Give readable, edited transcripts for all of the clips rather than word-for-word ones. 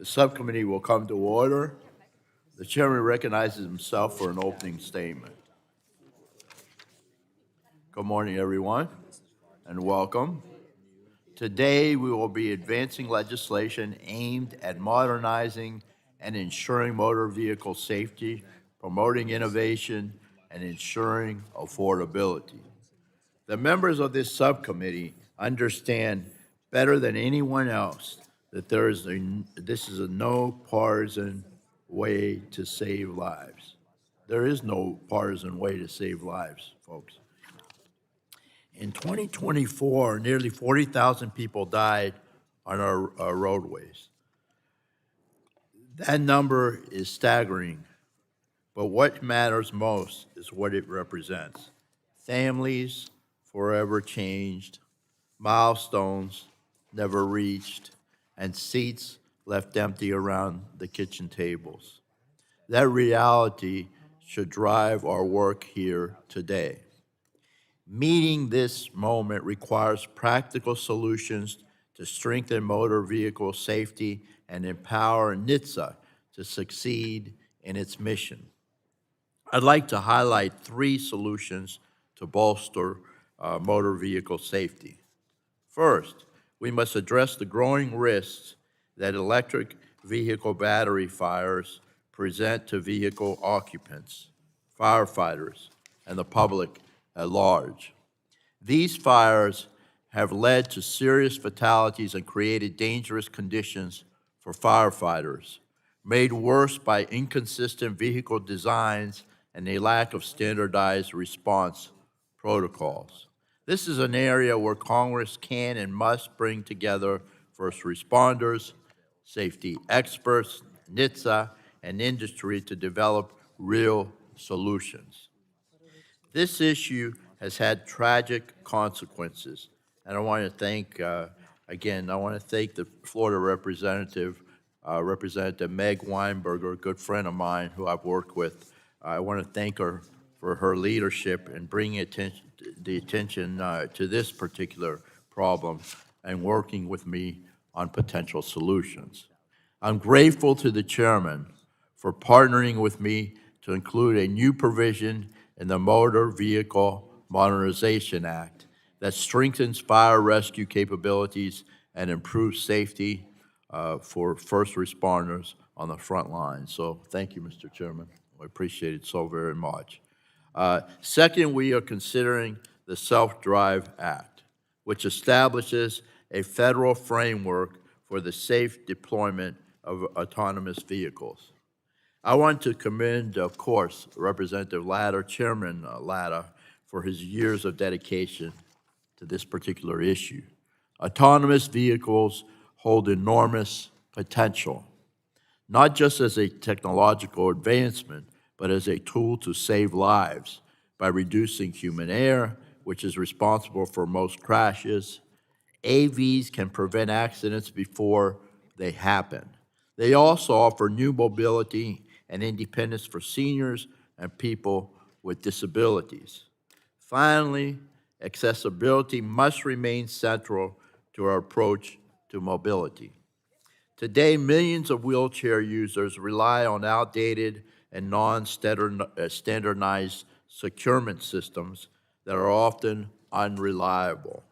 The subcommittee will come to order. The chairman recognizes himself for an opening statement. Good morning, everyone, and welcome. Today, we will be advancing legislation aimed at modernizing and ensuring motor vehicle safety, promoting innovation, and ensuring affordability. The members of this subcommittee understand better than anyone else that this is a no partisan way to save lives. There is no partisan way to save lives, folks. In 2024, nearly 40,000 people died on our roadways. That number is staggering, but what matters most is what it represents. Families forever changed, milestones never reached, and seats left empty around the kitchen tables. That reality should drive our work here today. Meeting this moment requires practical solutions to strengthen motor vehicle safety and empower NHTSA to succeed in its mission. I'd like to highlight 3 solutions to bolster motor vehicle safety. First, we must address the growing risks that electric vehicle battery fires present to vehicle occupants, firefighters, and the public at large. These fires have led to serious fatalities and created dangerous conditions for firefighters, made worse by inconsistent vehicle designs and a lack of standardized response protocols. This is an area where Congress can and must bring together first responders, safety experts, NHTSA, and industry to develop real solutions. This issue has had tragic consequences, and I want to thank, the Florida Representative, Representative Meg Weinberger, a good friend of mine who I've worked with. I want to thank her for her leadership in bringing attention to this particular problem and working with me on potential solutions. I'm grateful to the chairman for partnering with me to include a new provision in the Motor Vehicle Modernization Act that strengthens fire rescue capabilities and improves safety for first responders on the front line. So thank you, Mr. Chairman. I appreciate it so very much. Second, we are considering the Self-Drive Act, which establishes a federal framework for the safe deployment of autonomous vehicles. I want to commend, of course, Representative Latta, Chairman Latta, for his years of dedication to this particular issue. Autonomous vehicles hold enormous potential, not just as a technological advancement, but as a tool to save lives by reducing human error, which is responsible for most crashes. AVs can prevent accidents before they happen. They also offer new mobility and independence for seniors and people with disabilities. Finally, accessibility must remain central to our approach to mobility. Today, millions of wheelchair users rely on outdated and non-standardized securement systems that are often unreliable.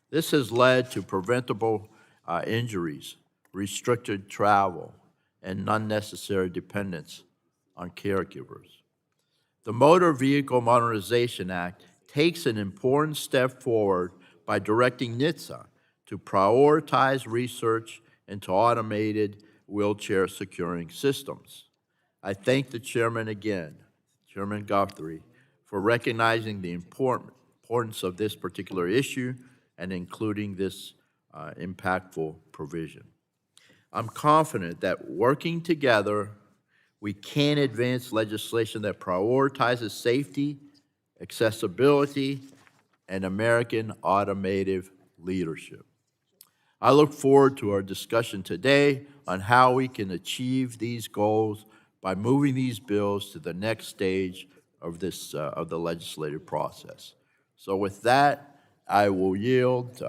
This has led to preventable injuries, restricted travel, and unnecessary dependence on caregivers. The Motor Vehicle Modernization Act takes an important step forward by directing NHTSA to prioritize research into automated wheelchair securing systems. I thank the chairman again, Chairman Guthrie, for recognizing the importance of this particular issue and including this impactful provision. I'm confident that working together, we can advance legislation that prioritizes safety, accessibility, and American automotive leadership. I look forward to our discussion today on how we can achieve these goals by moving these bills to the next stage of the legislative process. So with that, I will yield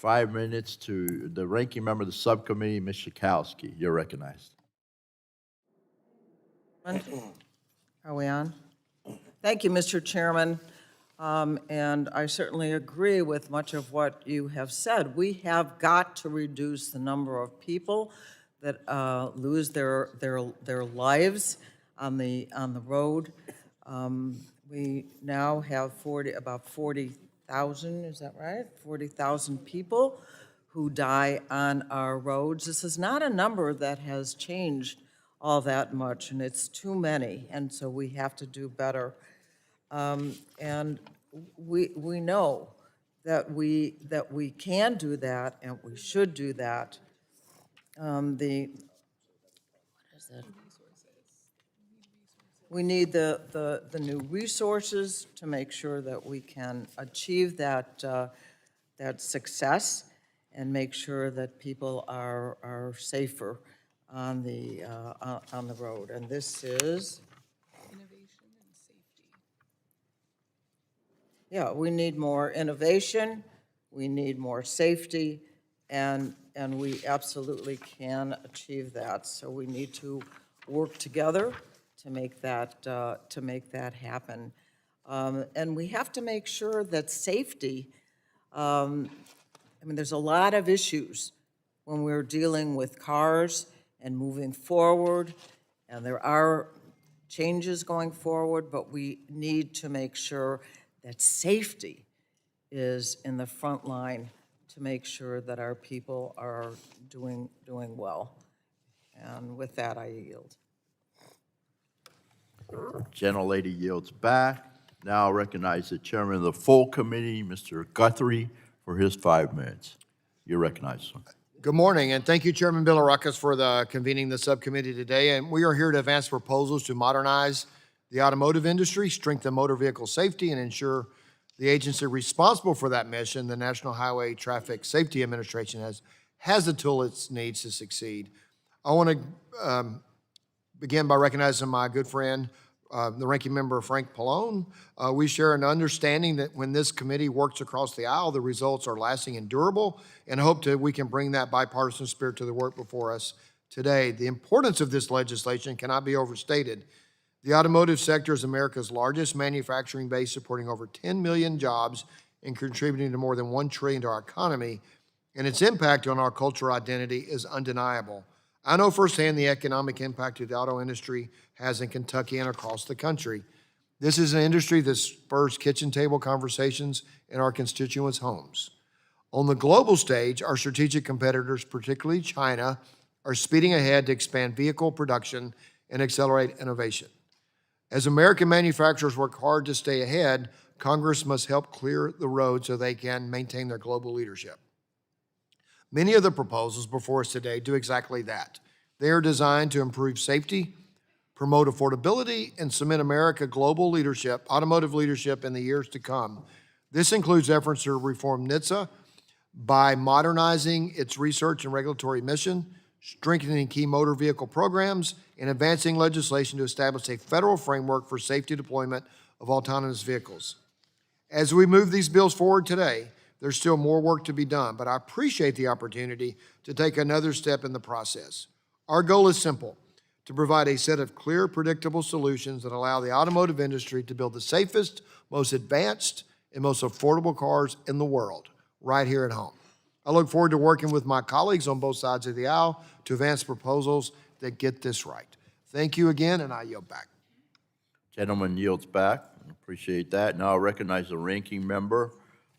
5 minutes to the ranking member of the subcommittee, Ms. Schakowsky. You're recognized. Are we on? Thank you, Mr. Chairman. And I certainly agree with much of what you have said. We have got to reduce the number of people that lose their lives on the road. We now have about 40,000, is that right? 40,000 people who die on our roads. This is not a number that has changed all that much, and it's too many, and so we have to do better. And we know that we can do that, and we should do that. What is that? We need the new resources to make sure that we can achieve that success and make sure that people are safer on the road. And this is Innovation and safety. yeah, we need more innovation, we need more safety, and we absolutely can achieve that. So we need to work together to make that happen. And we have to make sure that safety, I mean, there's a lot of issues when we're dealing with cars and moving forward, and there are changes going forward, but we need to make sure that safety is in the front line to make sure that our people are doing well. And with that, I yield. Gentlelady yields back. Now I'll recognize the chairman of the full committee, Mr. Guthrie, for his 5 minutes. You're recognized, sir. Good morning, and thank you, Chairman Bilirakis, for convening the subcommittee today. And we are here to advance proposals to modernize the automotive industry, strengthen motor vehicle safety, and ensure the agency responsible for that mission, the National Highway Traffic Safety Administration, has the tool it needs to succeed. I want to begin by recognizing my good friend, the ranking member, Frank Pallone. We share an understanding that when this committee works across the aisle, the results are lasting and durable, and hope that we can bring that bipartisan spirit to the work before us today. The importance of this legislation cannot be overstated. The automotive sector is America's largest manufacturing base, supporting over 10 million jobs and contributing to more than $1 trillion to our economy, and its impact on our cultural identity is undeniable. I know firsthand the economic impact that the auto industry has in Kentucky and across the country. This is an industry that spurs kitchen table conversations in our constituents' homes. On the global stage, our strategic competitors, particularly China, are speeding ahead to expand vehicle production and accelerate innovation. As American manufacturers work hard to stay ahead, Congress must help clear the road so they can maintain their global leadership. Many of the proposals before us today do exactly that. They are designed to improve safety, promote affordability, and cement America global leadership, automotive leadership in the years to come. This includes efforts to reform NHTSA by modernizing its research and regulatory mission, strengthening key motor vehicle programs, and advancing legislation to establish a federal framework for safety deployment of autonomous vehicles. As we move these bills forward today, there's still more work to be done, but I appreciate the opportunity to take another step in the process. Our goal is simple: to provide a set of clear, predictable solutions that allow the automotive industry to build the safest, most advanced, and most affordable cars in the world, right here at home. I look forward to working with my colleagues on both sides of the aisle to advance proposals that get this right. Thank you again, and I yield back. Gentleman yields back. Appreciate that. Now I'll recognize the ranking member,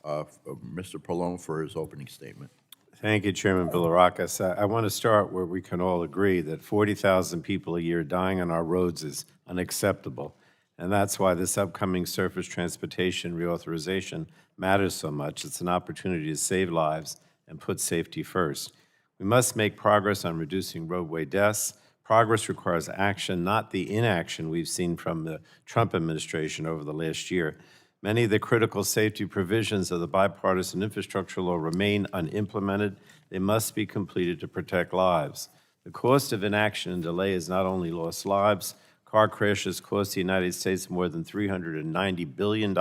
Mr. Pallone, for his opening statement. Thank you, Chairman Bilirakis. I want to start where we can all agree that 40,000 people a year dying on our roads is unacceptable, and that's why this upcoming surface transportation reauthorization matters so much. It's an opportunity to save lives and put safety first. We must make progress on reducing roadway deaths. Progress requires action, not the inaction we've seen from the Trump administration over the last year. Many of the critical safety provisions of the bipartisan infrastructure law remain unimplemented. They must be completed to protect lives. The cost of inaction and delay is not only lost lives. Car crashes cost the United States more than $390 billion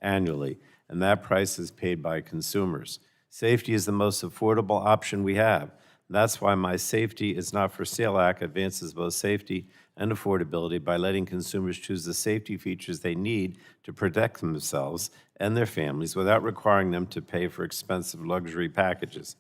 annually, and that price is paid by consumers. Safety is the most affordable option we have. That's why My Safety is Not for Sale Act advances both safety and affordability by letting consumers choose the safety features they need to protect themselves and their families without requiring them to pay for expensive luxury packages.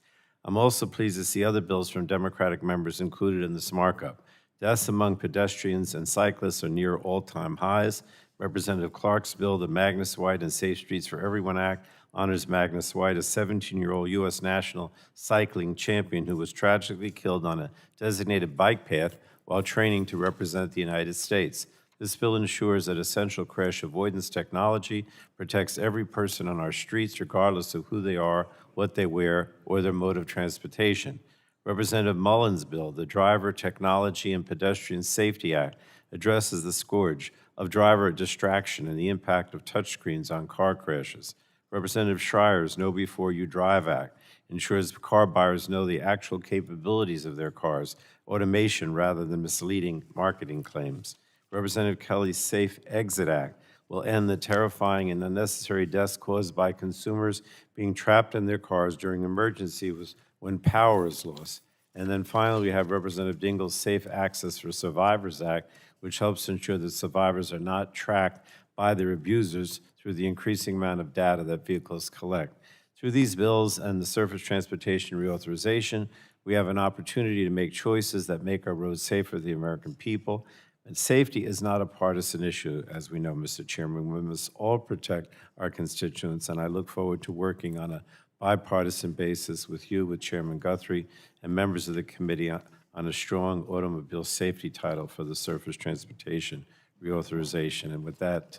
I'm also pleased to see other bills from Democratic members included in this markup. Deaths among pedestrians and cyclists are near all-time highs. Representative Clark's bill, the Magnus White and Safe Streets for Everyone Act, honors Magnus White, a 17-year-old U.S. national cycling champion who was tragically killed on a designated bike path while training to represent the United States. This bill ensures that essential crash avoidance technology protects every person on our streets, regardless of who they are, what they wear, or their mode of transportation. Representative Mullen's bill, the Driver, Technology, and Pedestrian Safety Act, addresses the scourge of driver distraction and the impact of touchscreens on car crashes. Representative Schreyer's Know Before You Drive Act ensures car buyers know the actual capabilities of their cars, automation rather than misleading marketing claims. Representative Kelly's Safe Exit Act will end the terrifying and unnecessary deaths caused by consumers being trapped in their cars during emergencies when power is lost. And then finally, we have Representative Dingell's Safe Access for Survivors Act, which helps ensure that survivors are not tracked by their abusers through the increasing amount of data that vehicles collect. Through these bills and the Surface Transportation Reauthorization, we have an opportunity to make choices that make our roads safer for the American people. And safety is not a partisan issue, as we know, Mr. Chairman. We must all protect our constituents, and I look forward to working on a bipartisan basis with you, with Chairman Guthrie, and members of the committee on a strong automobile safety title for the Surface Transportation Reauthorization. And with that,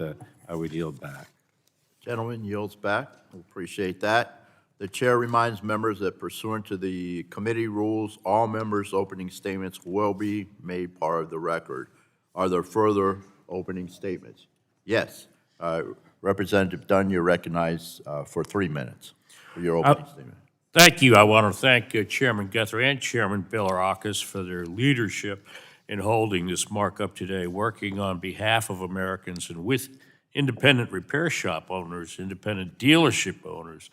I would yield back. Gentleman yields back. We appreciate that. The chair reminds members that pursuant to the committee rules, all members' opening statements will be made part of the record. Are there further opening statements? Yes. Representative Dunn, you're recognized for 3 minutes for your opening statement. Thank you. I want to thank Chairman Guthrie and Chairman Bilirakis for their leadership in holding this markup today, working on behalf of Americans and with independent repair shop owners, independent dealership owners,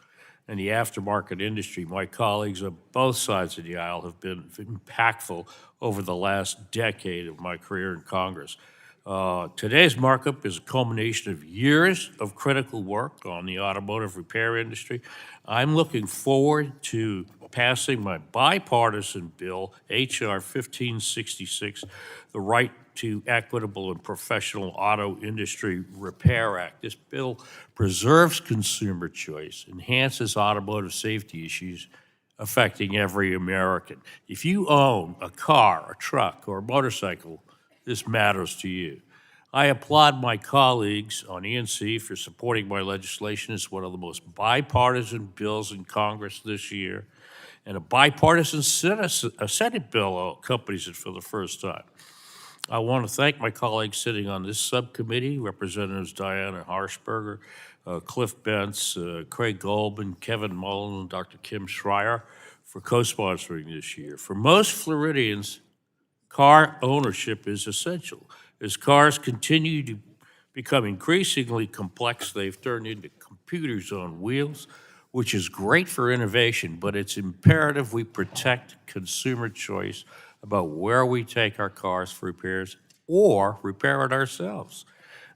and the aftermarket industry. My colleagues on both sides of the aisle have been impactful over the last decade of my career in Congress. Today's markup is a culmination of years of critical work on the automotive repair industry. I'm looking forward to passing my bipartisan bill, H.R. 1566, the Right to Equitable and Professional Auto Industry Repair Act. This bill preserves consumer choice, enhances automotive safety issues affecting every American. If you own a car, a truck, or a motorcycle, this matters to you. I applaud my colleagues on E&C for supporting my legislation. It's one of the most bipartisan bills in Congress this year, and a bipartisan Senate bill accompanies it for the first time. I want to thank my colleagues sitting on this subcommittee, Representatives Diana Harshberger, Cliff Bentz, Craig Goldman, Kevin Mullen, and Dr. Kim Schreier for co-sponsoring this year. For most Floridians, car ownership is essential. As cars continue to become increasingly complex, they've turned into computers on wheels, which is great for innovation, but it's imperative we protect consumer choice about where we take our cars for repairs or repair it ourselves.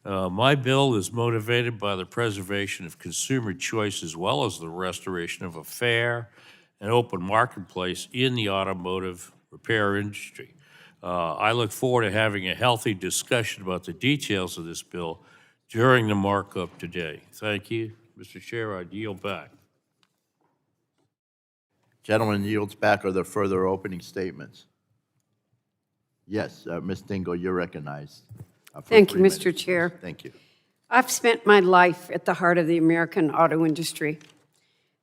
My bill is motivated by the preservation of consumer choice as well as the restoration of a fair and open marketplace in the automotive repair industry. I look forward to having a healthy discussion about the details of this bill during the markup today. Thank you. Mr. Chair, I yield back. Gentleman yields back. Are there further opening statements? Yes, Ms. Dingell, you're recognized. Thank you, 3 Mr. minutes. Chair. Thank you. I've spent my life at the heart of the American auto industry,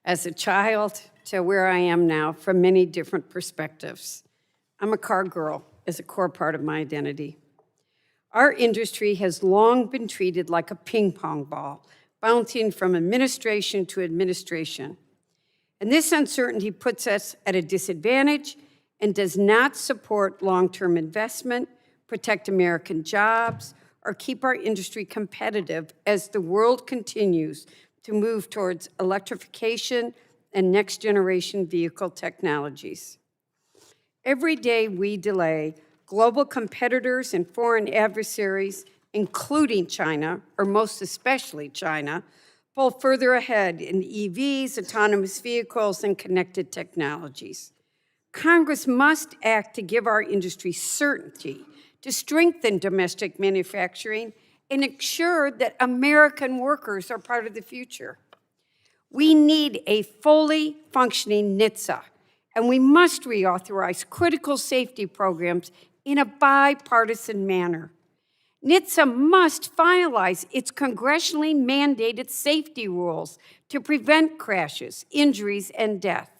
as a child to where I am now, from many different perspectives. I'm a car girl as a core part of my identity. Our industry has long been treated like a ping pong ball, bouncing from administration to administration. And this uncertainty puts us at a disadvantage and does not support long-term investment, protect American jobs, or keep our industry competitive as the world continues to move towards electrification and next-generation vehicle technologies. Every day we delay, global competitors and foreign adversaries, including China, or most especially China, pull further ahead in EVs, autonomous vehicles, and connected technologies. Congress must act to give our industry certainty, to strengthen domestic manufacturing, and ensure that American workers are part of the future. We need a fully functioning NHTSA, and we must reauthorize critical safety programs in a bipartisan manner. NHTSA must finalize its congressionally mandated safety rules to prevent crashes, injuries, and death.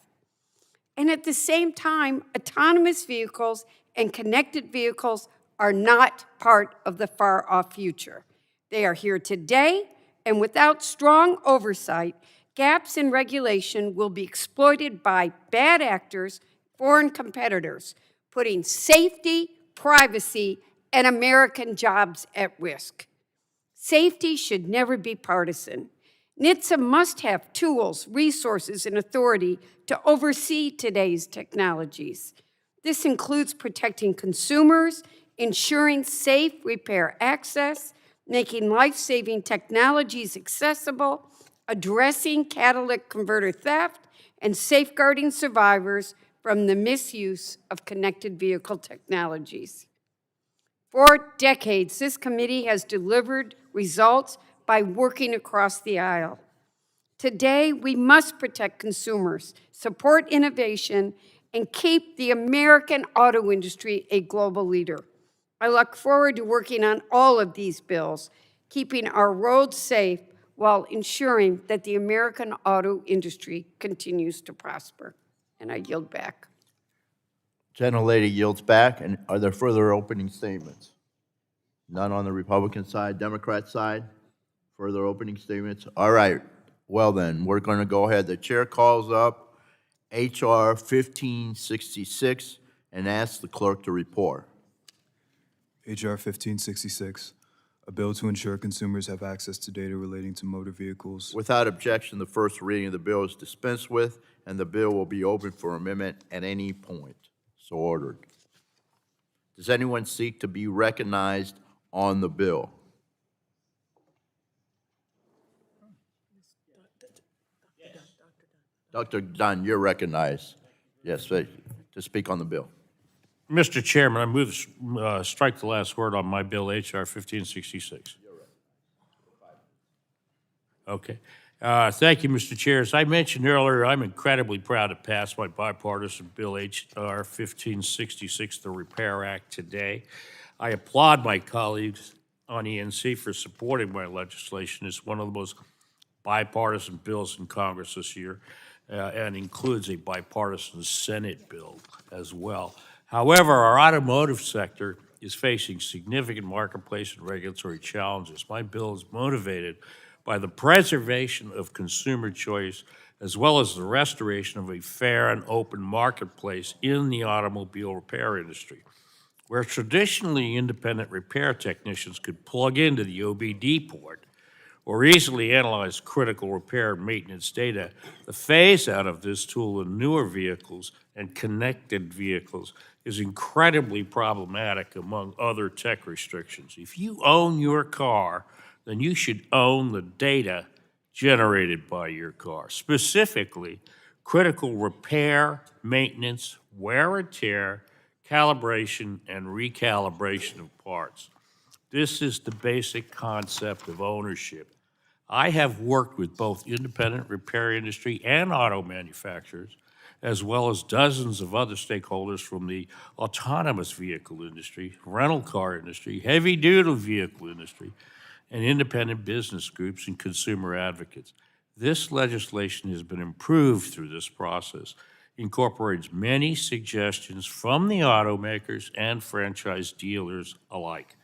And at the same time, autonomous vehicles and connected vehicles are not part of the far-off future. They are here today, and without strong oversight, gaps in regulation will be exploited by bad actors, foreign competitors, putting safety, privacy, and American jobs at risk. Safety should never be partisan. NHTSA must have tools, resources, and authority to oversee today's technologies. This includes protecting consumers, ensuring safe repair access, making life-saving technologies accessible, addressing catalytic converter theft, and safeguarding survivors from the misuse of connected vehicle technologies. For decades, this committee has delivered results by working across the aisle. Today, we must protect consumers, support innovation, and keep the American auto industry a global leader. I look forward to working on all of these bills, keeping our roads safe while ensuring that the American auto industry continues to prosper. And I yield back. Gentlelady yields back, and are there further opening statements? None on the Republican side, Democrat side? Further opening statements? All right, well then, we're going to go ahead. The chair calls up H.R. 1566 and asks the clerk to report. H.R. 1566, a bill to ensure consumers have access to data relating to motor vehicles. Without objection, the first reading of the bill is dispensed with, and the bill will be open for amendment at any point. So ordered. Does anyone seek to be recognized on the bill? Dr. Dunn, you're recognized. Yes, to speak on the bill. Mr. Chairman, I move to strike the last word on my bill, H.R. 1566. Okay. Thank you, Mr. Chair. As I mentioned earlier, I'm incredibly proud to pass my bipartisan bill, H.R. 1566, the Repair Act, today. I applaud my colleagues on E&C for supporting my legislation. It's one of the most bipartisan bills in Congress this year, and includes a bipartisan Senate bill as well. However, our automotive sector is facing significant marketplace and regulatory challenges. My bill is motivated by the preservation of consumer choice, as well as the restoration of a fair and open marketplace in the automobile repair industry. Where traditionally independent repair technicians could plug into the OBD port or easily analyze critical repair and maintenance data, the phase-out of this tool in newer vehicles and connected vehicles is incredibly problematic, among other tech restrictions. If you own your car, then you should own the data generated by your car, specifically critical repair, maintenance, wear and tear, calibration, and recalibration of parts. This is the basic concept of ownership. I have worked with both independent repair industry and auto manufacturers, as well as dozens of other stakeholders from the autonomous vehicle industry, rental car industry, heavy-duty vehicle industry, and independent business groups and consumer advocates. This legislation has been improved through this process, incorporates many suggestions from the automakers and franchise dealers alike.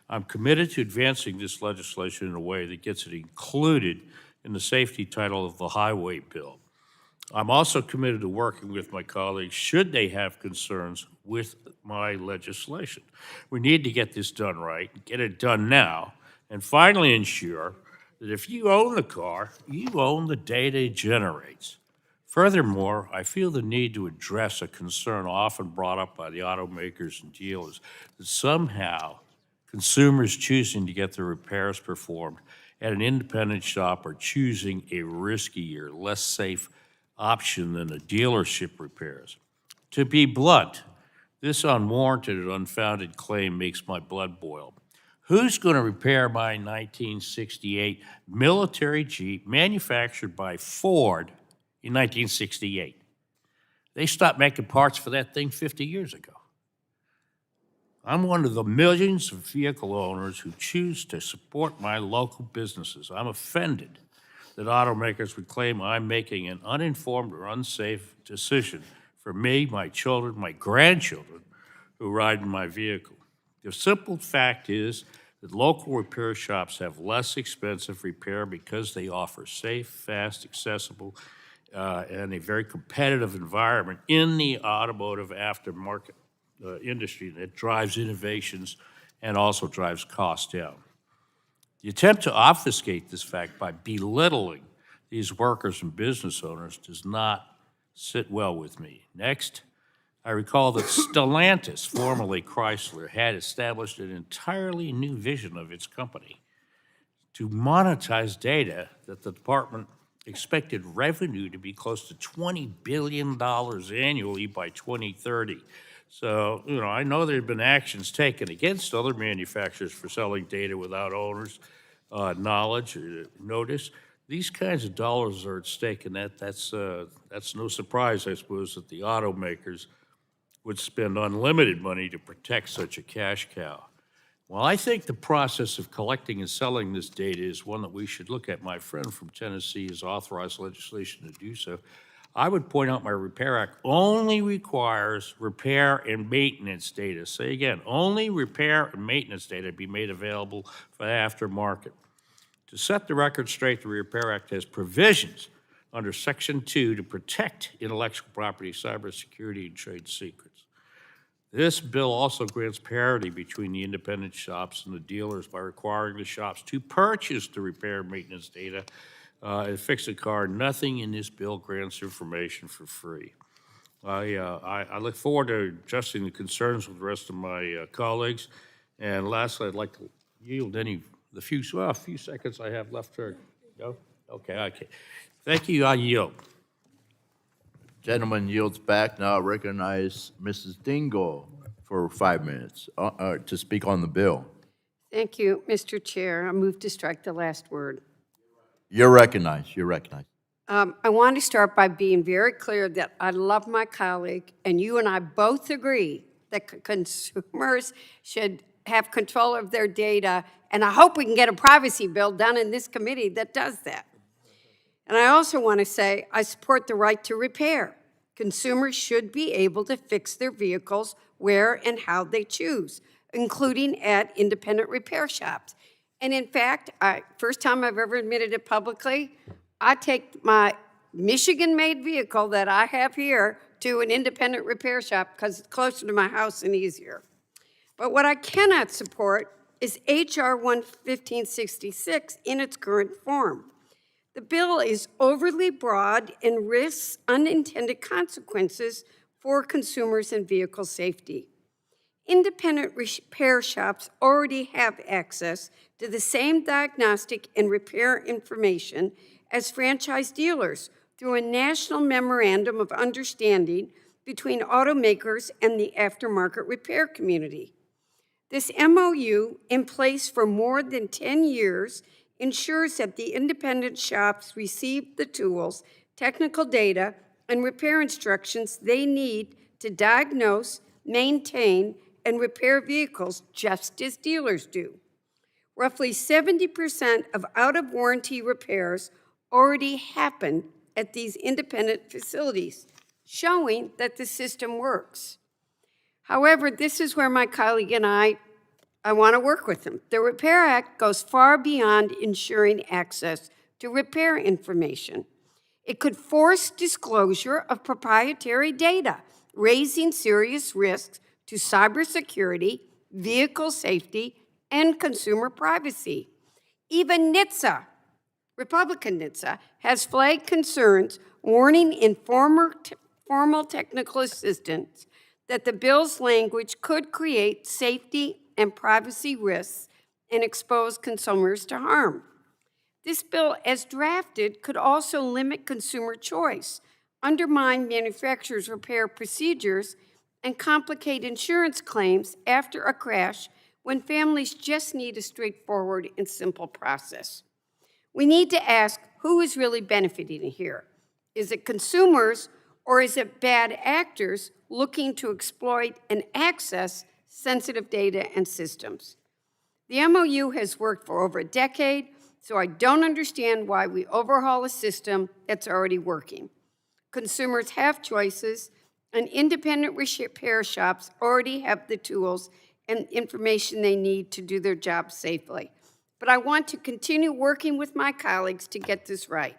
I'm committed to advancing this legislation in a way that gets it included in the safety title of the highway bill. I'm also committed to working with my colleagues should they have concerns with my legislation. We need to get this done right, get it done now, and finally ensure that if you own the car, you own the data it generates. Furthermore, I feel the need to address a concern often brought up by the automakers and dealers that somehow consumers choosing to get their repairs performed at an independent shop are choosing a riskier, less safe option than the dealership repairs. To be blunt, this unwarranted and unfounded claim makes my blood boil. Who's going to repair my 1968 military Jeep manufactured by Ford in 1968? They stopped making parts for that thing 50 years ago. I'm one of the millions of vehicle owners who choose to support my local businesses. I'm offended that automakers would claim I'm making an uninformed or unsafe decision for me, my children, my grandchildren who ride in my vehicle. The simple fact is that local repair shops have less expensive repair because they offer safe, fast, accessible, and a very competitive environment in the automotive aftermarket industry that drives innovations and also drives costs down. The attempt to obfuscate this fact by belittling these workers and business owners does not sit well with me. Next, I recall that Stellantis, formerly Chrysler, had established an entirely new vision of its company to monetize data that the department expected revenue to be close to $20 billion annually by 2030. So, I know there have been actions taken against other manufacturers for selling data without owners' knowledge or notice. These kinds of dollars are at stake, and that's no surprise, I suppose, that the automakers would spend unlimited money to protect such a cash cow. Well, I think the process of collecting and selling this data is one that we should look at. My friend from Tennessee has authorized legislation to do so. I would point out my Repair Act only requires repair and maintenance data. Say again, only repair and maintenance data be made available for the aftermarket. To set the record straight, the Repair Act has provisions under Section 2 to protect intellectual property, cybersecurity, and trade secrets. This bill also grants parity between the independent shops and the dealers by requiring the shops to purchase the repair and maintenance data and fix a car. Nothing in this bill grants information for free. I look forward to addressing the concerns with the rest of my colleagues. And lastly, I'd like to yield the few seconds I have left here. No? Okay. Thank you. I yield. Gentleman yields back. Now I recognize Mrs. Dingle for 5 minutes to speak on the bill. Thank you, Mr. Chair. I move to strike the last word. You're recognized. You're recognized. I want to start by being very clear that I love my colleague, and you and I both agree that consumers should have control of their data, and I hope we can get a privacy bill done in this committee that does that. And I also want to say I support the right to repair. Consumers should be able to fix their vehicles where and how they choose, including at independent repair shops. And in fact, first time I've ever admitted it publicly, I take my Michigan-made vehicle that I have here to an independent repair shop because it's closer to my house and easier. But what I cannot support is H.R. 1566 in its current form. The bill is overly broad and risks unintended consequences for consumers and vehicle safety. Independent repair shops already have access to the same diagnostic and repair information as franchise dealers through a national memorandum of understanding between automakers and the aftermarket repair community. This MOU, in place for more than 10 years, ensures that the independent shops receive the tools, technical data, and repair instructions they need to diagnose, maintain, and repair vehicles just as dealers do. Roughly 70% of out-of-warranty repairs already happen at these independent facilities, showing that the system works. However, this is where my colleague and I want to work with him. The Repair Act goes far beyond ensuring access to repair information. It could force disclosure of proprietary data, raising serious risks to cybersecurity, vehicle safety, and consumer privacy. Even NHTSA, Republican NHTSA, has flagged concerns warning formal technical assistance that the bill's language could create safety and privacy risks and expose consumers to harm. This bill, as drafted, could also limit consumer choice, undermine manufacturers' repair procedures, and complicate insurance claims after a crash when families just need a straightforward and simple process. We need to ask who is really benefiting here. Is it consumers or is it bad actors looking to exploit and access sensitive data and systems? The MOU has worked for over a decade, so I don't understand why we overhaul a system that's already working. Consumers have choices, and independent repair shops already have the tools and information they need to do their job safely. But I want to continue working with my colleagues to get this right.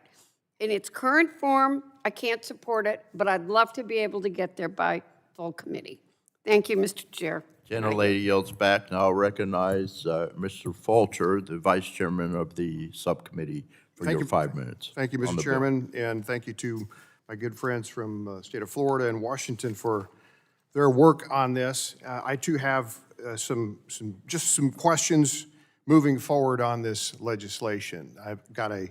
In its current form, I can't support it, but I'd love to be able to get there by full committee. Thank you, Mr. Chair. Gentlelady yields back. Now I'll recognize Mr. Fulcher, the Vice Chairman of the subcommittee, for Thank your you. 5 minutes. Thank you, on Mr. the bill. Chairman, and thank you to my good friends from the state of Florida and Washington for their work on this. I too have some questions moving forward on this legislation. I've got a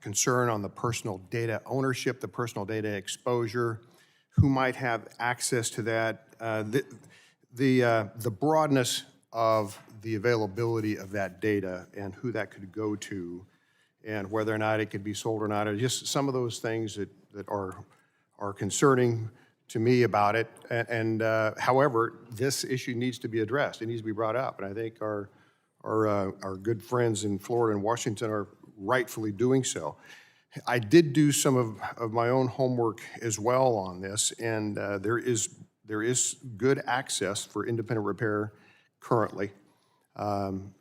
concern on the personal data ownership, the personal data exposure, who might have access to that, the broadness of the availability of that data and who that could go to, and whether or not it could be sold or not, are just some of those things that are concerning to me about it. And however, this issue needs to be addressed. It needs to be brought up, and I think our good friends in Florida and Washington are rightfully doing so. I did do some of my own homework as well on this, and there is good access for independent repair currently, and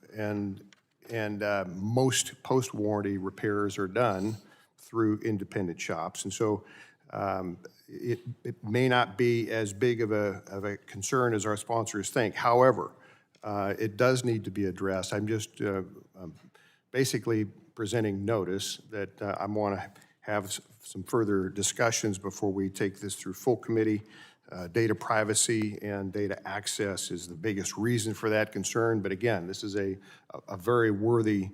most post-warranty repairs are done through independent shops, and so it may not be as big of a concern as our sponsors think. However, it does need to be addressed. I'm just basically presenting notice that I want to have some further discussions before we take this through full committee. Data privacy and data access is the biggest reason for that concern. But again, this is a very worthy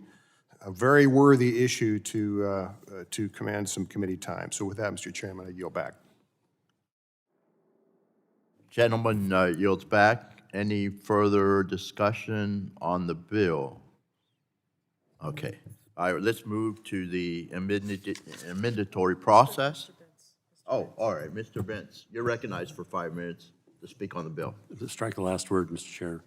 issue to command some committee time. So with that, Mr. Chairman, I yield back. Gentleman yields back. Any further discussion on the bill? Okay. All right, let's move to the amendatory process. Oh, all right, Mr. Bentz, you're recognized for 5 minutes to speak on the bill. Strike the last word, Mr. Chair.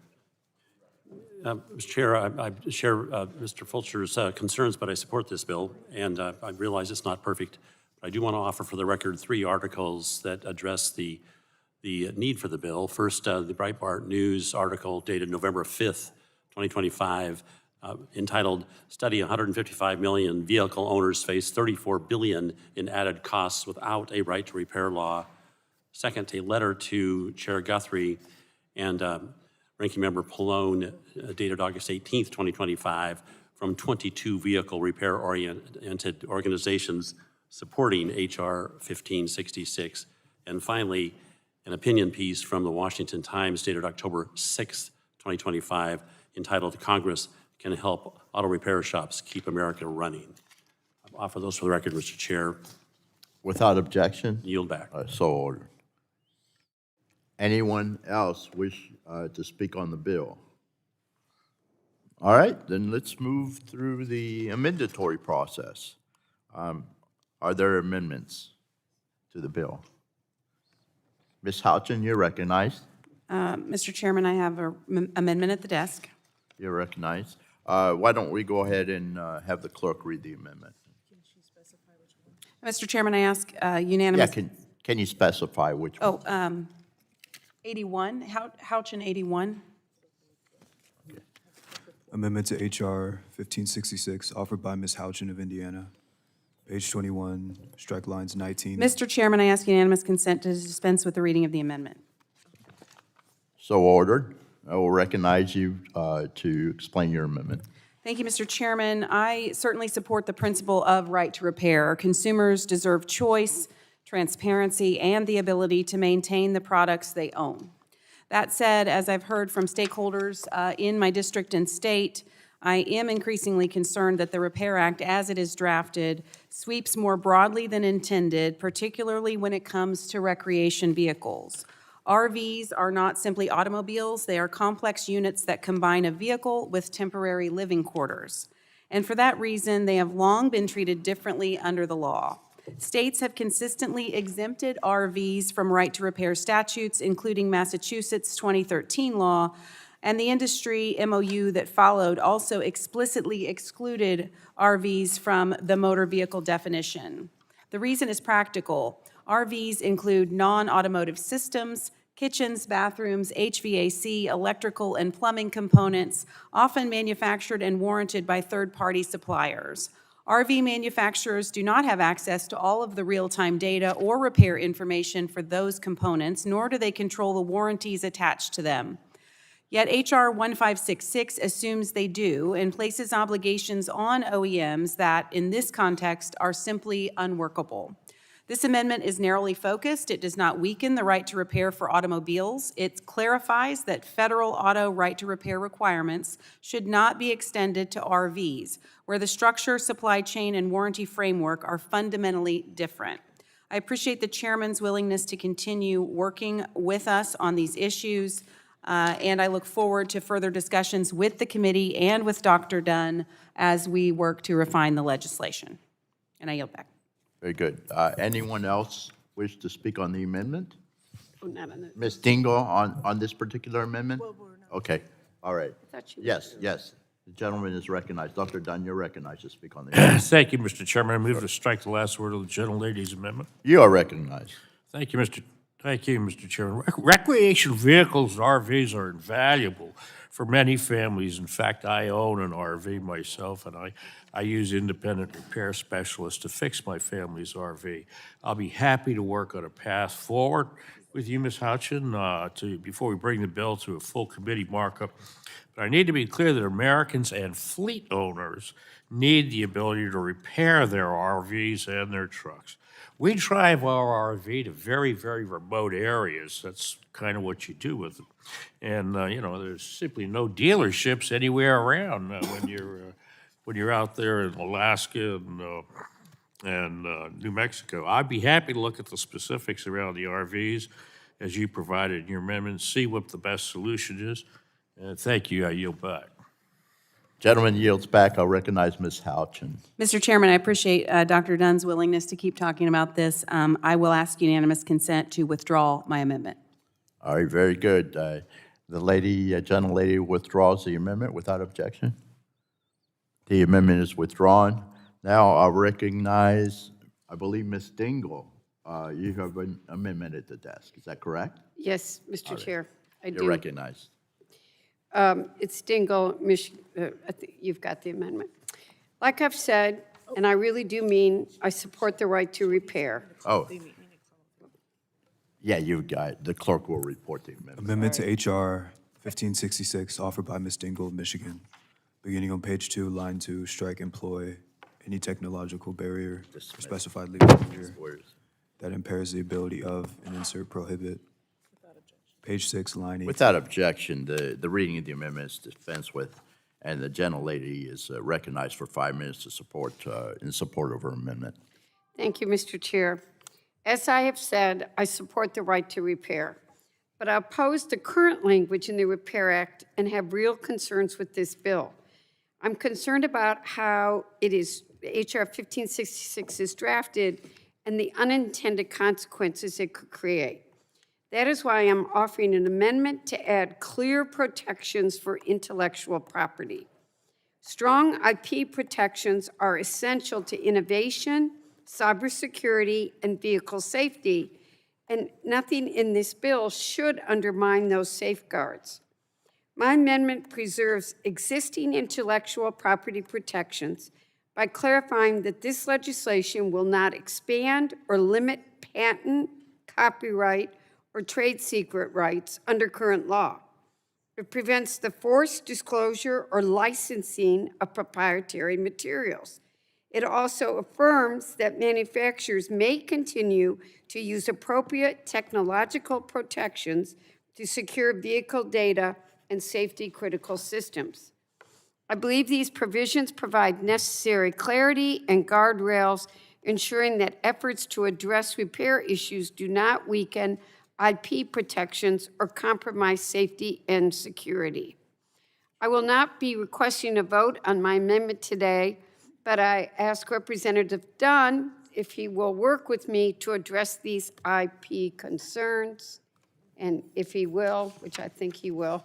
Mr. Chair, I share Mr. Fulcher's concerns, but I support this bill, and I realize it's not perfect. But I do want to offer for the record 3 articles that address the need for the bill. First, the Breitbart News article dated November 5th, 2025, entitled, "Study 155 million vehicle owners face 34 billion in added costs without a right to repair law." Second, a letter to Chair Guthrie and Ranking Member Pallone dated August 18th, 2025, from 22 vehicle repair-oriented organizations supporting HR 1566. And finally, an opinion piece from the Washington Times dated October 6th, 2025, entitled, "Congress Can Help Auto Repair Shops Keep America Running." I offer those for the record, Mr. Chair. Without objection? Yield back. So ordered. Anyone else wish to speak on the bill? All right, then let's move through the amendatory process. Are there amendments to the bill? Ms. Houchin, you're recognized. Mr. Chairman, I have an amendment at the desk. You're recognized. Why don't we go ahead and have the clerk read the amendment? Mr. Chairman, I ask Yeah, unanimous. can you specify which one? Oh, 81, Houchin 81. Amendment to HR 1566, offered by Ms. Houchin of Indiana. Page 21, strike lines 19. Mr. Chairman, I ask unanimous consent to dispense with the reading of the amendment. So ordered. I will recognize you to explain your amendment. Thank you, Mr. Chairman. I certainly support the principle of right to repair. Consumers deserve choice, transparency, and the ability to maintain the products they own. That said, as I've heard from stakeholders in my district and state, I am increasingly concerned that the Repair Act, as it is drafted, sweeps more broadly than intended, particularly when it comes to recreation vehicles. RVs are not simply automobiles, they are complex units that combine a vehicle with temporary living quarters. And for that reason, they have long been treated differently under the law. States have consistently exempted RVs from right to repair statutes, including Massachusetts' 2013 law, and the industry MOU that followed also explicitly excluded RVs from the motor vehicle definition. The reason is practical. RVs include non-automotive systems, kitchens, bathrooms, HVAC, electrical, and plumbing components, often manufactured and warranted by third-party suppliers. RV manufacturers do not have access to all of the real-time data or repair information for those components, nor do they control the warranties attached to them. Yet H.R. 1566 assumes they do and places obligations on OEMs that, in this context, are simply unworkable. This amendment is narrowly focused. It does not weaken the right to repair for automobiles. It clarifies that federal auto right to repair requirements should not be extended to RVs, where the structure, supply chain, and warranty framework are fundamentally different. I appreciate the chairman's willingness to continue working with us on these issues, and I look forward to further discussions with the committee and with Dr. Dunn as we work to refine the legislation. And I yield back. Very good. Anyone else wish to speak on the amendment? Oh, not on the, Ms. Dingle on this particular amendment? Okay, all right. thought you- Yes, yes. The gentleman is recognized. Dr. Dunn, you're recognized to speak on the amendment. Thank you, Mr. Chairman. I move to strike the last word of the gentlelady's amendment. You are recognized. Thank you, Mr. Chairman. Recreational vehicles and RVs are invaluable for many families. In fact, I own an RV myself, and I use independent repair specialists to fix my family's RV. I'll be happy to work on a path forward with you, Ms. Houchin, before we bring the bill to a full committee markup. But I need to be clear that Americans and fleet owners need the ability to repair their RVs and their trucks. We drive our RV to very, very remote areas. That's kind of what you do with it. And, there's simply no dealerships anywhere around when you're out there in Alaska and New Mexico. I'd be happy to look at the specifics around the RVs as you provided in your amendment, see what the best solution is. And thank you. I yield back. Gentleman yields back. I'll recognize Ms. Houchin. Mr. Chairman, I appreciate Dr. Dunn's willingness to keep talking about this. I will ask unanimous consent to withdraw my amendment. All right, very good. The gentlelady withdraws the amendment without objection. The amendment is withdrawn. Now I'll recognize, I believe, Ms. Dingle. You have an amendment at the desk. Is that correct? yes, Mr. Chair, I You're do. recognized. It's Dingle, I think you've got the amendment. Like I've said, and I really do mean, I support the right to repair. Oh. Yeah, you got it. The clerk will report the amendment. Amendment to H.R. 1566, offered by Ms. Dingle, Michigan. Beginning on page 2, line 2, strike employ any technological barrier or specified legal barrier that impairs the ability of and insert prohibit. Page 6, line 8. Without objection, the reading of the amendment is dispensed with, and the gentlelady is recognized for 5 minutes to support, in support of her amendment. Thank you, Mr. Chair. As I have said, I support the right to repair, but I oppose the current language in the Repair Act and have real concerns with this bill. I'm concerned about how it is, H.R. 1566 is drafted and the unintended consequences it could create. That is why I'm offering an amendment to add clear protections for intellectual property. Strong IP protections are essential to innovation, cybersecurity, and vehicle safety, and nothing in this bill should undermine those safeguards. My amendment preserves existing intellectual property protections by clarifying that this legislation will not expand or limit patent, copyright, or trade secret rights under current law. It prevents the forced disclosure or licensing of proprietary materials. It also affirms that manufacturers may continue to use appropriate technological protections to secure vehicle data and safety-critical systems. I believe these provisions provide necessary clarity and guardrails, ensuring that efforts to address repair issues do not weaken IP protections or compromise safety and security. I will not be requesting a vote on my amendment today, but I ask Representative Dunn if he will work with me to address these IP concerns. And if he will, which I think he will,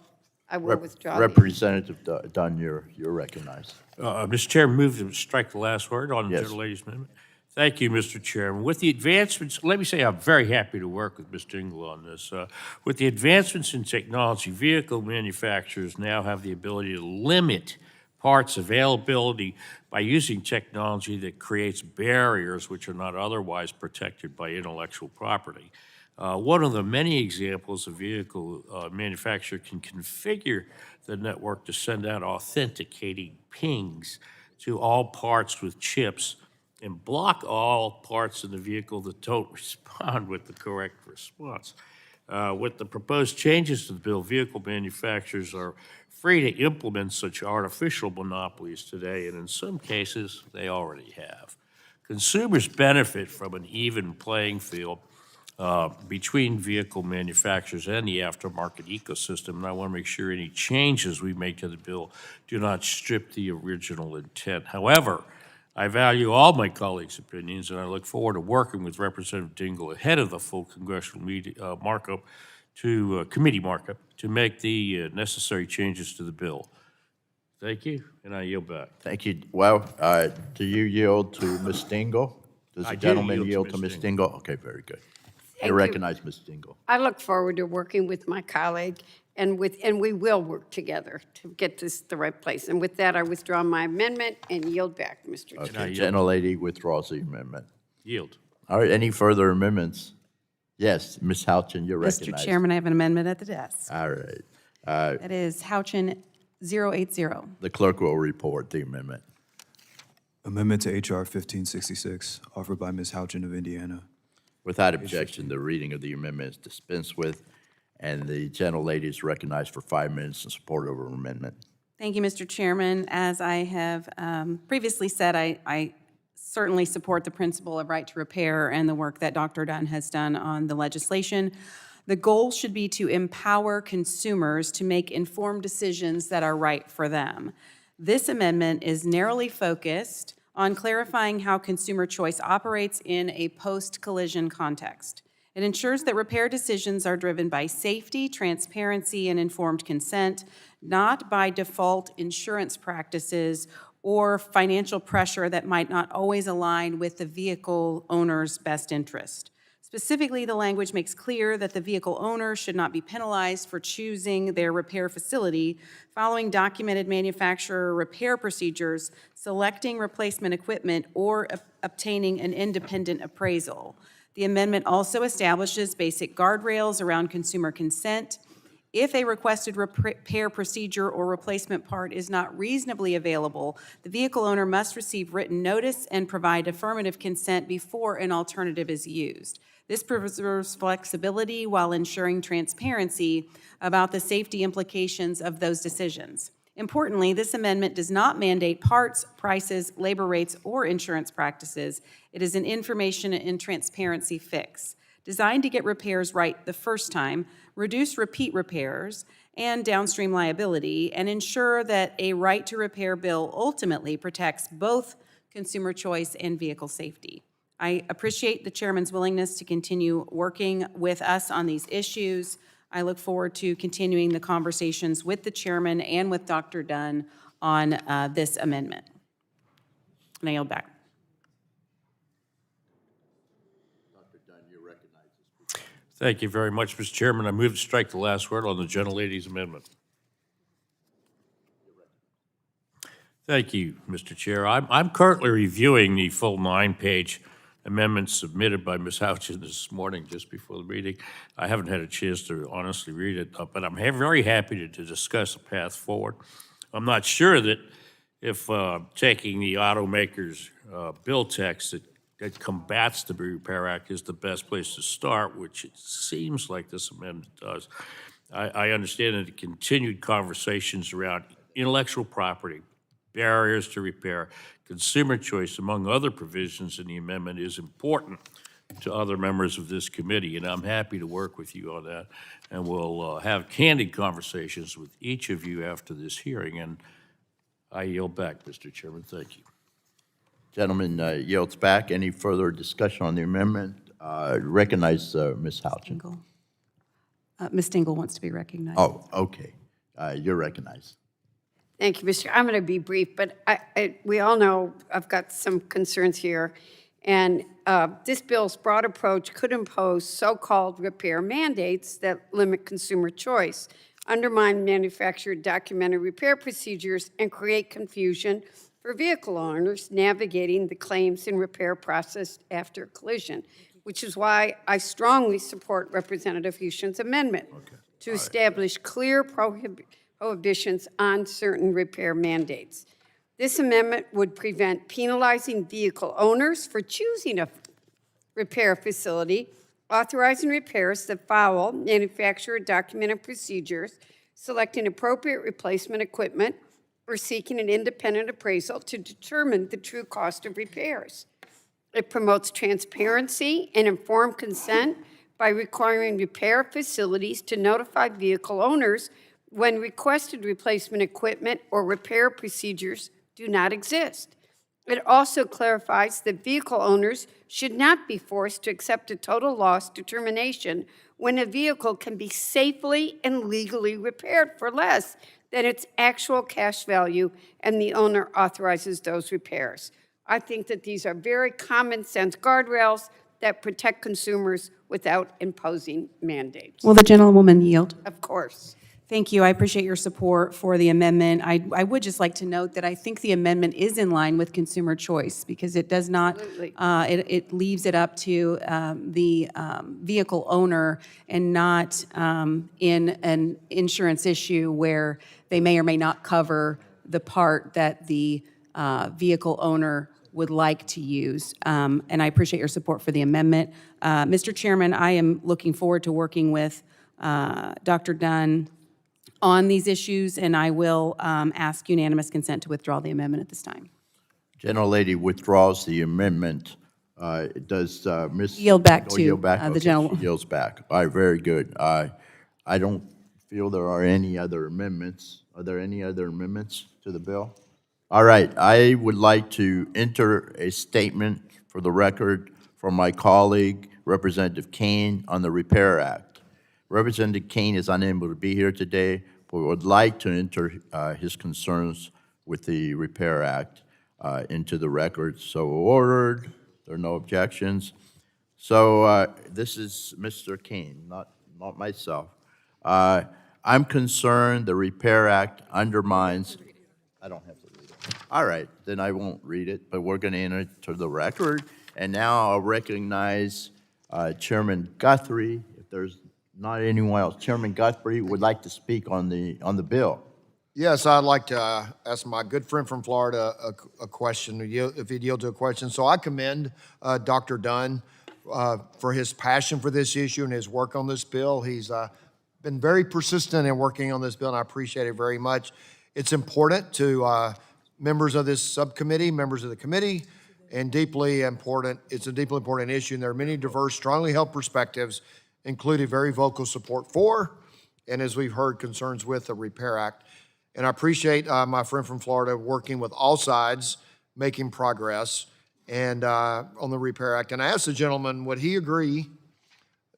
I will withdraw. Representative Dunn, you're recognized. Mr. Chairman, move to strike the last word on the Yes. gentlelady's amendment. Thank you, Mr. Chairman. With the advancements, let me say I'm very happy to work with Ms. Dingle on this. With the advancements in technology, vehicle manufacturers now have the ability to limit parts availability by using technology that creates barriers which are not otherwise protected by intellectual property. One of the many examples a vehicle manufacturer can configure the network to send out authenticating pings to all parts with chips and block all parts in the vehicle that don't respond with the correct response. With the proposed changes to the bill, vehicle manufacturers are free to implement such artificial monopolies today, and in some cases, they already have. Consumers benefit from an even playing field between vehicle manufacturers and the aftermarket ecosystem, and I want to make sure any changes we make to the bill do not strip the original intent. However, I value all my colleagues' opinions, and I look forward to working with Representative Dingle ahead of the full congressional committee markup to make the necessary changes to the bill. Thank you, and I yield back. Thank you. Well, do you yield to Ms. Dingle? Does I the do gentleman yield to yield to Ms. Ms. Dingle? Okay, very good. Thank You you. recognize Ms. Dingle. I look forward to working with my colleague and we will work together to get this the right place. And with that, I withdraw my amendment and yield back, Mr. Chair. Okay, gentlelady withdraws the amendment. Yield. All right, any further amendments? Yes, Ms. Houchin, you're Mr. recognized. Chairman, I have an amendment at the desk. All right. That is Houchin 080. The clerk will report the amendment. Amendment to H.R. 1566, offered by Ms. Houchin of Indiana. Without objection, the reading of the amendment is dispensed with, and the gentlelady is recognized for 5 minutes in support of her amendment. Thank you, Mr. Chairman. As I have previously said, I certainly support the principle of right to repair and the work that Dr. Dunn has done on the legislation. The goal should be to empower consumers to make informed decisions that are right for them. This amendment is narrowly focused on clarifying how consumer choice operates in a post-collision context. It ensures that repair decisions are driven by safety, transparency, and informed consent, not by default insurance practices or financial pressure that might not always align with the vehicle owner's best interest. Specifically, the language makes clear that the vehicle owner should not be penalized for choosing their repair facility, following documented manufacturer repair procedures, selecting replacement equipment, or obtaining an independent appraisal. The amendment also establishes basic guardrails around consumer consent. If a requested repair procedure or replacement part is not reasonably available, the vehicle owner must receive written notice and provide affirmative consent before an alternative is used. This preserves flexibility while ensuring transparency about the safety implications of those decisions. Importantly, this amendment does not mandate parts, prices, labor rates, or insurance practices. It is an information and transparency fix designed to get repairs right the first time, reduce repeat repairs and downstream liability, and ensure that a right to repair bill ultimately protects both consumer choice and vehicle safety. I appreciate the chairman's willingness to continue working with us on these issues. I look forward to continuing the conversations with the chairman and with Dr. Dunn on this amendment. And I yield back. Dr. Dunn, you're recognized. Thank you very much, Mr. Chairman. I move to strike the last word on the gentlelady's amendment. Thank you, Mr. Chair. I'm currently reviewing the full 9-page amendments submitted by Ms. Houchin this morning, just before the meeting. I haven't had a chance to honestly read it, but I'm very happy to discuss a path forward. I'm not sure that if taking the automaker's bill text that combats the Repair Act is the best place to start, which it seems like this amendment does. I understand that the continued conversations around intellectual property, barriers to repair, consumer choice, among other provisions in the amendment, is important to other members of this committee, and I'm happy to work with you on that. And we'll have candid conversations with each of you after this hearing, and I yield back, Mr. Chairman. Thank you. Gentleman yields back. Any further discussion on the amendment? Recognize Ms. Houchin. Dingle. Ms. Dingle wants to be recognized. Oh, okay. You're recognized. Thank you, Mr. I'm going to be brief, but we all know I've got some concerns here. And this bill's broad approach could impose so-called repair mandates that limit consumer choice, undermine manufacturer documented repair procedures, and create confusion for vehicle owners navigating the claims and repair process after collision, which is why I strongly support Representative Huschen's amendment to establish clear prohibitions on certain repair mandates. This amendment would prevent penalizing vehicle owners for choosing a repair facility, authorizing repairs that follow manufacturer documented procedures, selecting appropriate replacement equipment, or seeking an independent appraisal to determine the true cost of repairs. It promotes transparency and informed consent by requiring repair facilities to notify vehicle owners when requested replacement equipment or repair procedures do not exist. It also clarifies that vehicle owners should not be forced to accept a total loss determination when a vehicle can be safely and legally repaired for less than its actual cash value and the owner authorizes those repairs. I think that these are very common sense guardrails that protect consumers without imposing mandates. Will the gentlewoman yield? Of course. Thank you. I appreciate your support for the amendment. I would just like to note that I think the amendment is in line with consumer choice because it does not, Absolutely. it leaves it up to the vehicle owner and not in an insurance issue where they may or may not cover the part that the vehicle owner would like to use. And I appreciate your support for the amendment. Mr. Chairman, I am looking forward to working with Dr. Dunn on these issues, and I will ask unanimous consent to withdraw the amendment at this time. Gentlelady withdraws the amendment. Does Ms. Yield back Oh, to, yield back? the Okay, gentle- she yields back. All right, very good. I don't feel there are any other amendments. Are there any other amendments to the bill? All right, I would like to enter a statement for the record from my colleague, Representative Kane, on the Repair Act. Representative Kane is unable to be here today, but would like to enter his concerns with the Repair Act into the record. So ordered. There are no objections. So this is Mr. Kane, not myself. I'm concerned the Repair Act undermines. I don't have to read it. All right, then I won't read it, but we're going to enter it to the record. And now I'll recognize Chairman Guthrie. If there's not anyone else, Chairman Guthrie would like to speak on the bill. Yes, I'd like to ask my good friend from Florida a question, if he'd yield to a question. So I commend Dr. Dunn for his passion for this issue and his work on this bill. He's been very persistent in working on this bill, and I appreciate it very much. It's important to members of this subcommittee, members of the committee, and deeply important. It's a deeply important issue, and there are many diverse, strongly held perspectives, including very vocal support for, and as we've heard, concerns with the Repair Act. And I appreciate my friend from Florida working with all sides, making progress, and on the Repair Act. And I asked the gentleman, would he agree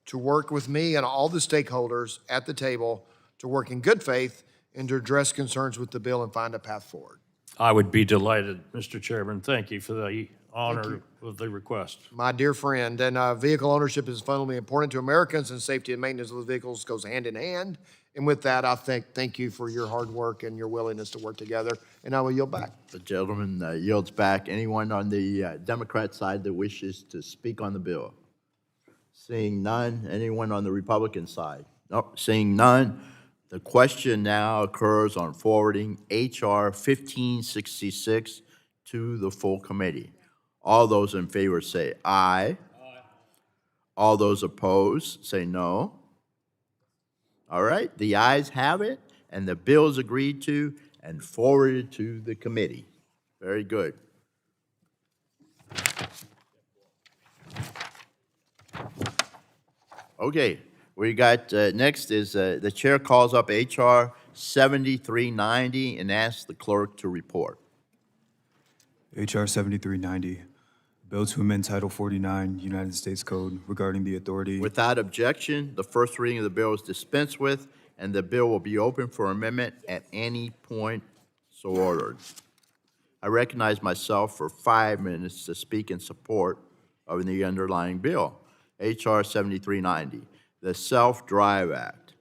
to work with me and all the stakeholders at the table to work in good faith and to address concerns with the bill and find a path forward? I would be delighted, Mr. Chairman. Thank you for the honor of the request. My dear friend, and vehicle ownership is fundamentally important to Americans, and safety and maintenance of the vehicles goes hand in hand. And with that, I thank you for your hard work and your willingness to work together, and I will yield back. The gentleman yields back. Anyone on the Democrat side that wishes to speak on the bill? Seeing none. Anyone on the Republican side? Nope, seeing none. The question now occurs on forwarding H.R. 1566 to the full committee. All those in favor say aye. All those opposed say no. All right, the ayes have it, and the bill is agreed to and forwarded to the committee. Very good. Okay, we got, next is, the chair calls up H.R. 7390 and asks the clerk to report. H.R. 7390, bill to amend Title 49 United States Code regarding the authority. Without objection, the first reading of the bill is dispensed with, and the bill will be open for amendment at any point so ordered. I recognize myself for 5 minutes to speak in support of the underlying bill. H.R. 7390, the Self-Drive Act,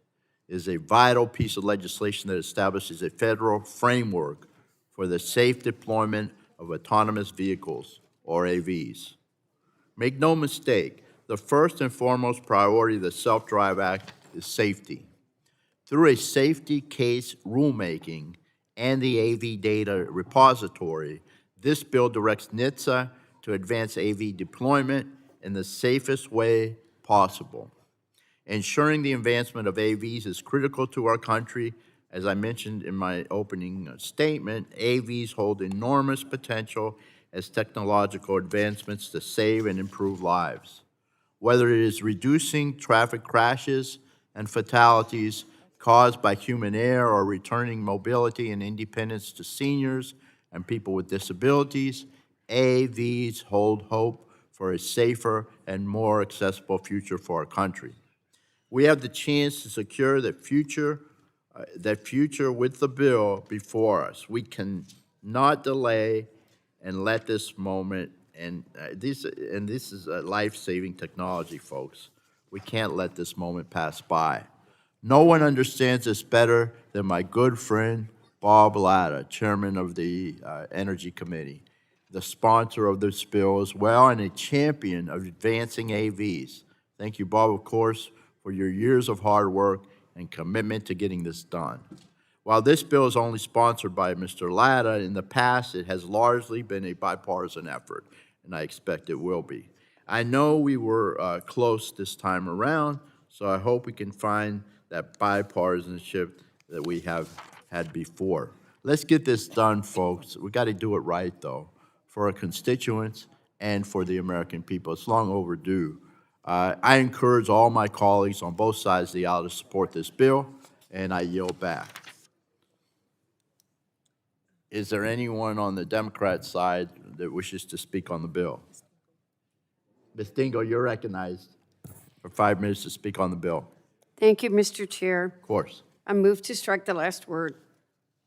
is a vital piece of legislation that establishes a federal framework for the safe deployment of autonomous vehicles, or AVs. Make no mistake, the first and foremost priority of the Self-Drive Act is safety. Through a safety case rulemaking and the AV data repository, this bill directs NHTSA to advance AV deployment in the safest way possible. Ensuring the advancement of AVs is critical to our country. As I mentioned in my opening statement, AVs hold enormous potential as technological advancements to save and improve lives. Whether it is reducing traffic crashes and fatalities caused by human error or returning mobility and independence to seniors and people with disabilities, AVs hold hope for a safer and more accessible future for our country. We have the chance to secure that future with the bill before us. We cannot delay and let this moment, and this is a life-saving technology, folks. We can't let this moment pass by. No one understands this better than my good friend, Bob Latta, Chairman of the Energy Committee, the sponsor of this bill as well, and a champion of advancing AVs. Thank you, Bob, of course, for your years of hard work and commitment to getting this done. While this bill is only sponsored by Mr. Latta, in the past it has largely been a bipartisan effort, and I expect it will be. I know we were close this time around, so I hope we can find that bipartisanship that we have had before. Let's get this done, folks. We got to do it right, though, for our constituents and for the American people. It's long overdue. I encourage all my colleagues on both sides of the aisle to support this bill, and I yield back. Is there anyone on the Democrat side that wishes to speak on the bill? Ms. Dingo, you're recognized for 5 minutes to speak on the bill. Thank you, Mr. Chair. Of course. I move to strike the last word.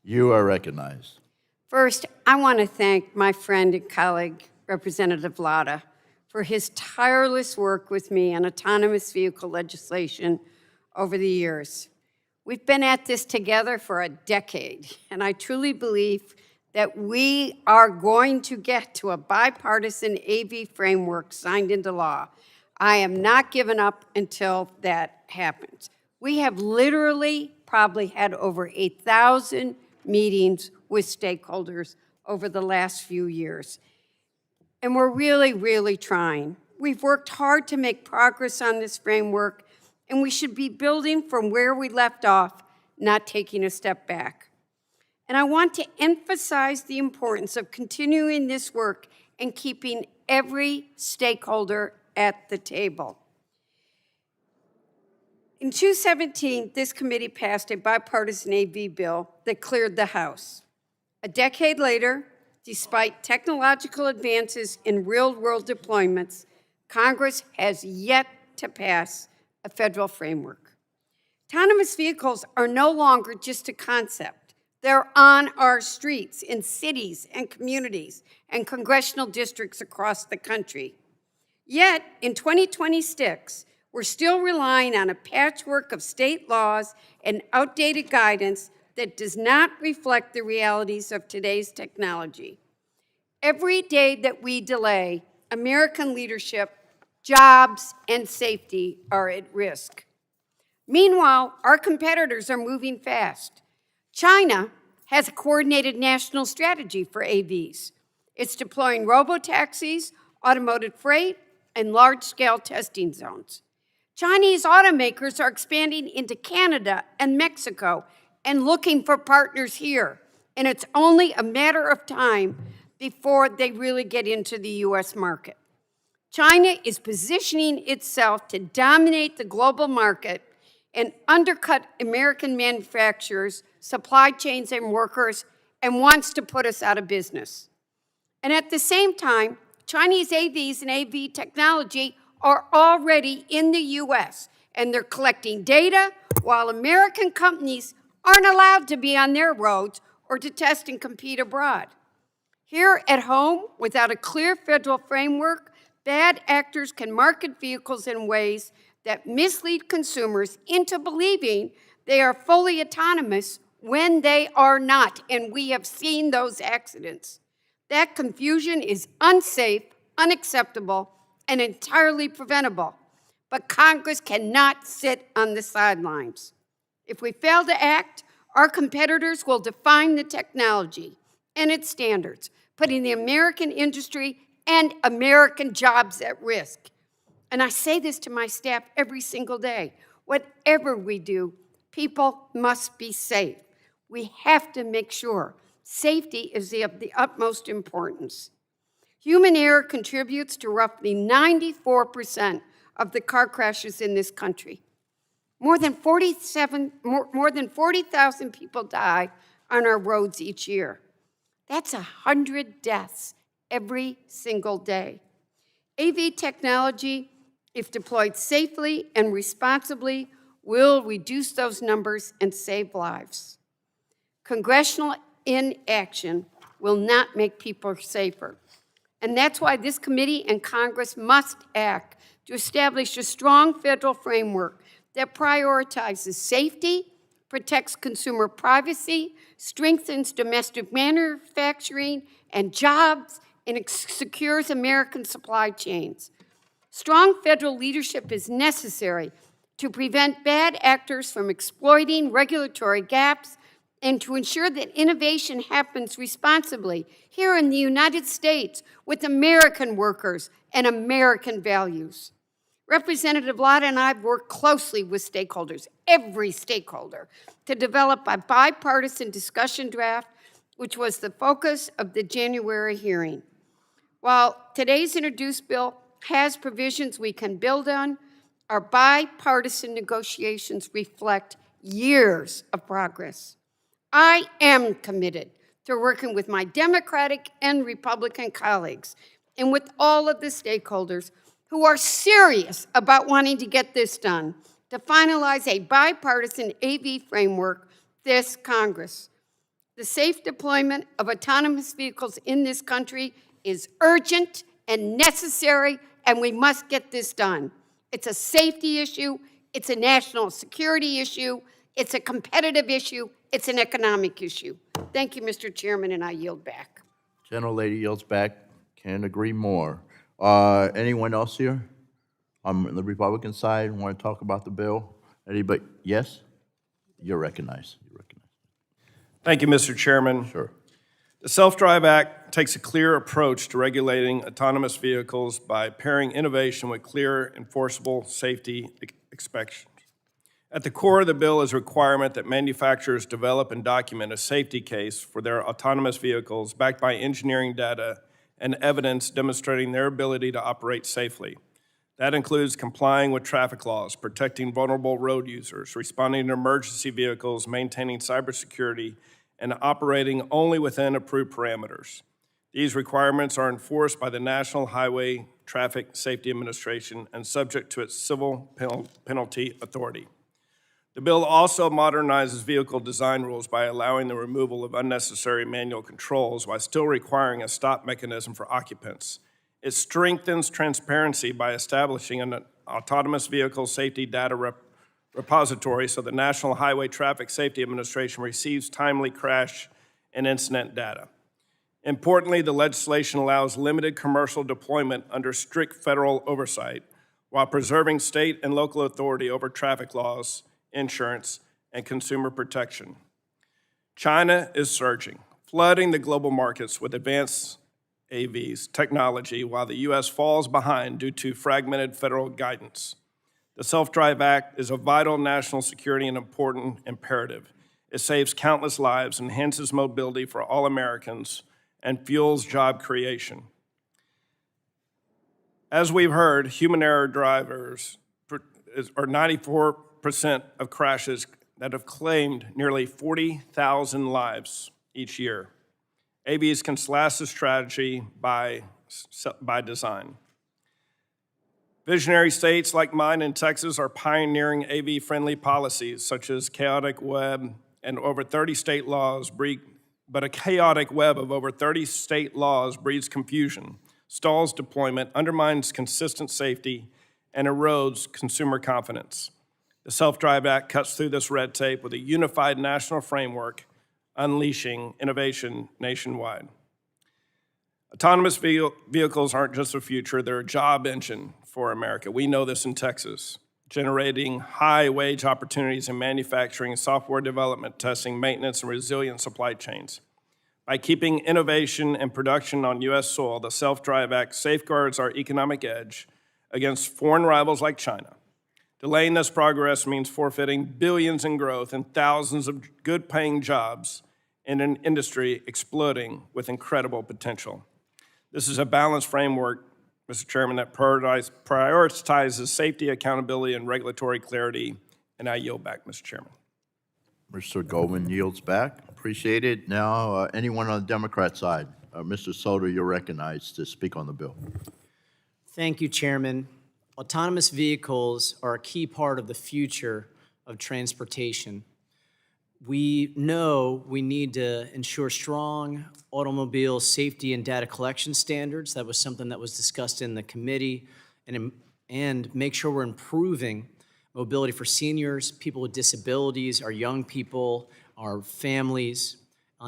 You are recognized. First, I want to thank my friend and colleague, Representative Latta, for his tireless work with me on autonomous vehicle legislation over the years. We've been at this together for a decade, and I truly believe that we are going to get to a bipartisan AV framework signed into law. I am not giving up until that happens. We have literally probably had over 8,000 meetings with stakeholders over the last few years. And we're really, really trying. We've worked hard to make progress on this framework, and we should be building from where we left off, not taking a step back. And I want to emphasize the importance of continuing this work and keeping every stakeholder at the table. In 2017, this committee passed a bipartisan AV bill that cleared the House. A decade later, despite technological advances in real-world deployments, Congress has yet to pass a federal framework. Autonomous vehicles are no longer just a concept. They're on our streets in cities and communities and congressional districts across the country. Yet, in 2026, we're still relying on a patchwork of state laws and outdated guidance that does not reflect the realities of today's technology. Every day that we delay, American leadership, jobs, and safety are at risk. Meanwhile, our competitors are moving fast. China has a coordinated national strategy for AVs. It's deploying robotaxis, automotive freight, and large-scale testing zones. Chinese automakers are expanding into Canada and Mexico and looking for partners here. And it's only a matter of time before they really get into the US market. China is positioning itself to dominate the global market and undercut American manufacturers, supply chains, and workers, and wants to put us out of business. And at the same time, Chinese AVs and AV technology are already in the US, and they're collecting data while American companies aren't allowed to be on their roads or to test and compete abroad. Here at home, without a clear federal framework, bad actors can market vehicles in ways that mislead consumers into believing they are fully autonomous when they are not, and we have seen those accidents. That confusion is unsafe, unacceptable, and entirely preventable. But Congress cannot sit on the sidelines. If we fail to act, our competitors will define the technology and its standards, putting the American industry and American jobs at risk. And I say this to my staff every single day. Whatever we do, people must be safe. We have to make sure safety is of the utmost importance. Human error contributes to roughly 94% of the car crashes in this country. More than 40,000 people die on our roads each year. That's 100 deaths every single day. AV technology, if deployed safely and responsibly, will reduce those numbers and save lives. Congressional inaction will not make people safer. And that's why this committee and Congress must act to establish a strong federal framework that prioritizes safety, protects consumer privacy, strengthens domestic manufacturing and jobs, and secures American supply chains. Strong federal leadership is necessary to prevent bad actors from exploiting regulatory gaps and to ensure that innovation happens responsibly here in the United States with American workers and American values. Representative Lotta and I have worked closely with stakeholders, every stakeholder, to develop a bipartisan discussion draft, which was the focus of the January hearing. While today's introduced bill has provisions we can build on, our bipartisan negotiations reflect years of progress. I am committed to working with my Democratic and Republican colleagues and with all of the stakeholders who are serious about wanting to get this done, to finalize a bipartisan AV framework this Congress. The safe deployment of autonomous vehicles in this country is urgent and necessary, and we must get this done. It's a safety issue, it's a national security issue, it's a competitive issue, it's an economic issue. Thank you, Mr. Chairman, and I yield back. Gentlelady yields back. Can't agree more. Anyone else here on the Republican side want to talk about the bill? Anybody? Yes? You're recognized. You're recognized. Thank you, Mr. Chairman. Sure. The Self-Drive Act takes a clear approach to regulating autonomous vehicles by pairing innovation with clear, enforceable safety inspections. At the core of the bill is a requirement that manufacturers develop and document a safety case for their autonomous vehicles backed by engineering data and evidence demonstrating their ability to operate safely. That includes complying with traffic laws, protecting vulnerable road users, responding to emergency vehicles, maintaining cybersecurity, and operating only within approved parameters. These requirements are enforced by the National Highway Traffic Safety Administration and subject to its civil penalty authority. The bill also modernizes vehicle design rules by allowing the removal of unnecessary manual controls while still requiring a stop mechanism for occupants. It strengthens transparency by establishing an autonomous vehicle safety data repository so the National Highway Traffic Safety Administration receives timely crash and incident data. Importantly, the legislation allows limited commercial deployment under strict federal oversight while preserving state and local authority over traffic laws, insurance, and consumer protection. China is surging, flooding the global markets with advanced AVs technology while the U.S. falls behind due to fragmented federal guidance. The Self-Drive Act is a vital national security and important imperative. It saves countless lives, enhances mobility for all Americans, and fuels job creation. As we've heard, human error drivers are 94% of crashes that have claimed nearly 40,000 lives each year. AVs can slash this tragedy by design. Visionary states like mine in Texas are pioneering AV-friendly policies such as chaotic web and over 30 state laws but a chaotic web of over 30 state laws breeds confusion, stalls deployment, undermines consistent safety, and erodes consumer confidence. The Self-Drive Act cuts through this red tape with a unified national framework, unleashing innovation nationwide. Autonomous vehicles aren't just a future, they're a job engine for America. We know this in Texas, generating high-wage opportunities in manufacturing, software development, testing, maintenance, and resilient supply chains. By keeping innovation and production on U.S. soil, the Self-Drive Act safeguards our economic edge against foreign rivals like China. Delaying this progress means forfeiting billions in growth and thousands of good-paying jobs in an industry exploding with incredible potential. This is a balanced framework, Mr. Chairman, that prioritizes safety, accountability, and regulatory clarity, and I yield back, Mr. Chairman. Mr. Goldman yields back. Appreciate it. Now, anyone on the Democrat side? Mr. Soto, you're recognized to speak on the bill. Thank you, Chairman. Autonomous vehicles are a key part of the future of transportation. We know we need to ensure strong automobile safety and data collection standards. That was something that was discussed in the committee, and make sure we're improving mobility for seniors, people with disabilities, our young people, our families.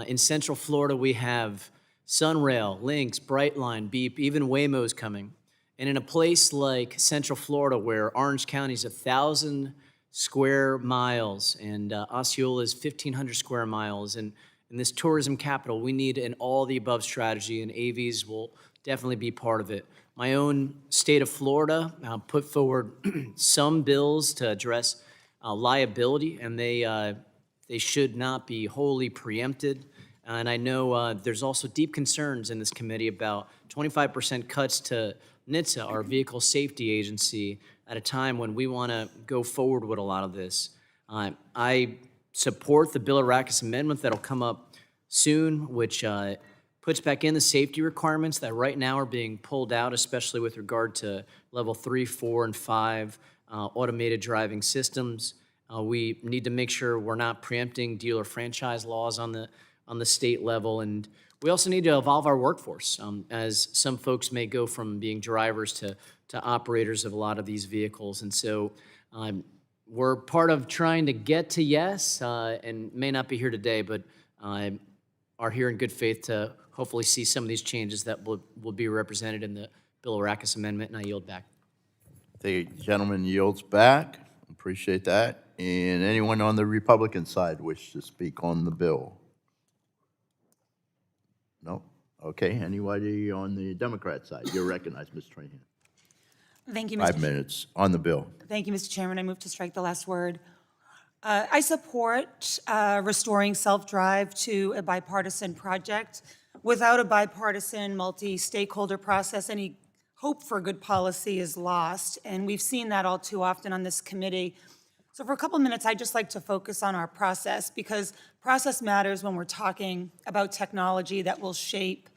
In Central Florida, we have Sunrail, Lynx, Brightline, Beep, even Waymo's coming. And in a place like Central Florida, where Orange County is 1,000 square miles and Osceola is 1,500 square miles, and in this tourism capital, we need an all-the-above strategy, and AVs will definitely be part of it. My own state of Florida put forward some bills to address liability, and they should not be wholly preempted. And I know there's also deep concerns in this committee about 25% cuts to NHTSA, our vehicle safety agency, at a time when we want to go forward with a lot of this. I support the Bilirakis amendment that'll come up soon, which puts back in the safety requirements that right now are being pulled out, especially with regard to level 3, 4, and 5 automated driving systems. We need to make sure we're not preempting dealer franchise laws on the state level, and we also need to evolve our workforce, as some folks may go from being drivers to operators of a lot of these vehicles. And so we're part of trying to get to yes, and may not be here today, but are here in good faith to hopefully see some of these changes that will be represented in the Bilirakis amendment, and I yield back. The gentleman yields back. Appreciate that. And anyone on the Republican side wish to speak on the bill? No? Okay, anybody on the Democrat side? You're recognized, Ms. Trahan. Thank you, Mr. 5 minutes on the bill. Thank you, Mr. Chairman. I move to strike the last word. I support restoring self-drive to a bipartisan project. Without a bipartisan, multi-stakeholder process, any hope for good policy is lost, and we've seen that all too often on this committee. So for a couple minutes, I'd just like to focus on our process, because process matters when we're talking about technology that will shape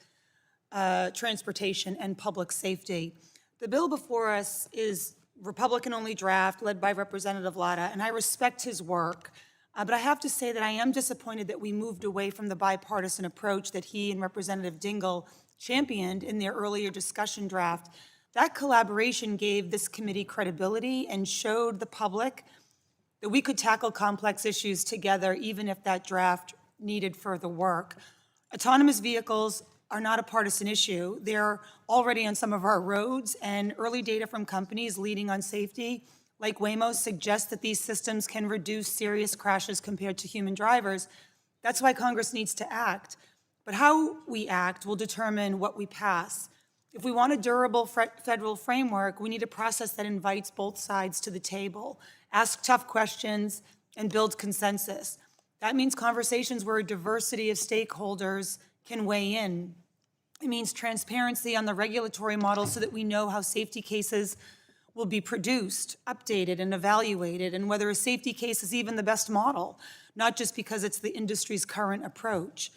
transportation and public safety. The bill before us is Republican-only draft led by Representative Latta, and I respect his work. But I have to say that I am disappointed that we moved away from the bipartisan approach that he and Representative Dingell championed in their earlier discussion draft. That collaboration gave this committee credibility and showed the public that we could tackle complex issues together, even if that draft needed further work. Autonomous vehicles are not a partisan issue. They're already on some of our roads, and early data from companies leading on safety, like Waymo, suggests that these systems can reduce serious crashes compared to human drivers. That's why Congress needs to act. But how we act will determine what we pass. If we want a durable federal framework, we need a process that invites both sides to the table, ask tough questions, and build consensus. That means conversations where a diversity of stakeholders can weigh in. It means transparency on the regulatory model so that we know how safety cases will be produced, updated, and evaluated, and whether a safety case is even the best model, not just because it's the industry's current approach.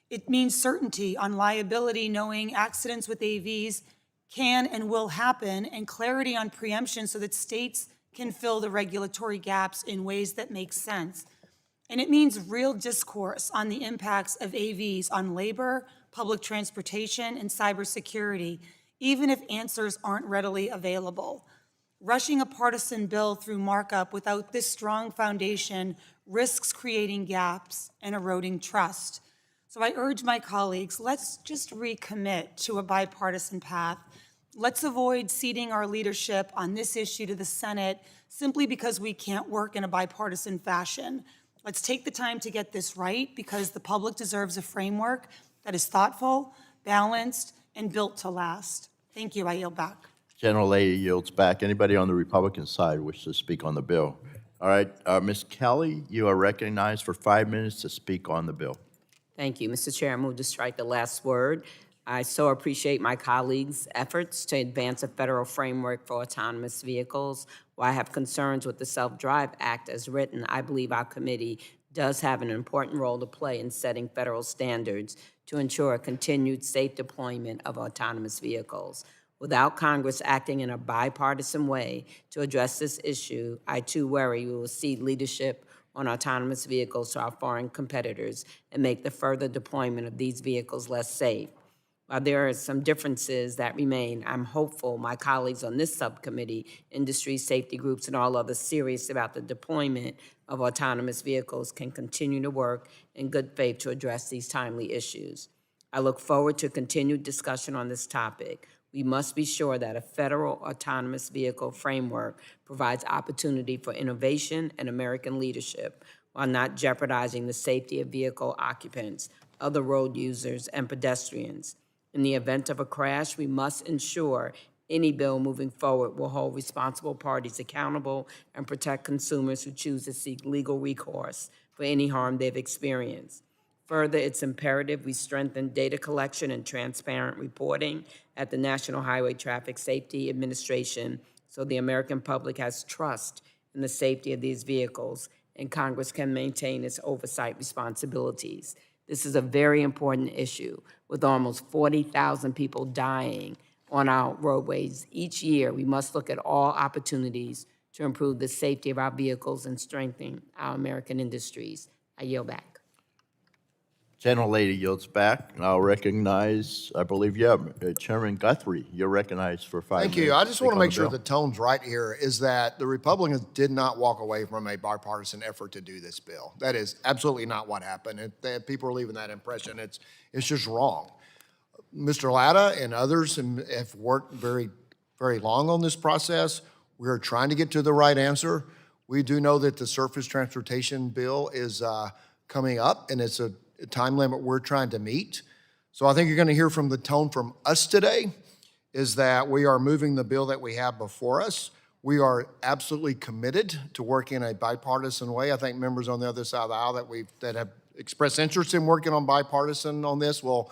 It means certainty on liability, knowing accidents with AVs can and will happen, and clarity on preemption so that states can fill the regulatory gaps in ways that make sense. And it means real discourse on the impacts of AVs on labor, public transportation, and cybersecurity, even if answers aren't readily available. Rushing a partisan bill through markup without this strong foundation risks creating gaps and eroding trust. So I urge my colleagues, let's just recommit to a bipartisan path. Let's avoid ceding our leadership on this issue to the Senate simply because we can't work in a bipartisan fashion. Let's take the time to get this right because the public deserves a framework that is thoughtful, balanced, and built to last. Thank you. I yield back. Gentlelady yields back. Anybody on the Republican side wish to speak on the bill? All right, Ms. Kelly, you are recognized for 5 minutes to speak on the bill. Thank you, Mr. Chair. I move to strike the last word. I so appreciate my colleagues' efforts to advance a federal framework for autonomous vehicles. While I have concerns with the Self-Drive Act as written, I believe our committee does have an important role to play in setting federal standards to ensure a continued safe deployment of autonomous vehicles. Without Congress acting in a bipartisan way to address this issue, I too worry we will cede leadership on autonomous vehicles to our foreign competitors and make the further deployment of these vehicles less safe. While there are some differences that remain, I'm hopeful my colleagues on this subcommittee, industry, safety groups, and all others serious about the deployment of autonomous vehicles can continue to work in good faith to address these timely issues. I look forward to continued discussion on this topic. We must be sure that a federal autonomous vehicle framework provides opportunity for innovation and American leadership while not jeopardizing the safety of vehicle occupants, other road users, and pedestrians. In the event of a crash, we must ensure any bill moving forward will hold responsible parties accountable and protect consumers who choose to seek legal recourse for any harm they've experienced. Further, it's imperative we strengthen data collection and transparent reporting at the National Highway Traffic Safety Administration so the American public has trust in the safety of these vehicles and Congress can maintain its oversight responsibilities. This is a very important issue. With almost 40,000 people dying on our roadways each year, we must look at all opportunities to improve the safety of our vehicles and strengthen our American industries. I yield back. Gentlelady yields back. I'll recognize, I believe, Chairman Guthrie, you're recognized for 5 minutes. Thank you. I just want to Speak on make the sure bill. the tone's right here is that the Republicans did not walk away from a bipartisan effort to do this bill. That is absolutely not what happened. People are leaving that impression. It's just wrong. Mr. Latta and others have worked very, very long on this process. We are trying to get to the right answer. We do know that the surface transportation bill is coming up, and it's a time limit we're trying to meet. So I think you're going to hear from the tone from us today is that we are moving the bill that we have before us. We are absolutely committed to working in a bipartisan way. I think members on the other side of the aisle that have expressed interest in working on bipartisan on this will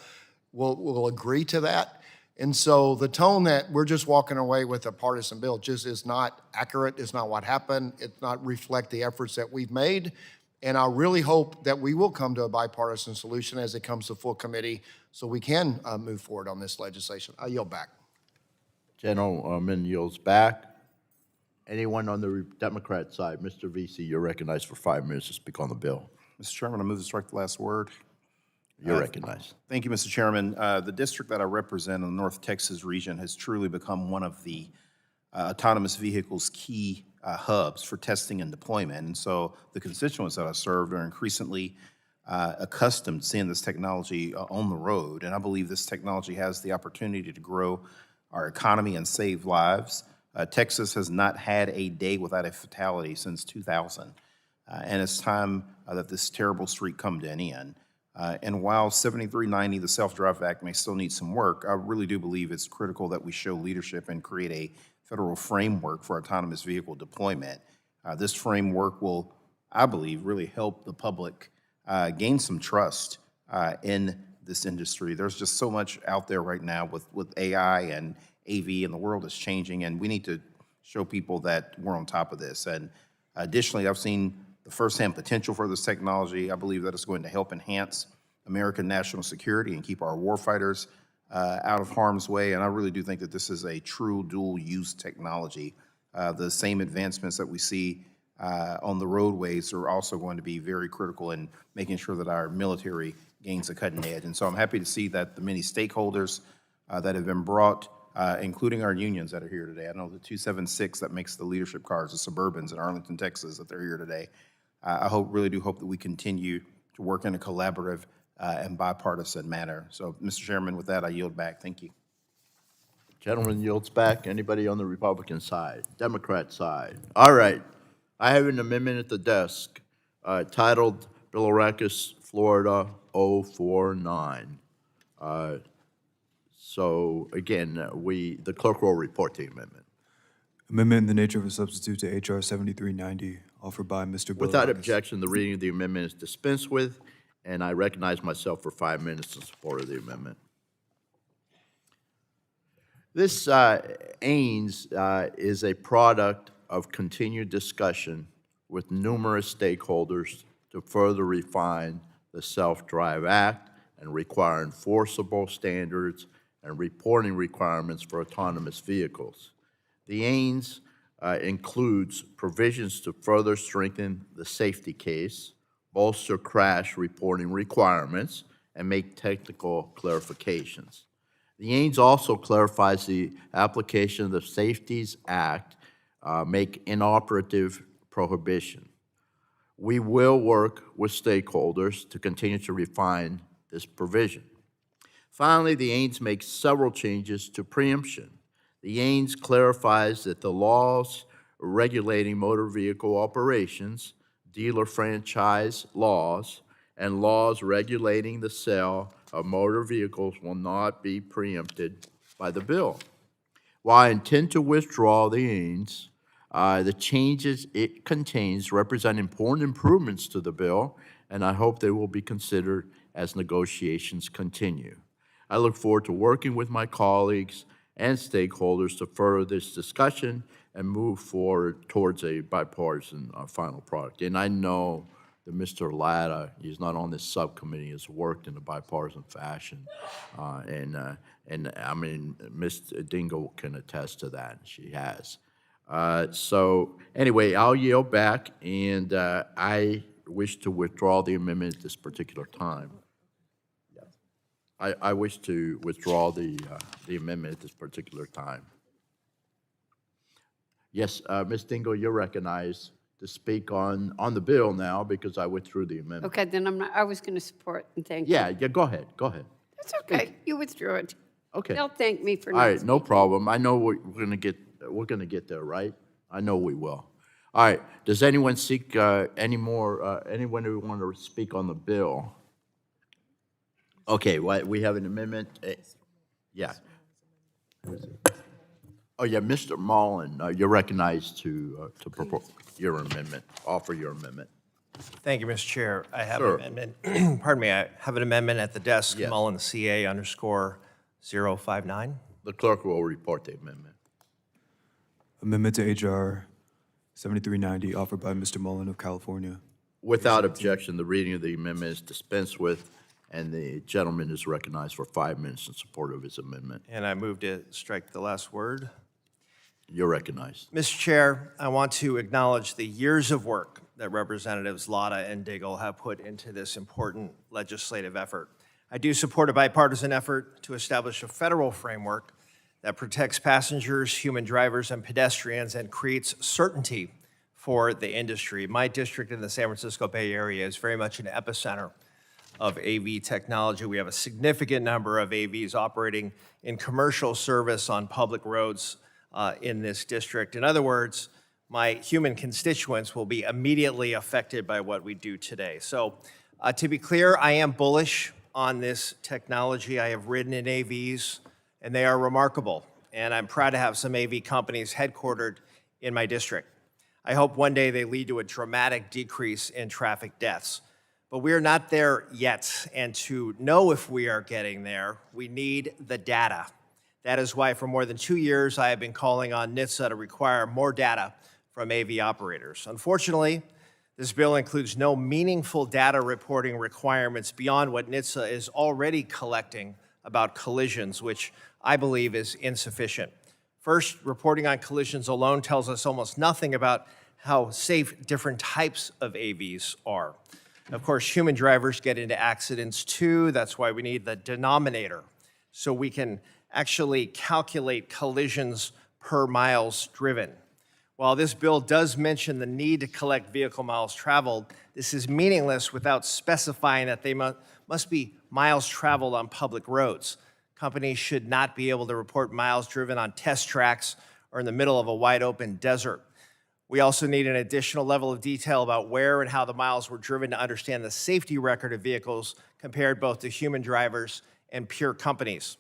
agree to that. And so the tone that we're just walking away with a partisan bill just is not accurate. It's not what happened. It's not reflect the efforts that we've made. And I really hope that we will come to a bipartisan solution as it comes to full committee so we can move forward on this legislation. I yield back. Gentleman yields back. Anyone on the Democrat side? Mr. VC, you're recognized for 5 minutes to speak on the bill. Mr. Chairman, I move to strike the last word. You're recognized. Thank you, Mr. Chairman. The district that I represent in the North Texas region has truly become one of the autonomous vehicles' key hubs for testing and deployment. And so the constituents that I served are increasingly accustomed to seeing this technology on the road. And I believe this technology has the opportunity to grow our economy and save lives. Texas has not had a day without a fatality since 2000. And it's time that this terrible streak come to an end. And while 7390, the Self-Drive Act, may still need some work, I really do believe it's critical that we show leadership and create a federal framework for autonomous vehicle deployment. This framework will, I believe, really help the public gain some trust in this industry. There's just so much out there right now with AI and AV, and the world is changing, and we need to show people that we're on top of this. And additionally, I've seen the firsthand potential for this technology. I believe that it's going to help enhance American national security and keep our warfighters out of harm's way. And I really do think that this is a true dual-use technology. The same advancements that we see on the roadways are also going to be very critical in making sure that our military gains a cutting edge. And so I'm happy to see that the many stakeholders that have been brought, including our unions that are here today. I know the 276 that makes the leadership cars, the Suburbans in Arlington, Texas, that they're here today. I really do hope that we continue to work in a collaborative and bipartisan manner. So, Mr. Chairman, with that, I yield back. Thank you. Gentleman yields back. Anybody on the Republican side? Democrat side? All right. I have an amendment at the desk titled Bilirakis, Florida 049. So again, the clerk will report the amendment. Amendment in the nature of a substitute to H.R. 7390, offered by Mr. Bilirakis. Without objection, the reading of the amendment is dispensed with, and I recognize myself for 5 minutes in support of the amendment. This AINS is a product of continued discussion with numerous stakeholders to further refine the Self-Drive Act and require enforceable standards and reporting requirements for autonomous vehicles. The AINS includes provisions to further strengthen the safety case, bolster crash reporting requirements, and make technical clarifications. The AINS also clarifies the application of the Safeties Act, make inoperative prohibition. We will work with stakeholders to continue to refine this provision. Finally, the AINS makes several changes to preemption. The AINS clarifies that the laws regulating motor vehicle operations, dealer franchise laws, and laws regulating the sale of motor vehicles will not be preempted by the bill. While I intend to withdraw the AINS, the changes it contains represent important improvements to the bill, and I hope they will be considered as negotiations continue. I look forward to working with my colleagues and stakeholders to further this discussion and move forward towards a bipartisan final product. And I know that Mr. Latta, he's not on this subcommittee, has worked in a bipartisan fashion. And I mean, Ms. Dingle can attest to that, she has. So anyway, I'll yield back, and I wish to withdraw the amendment at this particular time. I wish to withdraw the amendment at this particular time. Yes, Ms. Dingle, you're recognized to speak on the bill now because I withdrew the amendment. Okay, then I was going to support and thank you. Yeah, go ahead. That's okay. You withdrew it. Okay. They'll thank me for All not right, no speaking. problem. I know we're gonna get there, right? I know we will. All right, does anyone seek anyone who want to speak on the bill? Okay, we have an amendment. Yeah. Oh, yeah, Mr. Mullen, you're recognized to propose your amendment, offer your amendment. Thank you, Mr. Chair. I have Sure. an amendment, pardon me, I have an amendment at the desk, Yes. Mullen CA_059. The clerk will report the amendment. Amendment to H.R. 7390, offered by Mr. Mullen of California. Without objection, the reading of the amendment is dispensed with, and the gentleman is recognized for 5 minutes in support of his amendment. And I move to strike the last word. You're recognized. Mr. Chair, I want to acknowledge the years of work that Representatives Lotta and Daigle have put into this important legislative effort. I do support a bipartisan effort to establish a federal framework that protects passengers, human drivers, and pedestrians and creates certainty for the industry. My district in the San Francisco Bay Area is very much an epicenter of AV technology. We have a significant number of AVs operating in commercial service on public roads in this district. In other words, my human constituents will be immediately affected by what we do today. So to be clear, I am bullish on this technology. I have ridden in AVs, and they are remarkable. And I'm proud to have some AV companies headquartered in my district. I hope one day they lead to a dramatic decrease in traffic deaths. But we are not there yet. And to know if we are getting there, we need the data. That is why for more than 2 years, I have been calling on NHTSA to require more data from AV operators. Unfortunately, this bill includes no meaningful data reporting requirements beyond what NHTSA is already collecting about collisions, which I believe is insufficient. First, reporting on collisions alone tells us almost nothing about how safe different types of AVs are. Of course, human drivers get into accidents too. That's why we need the denominator, so we can actually calculate collisions per miles driven. While this bill does mention the need to collect vehicle miles traveled, this is meaningless without specifying that they must be miles traveled on public roads. Companies should not be able to report miles driven on test tracks or in the middle of a wide open desert. We also need an additional level of detail about where and how the miles were driven to understand the safety record of vehicles compared both to human drivers and pure companies.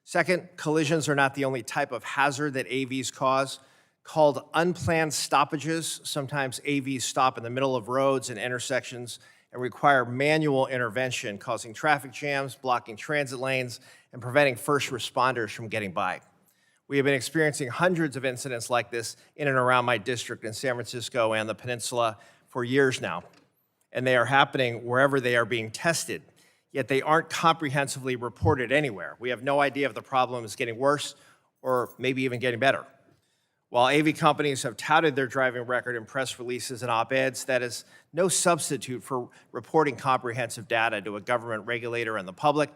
Second, collisions are not the only type of hazard that AVs cause. Called unplanned stoppages, sometimes AVs stop in the middle of roads and intersections and require manual intervention, causing traffic jams, blocking transit lanes, and preventing first responders from getting by. We have been experiencing hundreds of incidents like this in and around my district in San Francisco and the peninsula for years now, and they are happening wherever they are being tested, yet they aren't comprehensively reported anywhere. We have no idea if the problem is getting worse or maybe even getting better. While AV companies have touted their driving record in press releases and op-eds, that is no substitute for reporting comprehensive data to a government regulator and the public.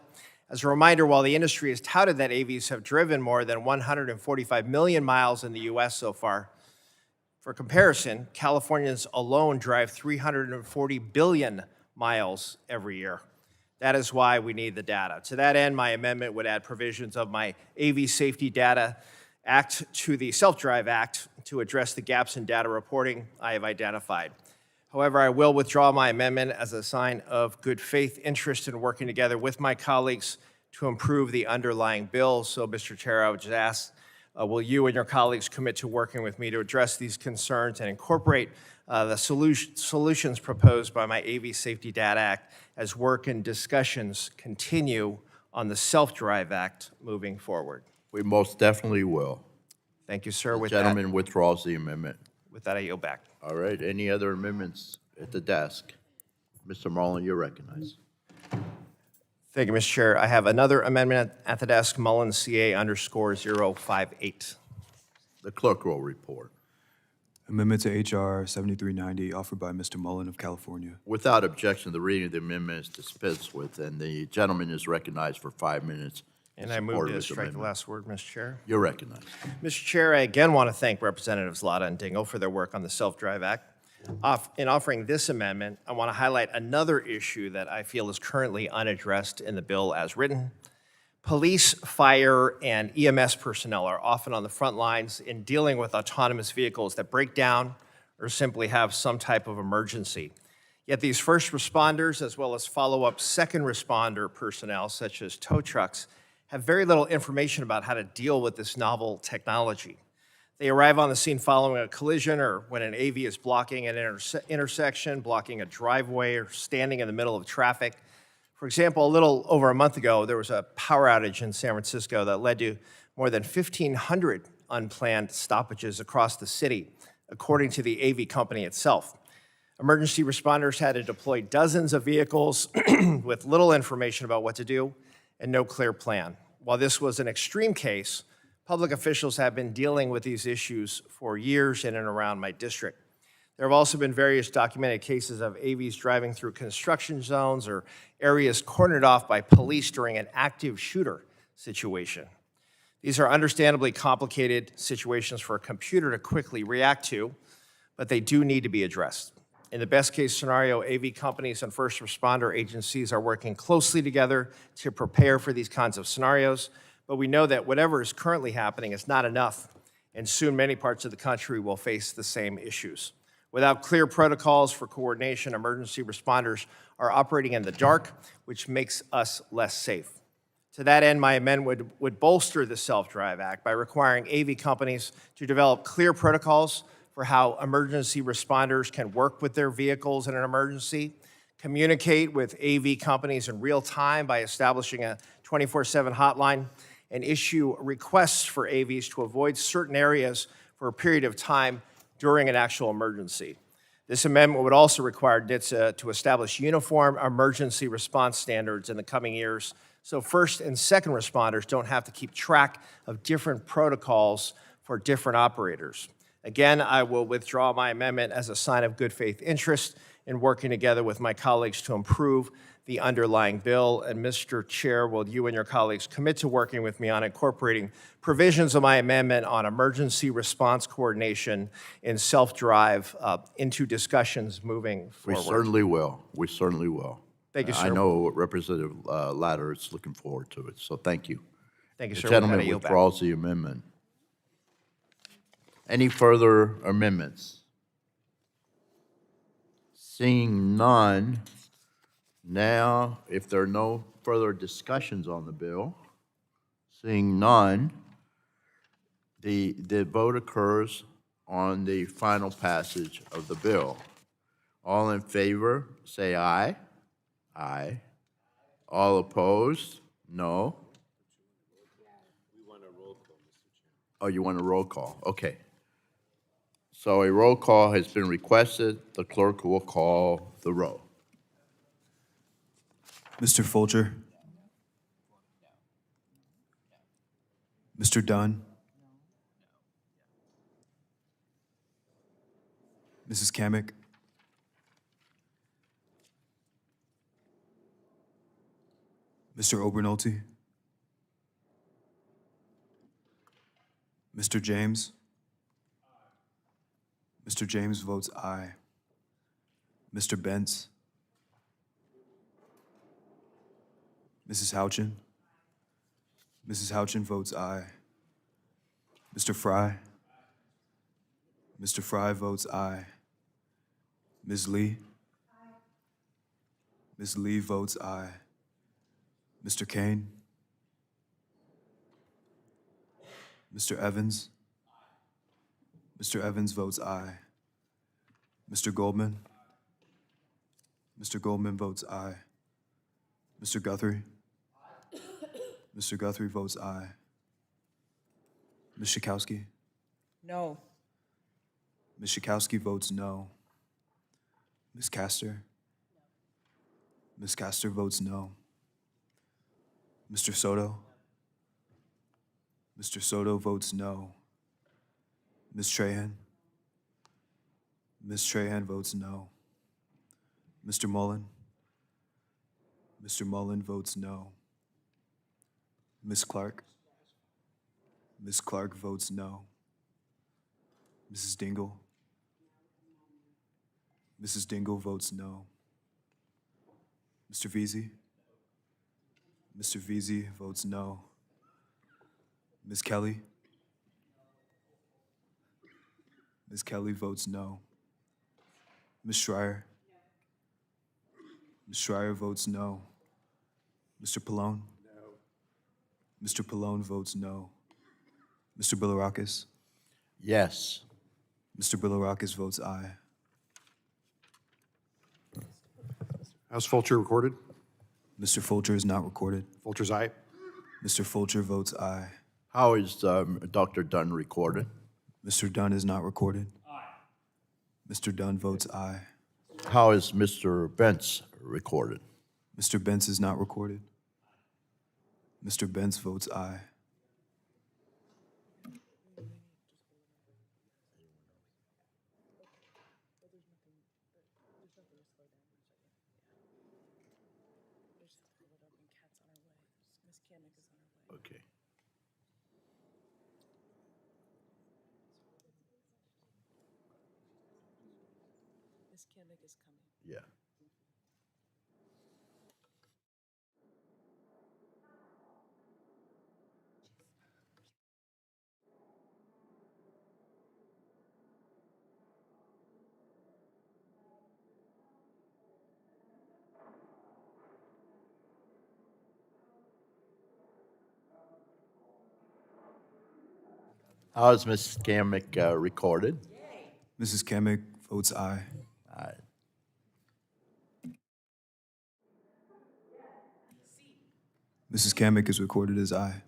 As a reminder, while the industry has touted that AVs have driven more than 145 million miles in the US so far, for comparison, Californians alone drive 340 billion miles every year. That is why we need the data. To that end, my amendment would add provisions of my AV Safety Data Act to the Self-Drive Act to address the gaps in data reporting I have identified. However, I will withdraw my amendment as a sign of good faith interest in working together with my colleagues to improve the underlying bill. So, Mr. Chair, I would just ask, will you and your colleagues commit to working with me to address these concerns and incorporate the solutions proposed by my AV Safety Data Act as work and discussions continue on the Self-Drive Act moving forward? We most definitely will. Thank you, sir. The gentleman withdraws the amendment. With that, I yield back. All right, any other amendments at the desk? Mr. Mullen, you're recognized. Thank you, Mr. Chair. I have another amendment at the desk, Mullen CA _058. The clerk will report. Amendment to H.R. 7390, offered by Mr. Mullen of California. Without objection, the reading of the amendment is dispensed with, and the gentleman is recognized for 5 minutes. And I move to strike the last word, Mr. Chair. You're recognized. Mr. Chair, I again want to thank Representatives Lotta and Dingell for their work on the Self-Drive Act. In offering this amendment, I want to highlight another issue that I feel is currently unaddressed in the bill as written. Police, fire, and EMS personnel are often on the front lines in dealing with autonomous vehicles that break down or simply have some type of emergency. Yet these first responders, as well as follow-up second responder personnel, such as tow trucks, have very little information about how to deal with this novel technology. They arrive on the scene following a collision or when an AV is blocking an intersection, blocking a driveway, or standing in the middle of traffic. For example, a little over a month ago, there was a power outage in San Francisco that led to more than 1,500 unplanned stoppages across the city, according to the AV company itself. Emergency responders had to deploy dozens of vehicles with little information about what to do and no clear plan. While this was an extreme case, Public officials have been dealing with these issues for years in and around my district. There have also been various documented cases of AVs driving through construction zones or areas cornered off by police during an active shooter situation. These are understandably complicated situations for a computer to quickly react to, but they do need to be addressed. In the best case scenario, AV companies and first responder agencies are working closely together to prepare for these kinds of scenarios, but we know that whatever is currently happening is not enough, and soon many parts of the country will face the same issues. Without clear protocols for coordination, emergency responders are operating in the dark, which makes us less safe. To that end, my amendment would bolster the Self-Drive Act by requiring AV companies to develop clear protocols for how emergency responders can work with their vehicles in an emergency, communicate with AV companies in real time by establishing a 24/7 hotline, and issue requests for AVs to avoid certain areas for a period of time during an actual emergency. This amendment would also require NHTSA to establish uniform emergency response standards in the coming years, so first and second responders don't have to keep track of different protocols for different operators. Again, I will withdraw my amendment as a sign of good faith interest in working together with my colleagues to improve the underlying bill. And Mr. Chair, will you and your colleagues commit to working with me on incorporating provisions of my amendment on emergency response coordination in self-drive into discussions moving We forward? certainly will. We certainly will. Thank you, I sir. know Representative Latter is looking forward to it, so thank you. Thank you, The sir. With that, I gentleman yield back. withdraws the amendment. Any further amendments? Seeing none, now, if there are no further discussions on the bill, seeing none, the vote occurs on the final passage of the bill. All in favor, say aye. Aye. All opposed? No. Oh, you want a roll call? Okay. So a roll call has been requested. The clerk will call the roll. Mr. Folger? Mr. Dunn? Mrs. Kamick? Mr. Obernolte? Mr. James? Mr. James votes aye. Mr. Bentz? Mrs. Houchin? Mrs. Houchin votes aye. Mr. Fry? Mr. Fry votes aye. Ms. Lee? Ms. Lee votes aye. Mr. Kane? Mr. Evans? Mr. Evans votes aye. Mr. Goldman? Mr. Goldman votes aye. Mr. Guthrie? Mr. Guthrie votes aye. Ms. Schakowsky? No. Ms. Schakowsky votes no. Ms. Castor? Ms. Castor votes no. Mr. Soto? Mr. Soto votes no. Ms. Trahan? Ms. Trahan votes no. Mr. Mullen? Mr. Mullen votes no. Ms. Clark? Ms. Clark votes no. Mrs. Dingle? Mrs. Dingle votes no. Mr. Veazey? Mr. Veazey votes no. Ms. Kelly? Ms. Kelly votes no. Ms. Schreier? Ms. Schreier votes no. Mr. Pallone? No. Mr. Pallone votes no. Mr. Bilirakis? Yes. Mr. Bilirakis votes aye. How's Fulcher recorded? Mr. Folger is not recorded. Fulcher's aye. Mr. Folger votes aye. How is Dr. Dunn recorded? Mr. Dunn is not recorded. Aye. Mr. Dunn votes aye. How is Mr. Bentz recorded? Mr. Bentz is not recorded. Mr. Bentz votes aye. Okay. Yeah. How is Ms. Kamick recorded? Mrs. Kamick votes aye. Aye. Mrs. Kamick is recorded as aye.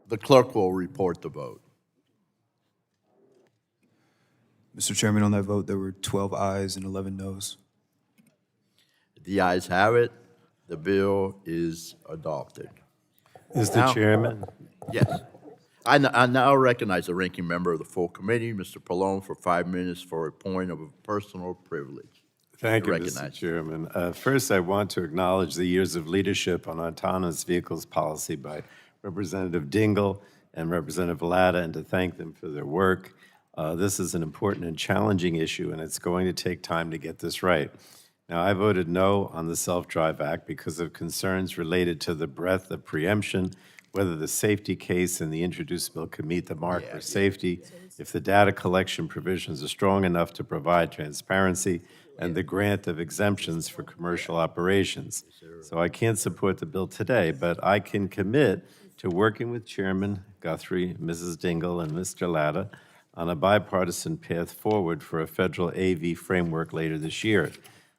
The clerk will report the vote. Mr. Chairman, on that vote, there were 12 ayes and 11 noes. The ayes have it. The bill is adopted. Mr. Now- Chairman, Yes. I now recognize the ranking member of the full committee, Mr. Pallone, for 5 minutes for a point of personal privilege. thank you, Mr. Recognized. Chairman. First, I want to acknowledge the years of leadership on autonomous vehicles policy by Representative Dingell and Representative Latta, and to thank them for their work. This is an important and challenging issue, and it's going to take time to get this right. Now, I voted no on the Self-Drive Act because of concerns related to the breadth of preemption, whether the safety case in the introduced bill could meet the mark for safety, if the data collection provisions are strong enough to provide transparency, and the grant of exemptions for commercial operations. So I can't support the bill today, but I can commit to working with Chairman Guthrie, Mrs. Dingell, and Mr. Latta on a bipartisan path forward for a federal AV framework later this year.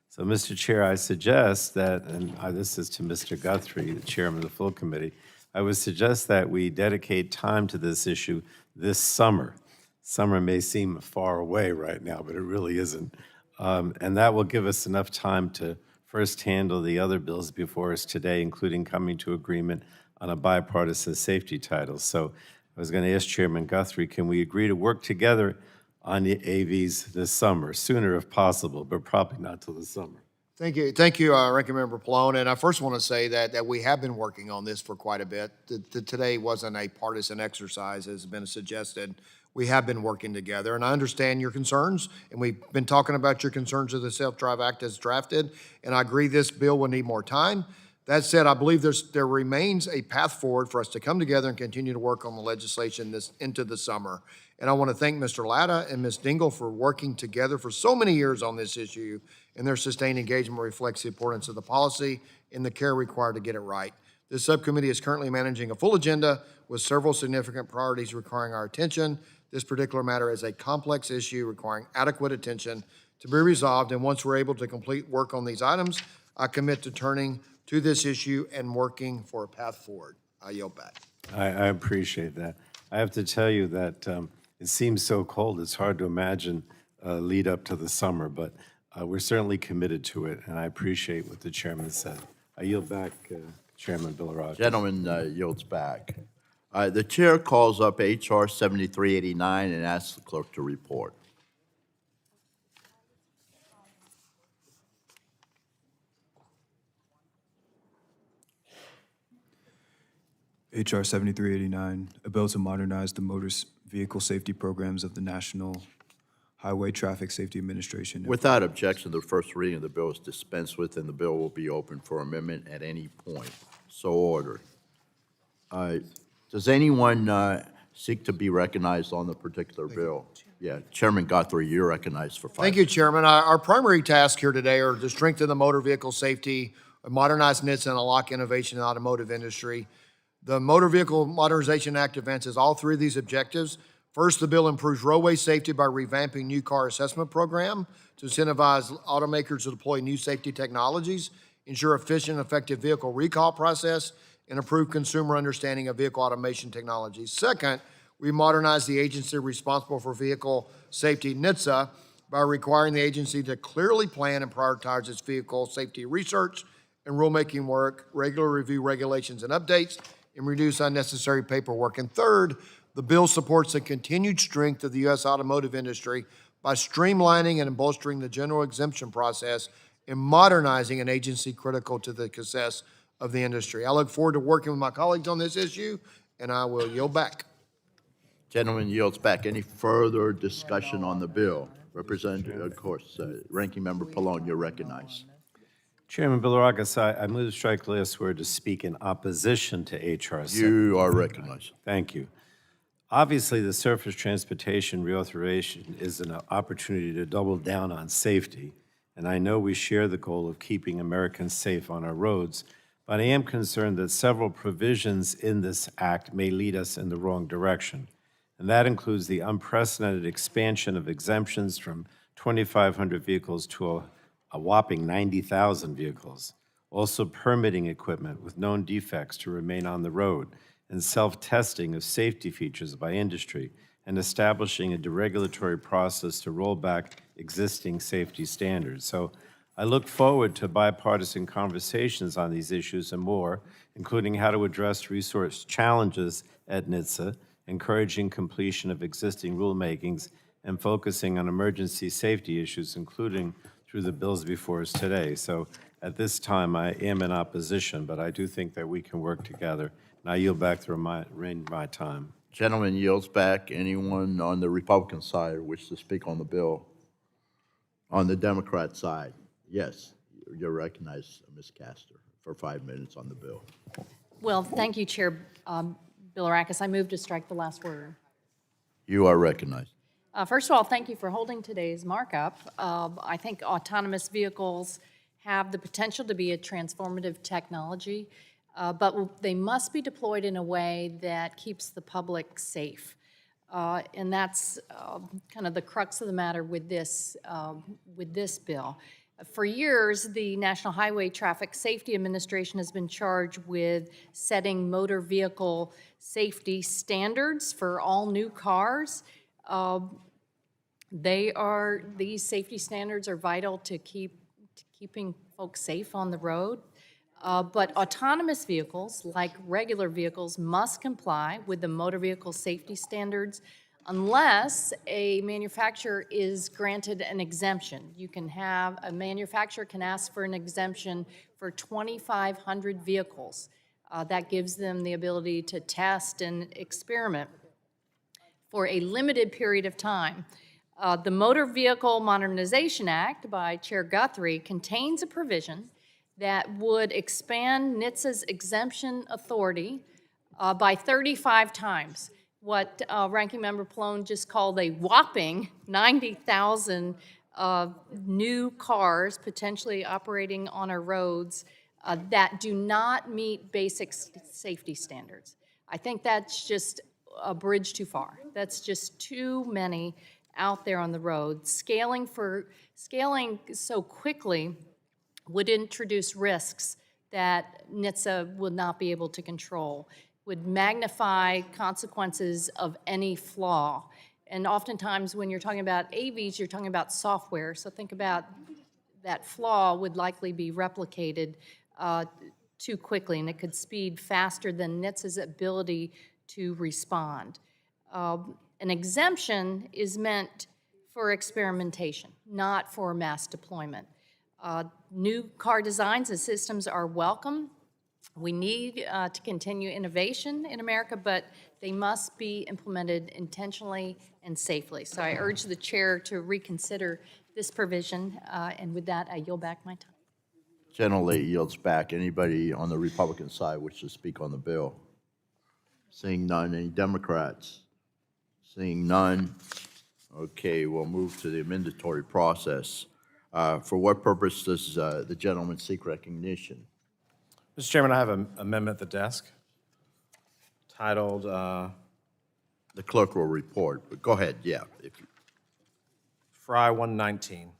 So, Mr. Chair, I suggest that, and this is to Mr. Guthrie, the chairman of the full committee, I would suggest that we dedicate time to this issue this summer. Summer may seem far away right now, but it really isn't. And that will give us enough time to first handle the other bills before us today, including coming to agreement on a bipartisan safety title. So I was going to ask Chairman Guthrie, can we agree to work together on the AVs this summer, sooner if possible, but probably not till the summer? Thank you, Ranking Member Pallone. And I first want to say that we have been working on this for quite a bit. Today wasn't a partisan exercise, as has been suggested. We have been working together, and I understand your concerns, and we've been talking about your concerns of the Self-Drive Act as drafted, and I agree this bill will need more time. That said, I believe there remains a path forward for us to come together and continue to work on the legislation into the summer. And I want to thank Mr. Latta and Ms. Dingell for working together for so many years on this issue, and their sustained engagement reflects the importance of the policy and the care required to get it right. This subcommittee is currently managing a full agenda with several significant priorities requiring our attention. This particular matter is a complex issue requiring adequate attention to be resolved, and once we're able to complete work on these items, I commit to turning to this issue and working for a path forward. I yield back. I appreciate that. I have to tell you that it seems so cold, it's hard to imagine lead up to the summer, but we're certainly committed to it, and I appreciate what the chairman said. I yield back, Chairman Bilirakis. Gentleman yields back. The chair calls up H.R. 7389 and asks the clerk to report. H.R. 7389, a bill to modernize the motor vehicle safety programs of the National Highway Traffic Safety Administration. Without objection, the first reading of the bill is dispensed with, and the bill will be open for amendment at any point. So ordered. Does anyone seek to be recognized on the particular bill? Yeah, Chairman Guthrie, you're recognized for 5 Thank you, Chairman. Our primary tasks here today are to strengthen the motor vehicle safety, modernize NHTSA, and unlock innovation in the automotive industry. The Motor Vehicle Modernization Act advances all three of these objectives. First, the bill improves roadway safety by revamping new car assessment program to incentivize automakers to deploy new safety technologies, ensure efficient and effective vehicle recall process, and improve consumer understanding of vehicle automation technologies. Second, we modernize the agency responsible for vehicle safety, NHTSA, by requiring the agency to clearly plan and prioritize its vehicle safety research and rulemaking work, regular review regulations and updates, and reduce unnecessary paperwork. And third, the bill supports the continued strength of the U.S. automotive industry by streamlining and bolstering the general exemption process and modernizing an agency critical to the success of the industry. I look forward to working with my colleagues on this issue, and I will yield back. Gentleman yields back. Any further discussion on the bill? Representative, of course, Ranking Member Pallone, you're recognized. Chairman Bilirakis, I move to strike the last word to speak in opposition to H.R. 7. You are recognized. Thank you. Obviously, the surface transportation reauthorization is an opportunity to double down on safety, and I know we share the goal of keeping Americans safe on our roads, but I am concerned that several provisions in this act may lead us in the wrong direction, and that includes the unprecedented expansion of exemptions from 2,500 vehicles to a whopping 90,000 vehicles, also permitting equipment with known defects to remain on the road, and self-testing of safety features by industry, and establishing a deregulatory process to roll back existing safety standards. So I look forward to bipartisan conversations on these issues and more, including how to address resource challenges at NHTSA, encouraging completion of existing rulemakings, and focusing on emergency safety issues, including through the bills before us today. So at this time, I am in opposition, but I do think that we can work together. And I yield back the remainder of my time. Gentleman yields back. Anyone on the Republican side wish to speak on the bill? On the Democrat side? Yes, you're recognized, Ms. Castor, for 5 minutes on the bill. Well, thank you, Chair Bilirakis. I move to strike the last word. You are recognized. First of all, thank you for holding today's markup. I think autonomous vehicles have the potential to be a transformative technology, but they must be deployed in a way that keeps the public safe. And that's kind of the crux of the matter with this bill. For years, the National Highway Traffic Safety Administration has been charged with setting motor vehicle safety standards for all new cars. These safety standards are vital to keeping folks safe on the road. But autonomous vehicles, like regular vehicles, must comply with the motor vehicle safety standards unless a manufacturer is granted an exemption. A manufacturer can ask for an exemption for 2,500 vehicles. That gives them the ability to test and experiment for a limited period of time. The Motor Vehicle Modernization Act by Chair Guthrie contains a provision that would expand NHTSA's exemption authority by 35 times, what Ranking Member Pallone just called a whopping 90,000 new cars potentially operating on our roads that do not meet basic safety standards. I think that's just a bridge too far. That's just too many out there on the road. Scaling so quickly would introduce risks that NHTSA would not be able to control, would magnify consequences of any flaw. And oftentimes when you're talking about AVs, you're talking about software. So think about that flaw would likely be replicated too quickly, and it could speed faster than NHTSA's ability to respond. An exemption is meant for experimentation, not for mass deployment. New car designs and systems are welcome. We need to continue innovation in America, but they must be implemented intentionally and safely. So I urge the chair to reconsider this provision, and with that, I yield back my time. Generally yields back. Anybody on the Republican side wish to speak on the bill? Seeing none. Any Democrats? Seeing none. Okay, we'll move to the amendatory process. For what purpose does the gentleman seek recognition? Mr. Chairman, I have an amendment at the desk titled, The clerk will report, but go ahead, yeah. Fry 119.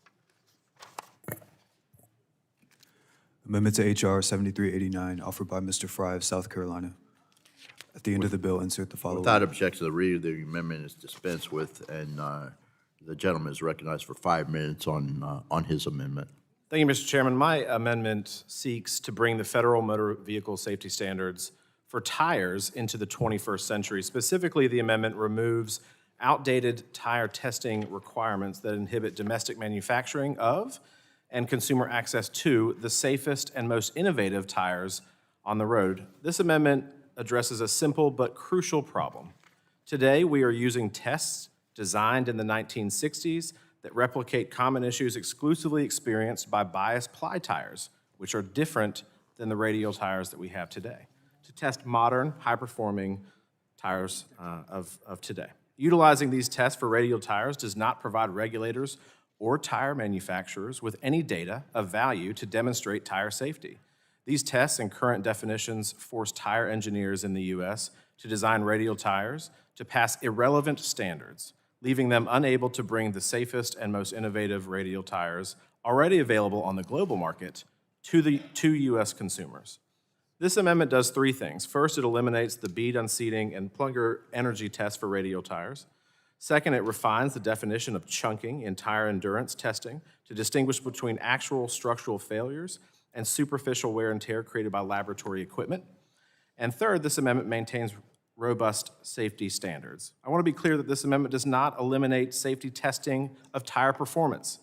Amendment to H.R. 7389, offered by Mr. Fry of South Carolina. At the end of the bill, insert the following. Without objection, the reading of the amendment is dispensed with, and the gentleman is recognized for 5 minutes on his amendment. Thank you, Mr. Chairman. My amendment seeks to bring the federal motor vehicle safety standards for tires into the 21st century. Specifically, the amendment removes outdated tire testing requirements that inhibit domestic manufacturing of and consumer access to the safest and most innovative tires on the road. This amendment addresses a simple but crucial problem. Today, we are using tests designed in the 1960s that replicate common issues exclusively experienced by biased ply tires, which are different than the radial tires that we have today, to test modern, high-performing tires of today. Utilizing these tests for radial tires does not provide regulators or tire manufacturers with any data of value to demonstrate tire safety. These tests and current definitions force tire engineers in the U.S. to design radial tires to pass irrelevant standards, leaving them unable to bring the safest and most innovative radial tires already available on the global market to U.S. consumers. This amendment does three things. First, it eliminates the bead unseating and plunger energy tests for radial tires. Second, it refines the definition of chunking in tire endurance testing to distinguish between actual structural failures and superficial wear and tear created by laboratory equipment. And third, this amendment maintains robust safety standards. I want to be clear that this amendment does not eliminate safety testing of tire performance.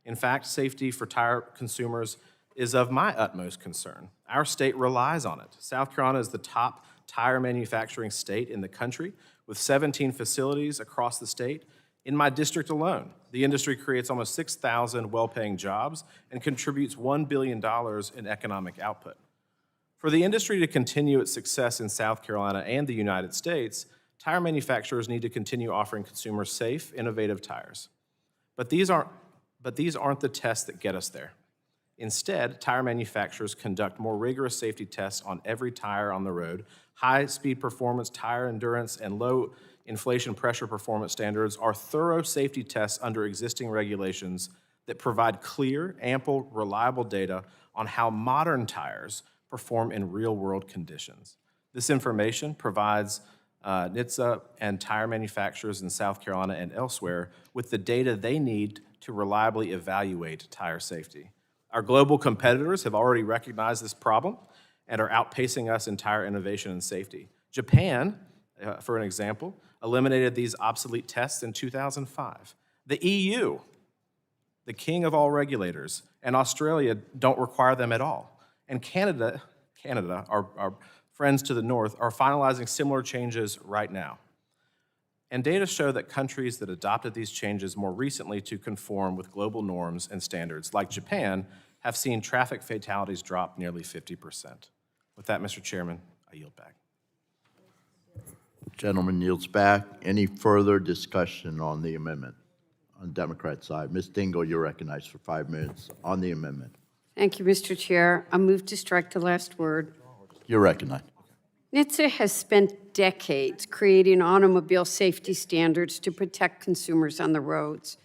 In fact, safety for tire consumers is of my utmost concern. Our state relies on it. South Carolina is the top tire manufacturing state in the country, with 17 facilities across the state. In my district alone, the industry creates almost 6,000 well-paying jobs and contributes $1 billion in economic output. For the industry to continue its success in South Carolina and the United States, tire manufacturers need to continue offering consumers safe, innovative tires. But these aren't the tests that get us there. Instead, tire manufacturers conduct more rigorous safety tests on every tire on the road. High-speed performance, tire endurance, and low inflation pressure performance standards are thorough safety tests under existing regulations that provide clear, ample, reliable data on how modern tires perform in real-world conditions. This information provides NHTSA and tire manufacturers in South Carolina and elsewhere with the data they need to reliably evaluate tire safety. Our global competitors have already recognized this problem and are outpacing us in tire innovation and safety. Japan, for an example, eliminated these obsolete tests in 2005. The EU, the king of all regulators, and Australia don't require them at all. And Canada, our friends to the north, are finalizing similar changes right now. And data show that countries that adopted these changes more recently to conform with global norms and standards, like Japan, have seen traffic fatalities drop nearly 50%. With that, Mr. Chairman, I yield back. Gentleman yields back. Any further discussion on the amendment on Democrat side? Ms. Dingle, you're recognized for 5 minutes on the amendment. Thank you, Mr. Chair. I move to strike the last word. You're recognized. NHTSA has spent decades creating automobile safety standards to protect consumers on the roads.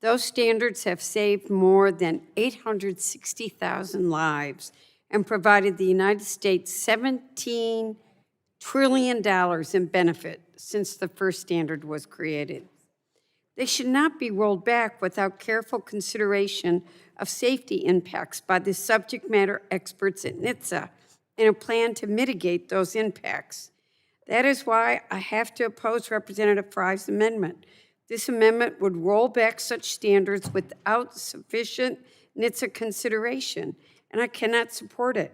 Those standards have saved more than 860,000 lives and provided the United States $17 trillion in benefit since the first standard was created. They should not be rolled back without careful consideration of safety impacts by the subject matter experts at NHTSA and a plan to mitigate those impacts. That is why I have to oppose Representative Frye's amendment. This amendment would roll back such standards without sufficient NHTSA consideration, and I cannot support it.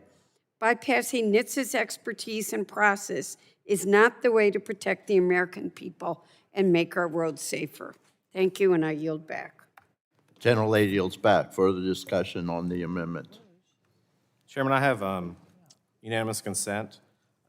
Bypassing NHTSA's expertise and process is not the way to protect the American people and make our roads safer. Thank you, and I yield back. Gentlelady yields back. Further discussion on the amendment. Chairman, I have unanimous consent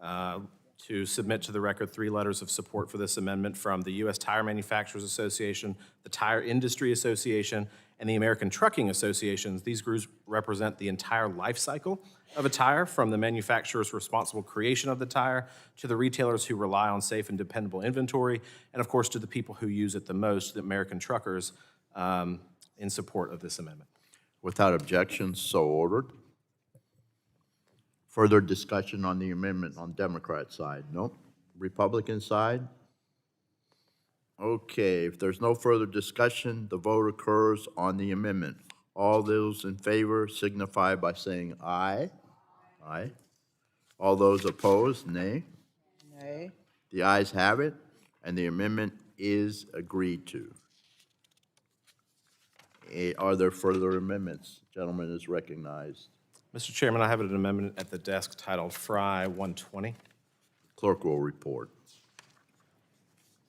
to submit to the record 3 letters of support for this amendment from the U.S. Tire Manufacturers Association, the Tire Industry Association, and the American Trucking Association. These groups represent the entire life cycle of a tire, from the manufacturer's responsible creation of the tire to the retailers who rely on safe and dependable inventory, and of course to the people who use it the most, the American truckers, in support of this amendment. Without objection, so ordered. Further discussion on the amendment on Democrat side? Nope. Republican side? Okay, if there's no further discussion, the vote occurs on the amendment. All those in favor signify by saying aye. Aye. All those opposed, nay. Nay. The ayes have it, and the amendment is agreed to. Are there further amendments? Gentleman is recognized. Mr. Chairman, I have an amendment at the desk titled Fry 120. Clerk will report.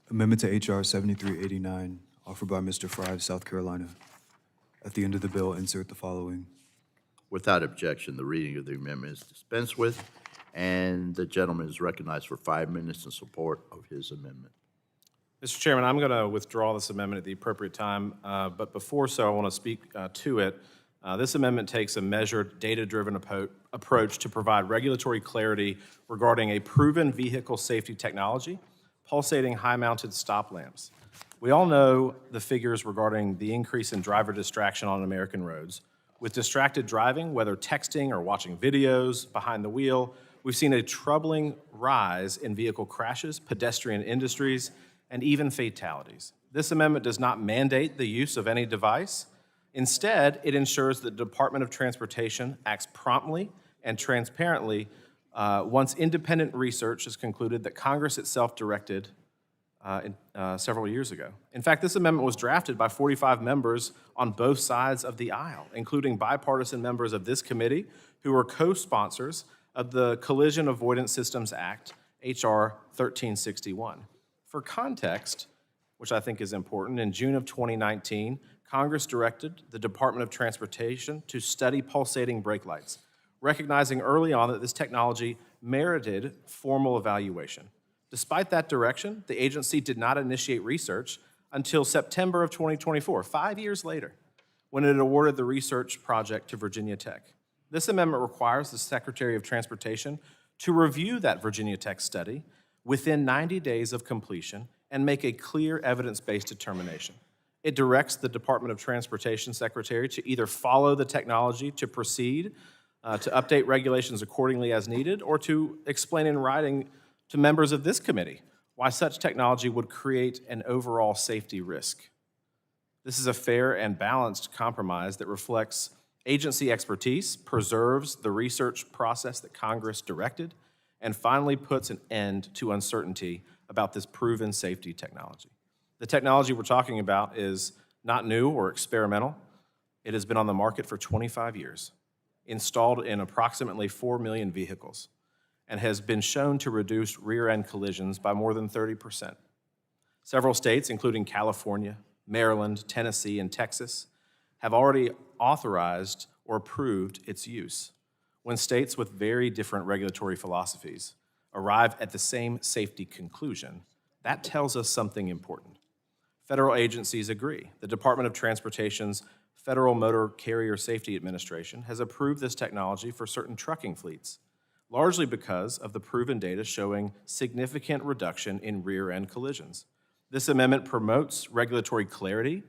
Amendment to H.R. 7389, offered by Mr. Fry of South Carolina. At the end of the bill, insert the following. Without objection, the reading of the amendment is dispensed with, and the gentleman is recognized for 5 minutes in support of his amendment. Mr. Chairman, I'm going to withdraw this amendment at the appropriate time, but before so, I want to speak to it. This amendment takes a measured, data-driven approach to provide regulatory clarity regarding a proven vehicle safety technology, pulsating high-mounted stop lamps. We all know the figures regarding the increase in driver distraction on American roads. With distracted driving, whether texting or watching videos behind the wheel, we've seen a troubling rise in vehicle crashes, pedestrian injuries, and even fatalities. This amendment does not mandate the use of any device. Instead, it ensures that the Department of Transportation acts promptly and transparently once independent research has concluded that Congress itself directed several years ago. In fact, this amendment was drafted by 45 members on both sides of the aisle, including bipartisan members of this committee who were co-sponsors of the Collision Avoidance Systems Act, H.R. 1361. For context, which I think is important, in June of 2019, Congress directed the Department of Transportation to study pulsating brake lights, recognizing early on that this technology merited formal evaluation. Despite that direction, the agency did not initiate research until September of 2024, 5 years later, when it awarded the research project to Virginia Tech. This amendment requires the Secretary of Transportation to review that Virginia Tech study within 90 days of completion and make a clear evidence-based determination. It directs the Department of Transportation Secretary to either follow the technology to proceed, to update regulations accordingly as needed, or to explain in writing to members of this committee why such technology would create an overall safety risk. This is a fair and balanced compromise that reflects agency expertise, preserves the research process that Congress directed, and finally puts an end to uncertainty about this proven safety technology. The technology we're talking about is not new or experimental. It has been on the market for 25 years, installed in approximately 4 million vehicles, and has been shown to reduce rear-end collisions by more than 30%. Several states, including California, Maryland, Tennessee, and Texas, have already authorized or approved its use. When states with very different regulatory philosophies arrive at the same safety conclusion, that tells us something important. Federal agencies agree. The Department of Transportation's Federal Motor Carrier Safety Administration has approved this technology for certain trucking fleets, largely because of the proven data showing significant reduction in rear-end collisions. This amendment promotes regulatory clarity,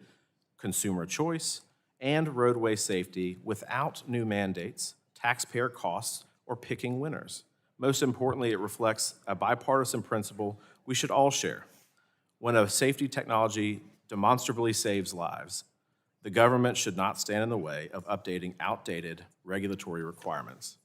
consumer choice, and roadway safety without new mandates, taxpayer costs, or picking winners. Most importantly, it reflects a bipartisan principle we should all share. When a safety technology demonstrably saves lives, the government should not stand in the way of updating outdated regulatory requirements.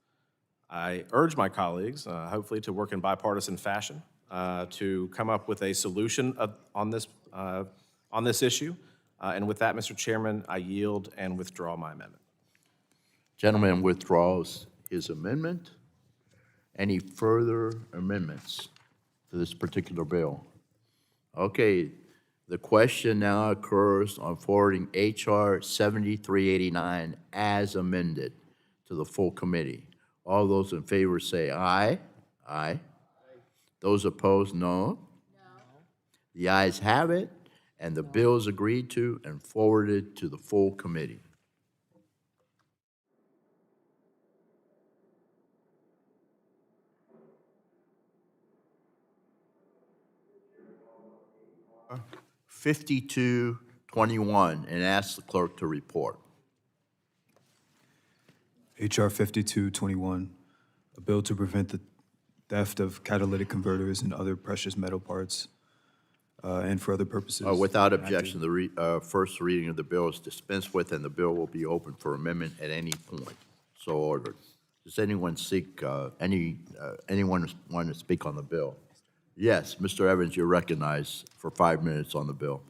I urge my colleagues, hopefully to work in bipartisan fashion, to come up with a solution on this issue. And with that, Mr. Chairman, I yield and withdraw my amendment. Gentleman withdraws his amendment. Any further amendments to this particular bill? Okay, the question now occurs on forwarding H.R. 7389 as amended to the full committee. All those in favor say aye. Aye. Those opposed, no. No. The ayes have it, and the bill is agreed to and forwarded to the full committee. H.R. 5221, and ask the clerk to report. H.R. 5221, a bill to prevent the theft of catalytic converters and other precious metal parts, and for other purposes. Without objection, the first reading of the bill is dispensed with, and the bill will be open for amendment at any point. So ordered. Does anyone anyone want to speak on the bill? Yes, Mr. Evans, you're recognized for 5 minutes on the bill.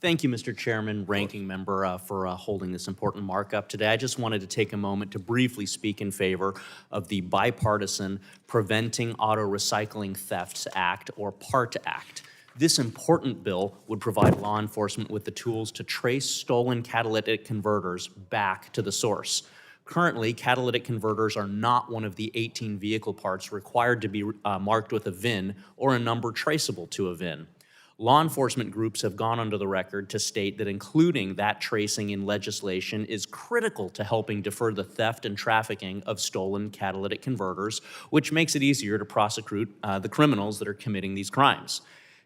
Thank you, Mr. Chairman, Ranking Member, for holding this important markup today. I just wanted to take a moment to briefly speak in favor of the bipartisan Preventing Auto Recycling Thefts Act, or PART Act. This important bill would provide law enforcement with the tools to trace stolen catalytic converters back to the source. Currently, catalytic converters are not one of the 18 vehicle parts required to be marked with a VIN or a number traceable to a VIN. Law enforcement groups have gone onto the record to state that including that tracing in legislation is critical to helping defer the theft and trafficking of stolen catalytic converters, which makes it easier to prosecute the criminals that are committing these crimes.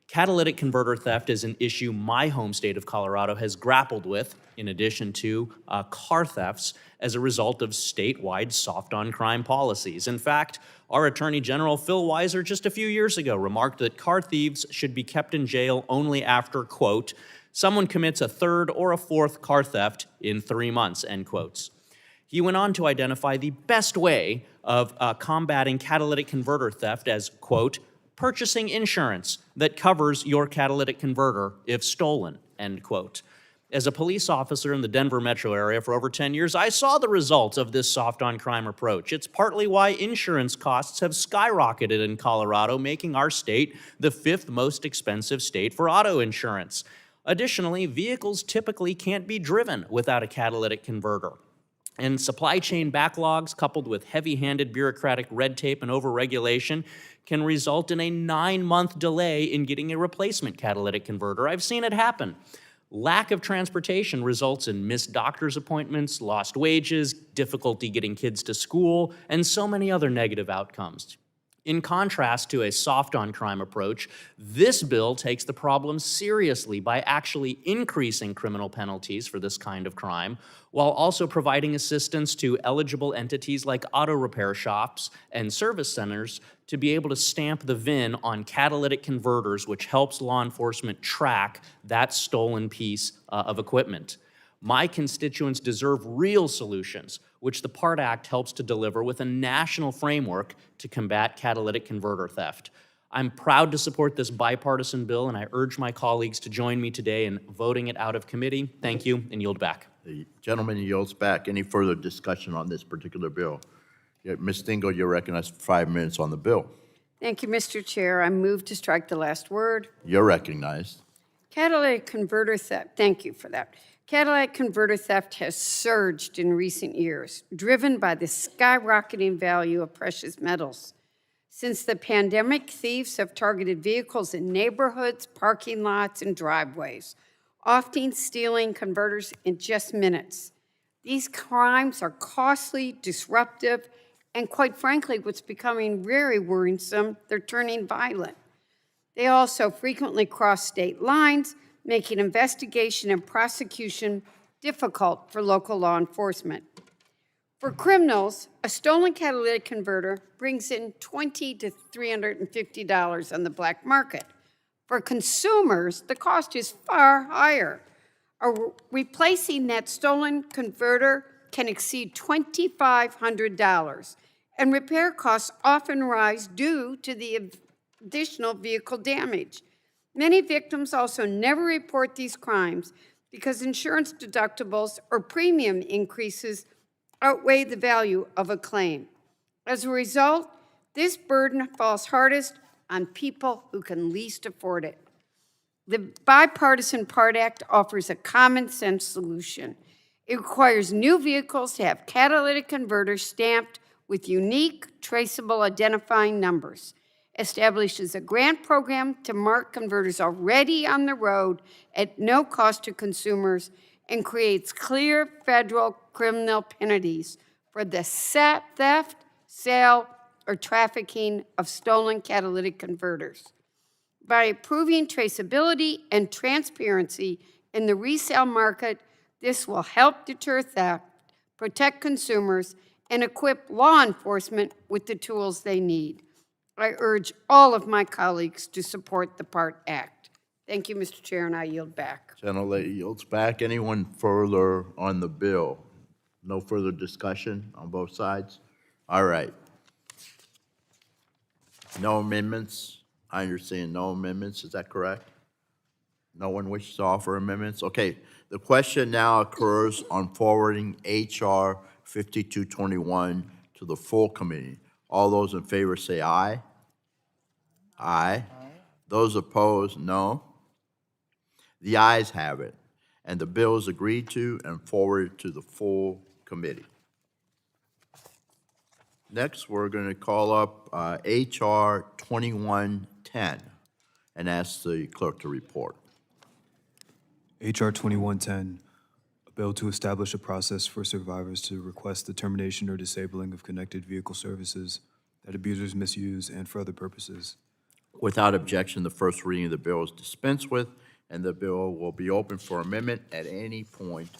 Catalytic converter theft is an issue my home state of Colorado has grappled with, in addition to car thefts, as a result of statewide soft-on-crime policies. In fact, our Attorney General, Phil Weiser, just a few years ago remarked that car thieves should be kept in jail only after, quote, someone commits a third or a fourth car theft in 3 months, end quotes. He went on to identify the best way of combating catalytic converter theft as, quote, purchasing insurance that covers your catalytic converter if stolen, end quote. As a police officer in the Denver metro area for over 10 years, I saw the results of this soft-on-crime approach. It's partly why insurance costs have skyrocketed in Colorado, making our state the 5th most expensive state for auto insurance. Additionally, vehicles typically can't be driven without a catalytic converter. And supply chain backlogs, coupled with heavy-handed bureaucratic red tape and overregulation, can result in a 9-month delay in getting a replacement catalytic converter. I've seen it happen. Lack of transportation results in missed doctor's appointments, lost wages, difficulty getting kids to school, and so many other negative outcomes. In contrast to a soft-on-crime approach, this bill takes the problem seriously by actually increasing criminal penalties for this kind of crime, while also providing assistance to eligible entities like auto repair shops and service centers to be able to stamp the VIN on catalytic converters, which helps law enforcement track that stolen piece of equipment. My constituents deserve real solutions, which the PART Act helps to deliver with a national framework to combat catalytic converter theft. I'm proud to support this bipartisan bill, and I urge my colleagues to join me today in voting it out of committee. Thank you, and yield back. The gentleman yields back. Any further discussion on this particular bill? Yeah, Ms. Dingell, you're recognized for 5 minutes on the bill. Thank you, Mr. Chair. I move to strike the last word. You're recognized. Catalytic converter theft, thank you for that. Catalytic converter theft has surged in recent years, driven by the skyrocketing value of precious metals. Since the pandemic, thieves have targeted vehicles in neighborhoods, parking lots, and driveways, often stealing converters in just minutes. These crimes are costly, disruptive, and quite frankly, what's becoming very worrisome, they're turning violent. They also frequently cross state lines, making investigation and prosecution difficult for local law enforcement. For criminals, a stolen catalytic converter brings in $20 to $350 on the black market. For consumers, the cost is far higher. Replacing that stolen converter can exceed $2,500, and repair costs often rise due to the additional vehicle damage. Many victims also never report these crimes because insurance deductibles or premium increases outweigh the value of a claim. As a result, this burden falls hardest on people who can least afford it. The bipartisan PART Act offers a common sense solution. It requires new vehicles to have catalytic converters stamped with unique, traceable identifying numbers, establishes a grant program to mark converters already on the road at no cost to consumers, and creates clear federal criminal penalties for the theft, sale, or trafficking of stolen catalytic converters. By improving traceability and transparency in the resale market, this will help deter theft, protect consumers, and equip law enforcement with the tools they need. I urge all of my colleagues to support the PART Act. Thank you, Mr. Chair, and I yield back. Gentlelady yields back. Anyone further on the bill? No further discussion on both sides? All right. No amendments? I understand no amendments, is that correct? No one wishes to offer amendments? Okay, the question now occurs on forwarding H.R. 5221 to the full committee. All those in favor say aye. Aye. Those opposed, no. The ayes have it, and the bill is agreed to and forwarded to the full committee. Next, we're going to call up H.R. 2110 and ask the clerk to report. H.R. 2110, a bill to establish a process for survivors to request the termination or disabling of connected vehicle services that abusers misuse and for other purposes. Without objection, the first reading of the bill is dispensed with, and the bill will be open for amendment at any point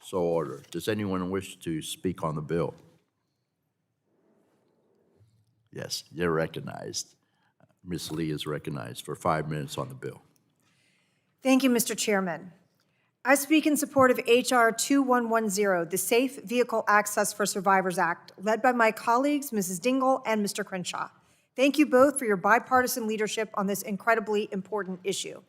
so ordered. Does anyone wish to speak on the bill? Yes, you're recognized. Ms. Lee is recognized for 5 minutes on the bill. Thank you, Mr. Chairman. I speak in support of H.R. 2110, the Safe Vehicle Access for Survivors Act, led by my colleagues, Mrs. Dingell and Mr. Crenshaw. Thank you both for your bipartisan leadership on this incredibly important issue.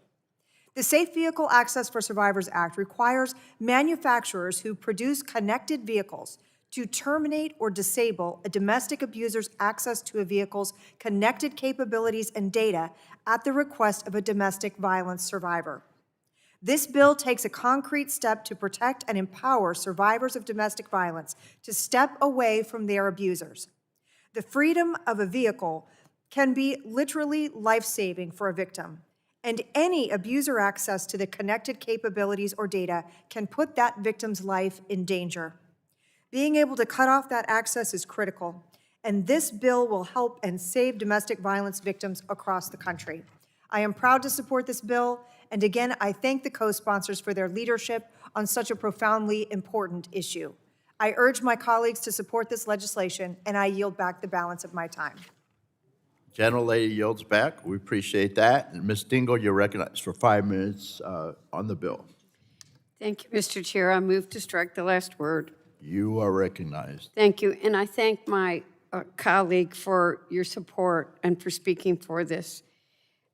The Safe Vehicle Access for Survivors Act requires manufacturers who produce connected vehicles to terminate or disable a domestic abuser's access to a vehicle's connected capabilities and data at the request of a domestic violence survivor. This bill takes a concrete step to protect and empower survivors of domestic violence to step away from their abusers. The freedom of a vehicle can be literally life-saving for a victim, and any abuser access to the connected capabilities or data can put that victim's life in danger. Being able to cut off that access is critical, and this bill will help and save domestic violence victims across the country. I am proud to support this bill, and again, I thank the co-sponsors for their leadership on such a profoundly important issue. I urge my colleagues to support this legislation, and I yield back the balance of my time. Gentlelady yields back. We appreciate that. And Ms. Dingell, you're recognized for 5 minutes on the bill. Thank you, Mr. Chair. I move to strike the last word. You are recognized. Thank you, and I thank my colleague for your support and for speaking for this.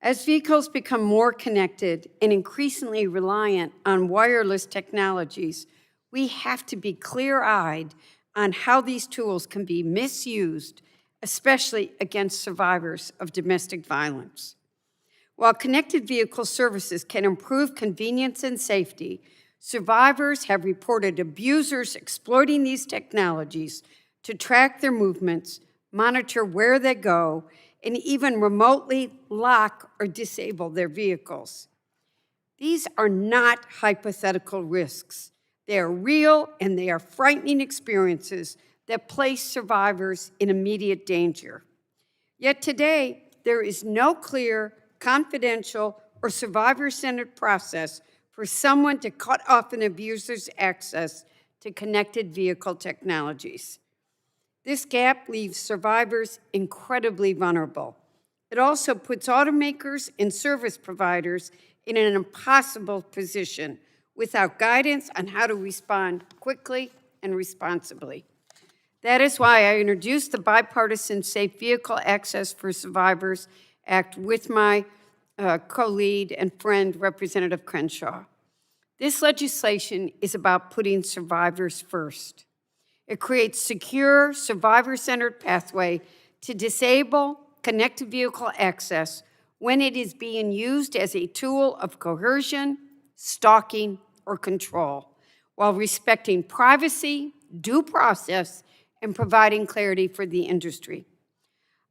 As vehicles become more connected and increasingly reliant on wireless technologies, we have to be clear-eyed on how these tools can be misused, especially against survivors of domestic violence. While connected vehicle services can improve convenience and safety, survivors have reported abusers exploiting these technologies to track their movements, monitor where they go, and even remotely lock or disable their vehicles. These are not hypothetical risks. They are real and they are frightening experiences that place survivors in immediate danger. Yet today, there is no clear, confidential, or survivor-centered process for someone to cut off an abuser's access to connected vehicle technologies. This gap leaves survivors incredibly vulnerable. It also puts automakers and service providers in an impossible position without guidance on how to respond quickly and responsibly. That is why I introduced the Bipartisan Safe Vehicle Access for Survivors Act with my co-lead and friend, Representative Crenshaw. This legislation is about putting survivors first. It creates secure, survivor-centered pathway to disable connected vehicle access when it is being used as a tool of coercion, stalking, or control, while respecting privacy, due process, and providing clarity for the industry.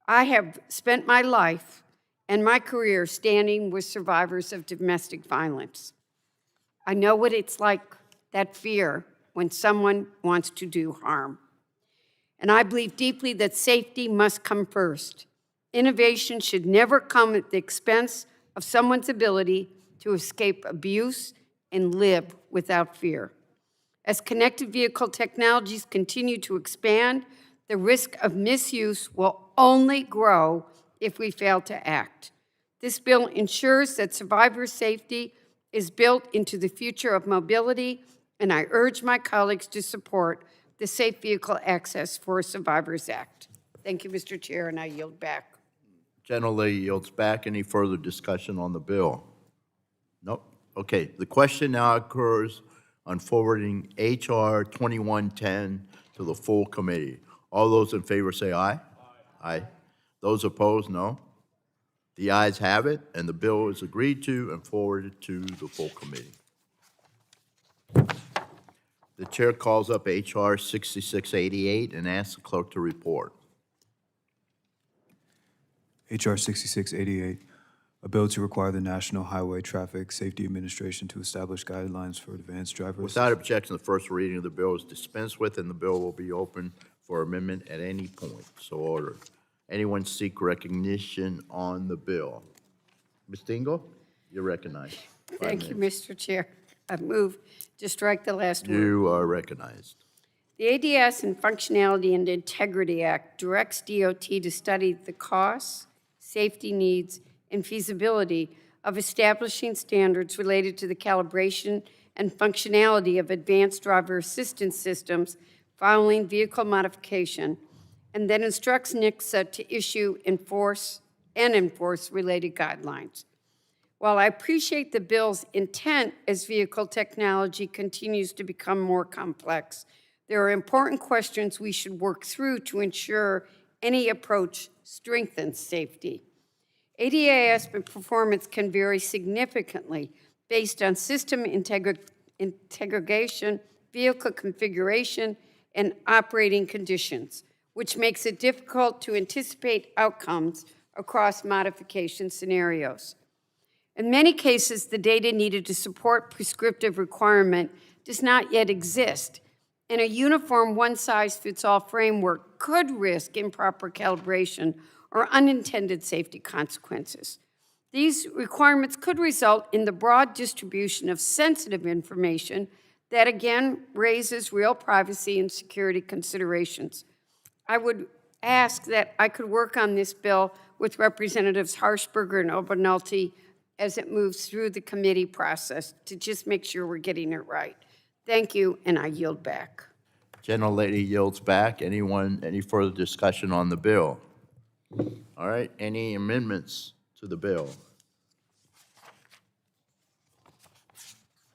I have spent my life and my career standing with survivors of domestic violence. I know what it's like, that fear when someone wants to do harm. And I believe deeply that safety must come first. Innovation should never come at the expense of someone's ability to escape abuse and live without fear. As connected vehicle technologies continue to expand, the risk of misuse will only grow if we fail to act. This bill ensures that survivor safety is built into the future of mobility, and I urge my colleagues to support the Safe Vehicle Access for Survivors Act. Thank you, Mr. Chair, and I yield back. Gentlelady yields back. Any further discussion on the bill? Nope. Okay, the question now occurs on forwarding H.R. 2110 to the full committee. All those in favor say aye. Aye. Those opposed, no. The ayes have it, and the bill is agreed to and forwarded to the full committee. The chair calls up H.R. 6688 and asks the clerk to report. H.R. 6688, a bill to require the National Highway Traffic Safety Administration to establish guidelines for advanced driver Without objection, the first reading of the bill is dispensed with, and the bill will be open for amendment at any point. So ordered. Anyone seek recognition on the bill? Ms. Dingle, you're recognized. Thank you, Mr. Chair. I move to strike the last word. You are recognized. The ADS and Functionality and Integrity Act directs DOT to study the costs, safety needs, and feasibility of establishing standards related to the calibration and functionality of advanced driver assistance systems following vehicle modification, and then instructs NHTSA to issue, enforce related guidelines. While I appreciate the bill's intent as vehicle technology continues to become more complex, there are important questions we should work through to ensure any approach strengthens safety. ADAS performance can vary significantly based on system integration, vehicle configuration, and operating conditions, which makes it difficult to anticipate outcomes across modification scenarios. In many cases, the data needed to support prescriptive requirement does not yet exist, and a uniform one-size-fits-all framework could risk improper calibration or unintended safety consequences. These requirements could result in the broad distribution of sensitive information that, again, raises real privacy and security considerations. I would ask that I could work on this bill with Representatives Harshberger and Obernolte as it moves through the committee process to just make sure we're getting it right. Thank you, and I yield back. Gentlelady yields back. Anyone, any further discussion on the bill? All right, any amendments to the bill?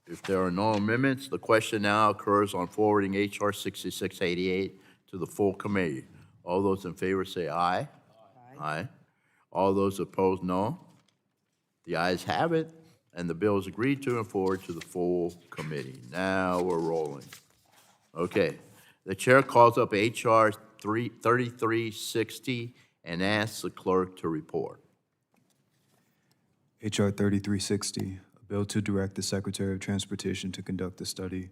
If there are no amendments, the question now occurs on forwarding H.R. 6688 to the full committee. All those in favor say aye. Aye. All those opposed, no. The ayes have it, and the bill is agreed to and forwarded to the full committee. Now we're rolling. Okay. The chair calls up H.R. 3360 and asks the clerk to report. H.R. 3360, a bill to direct the Secretary of Transportation to conduct a study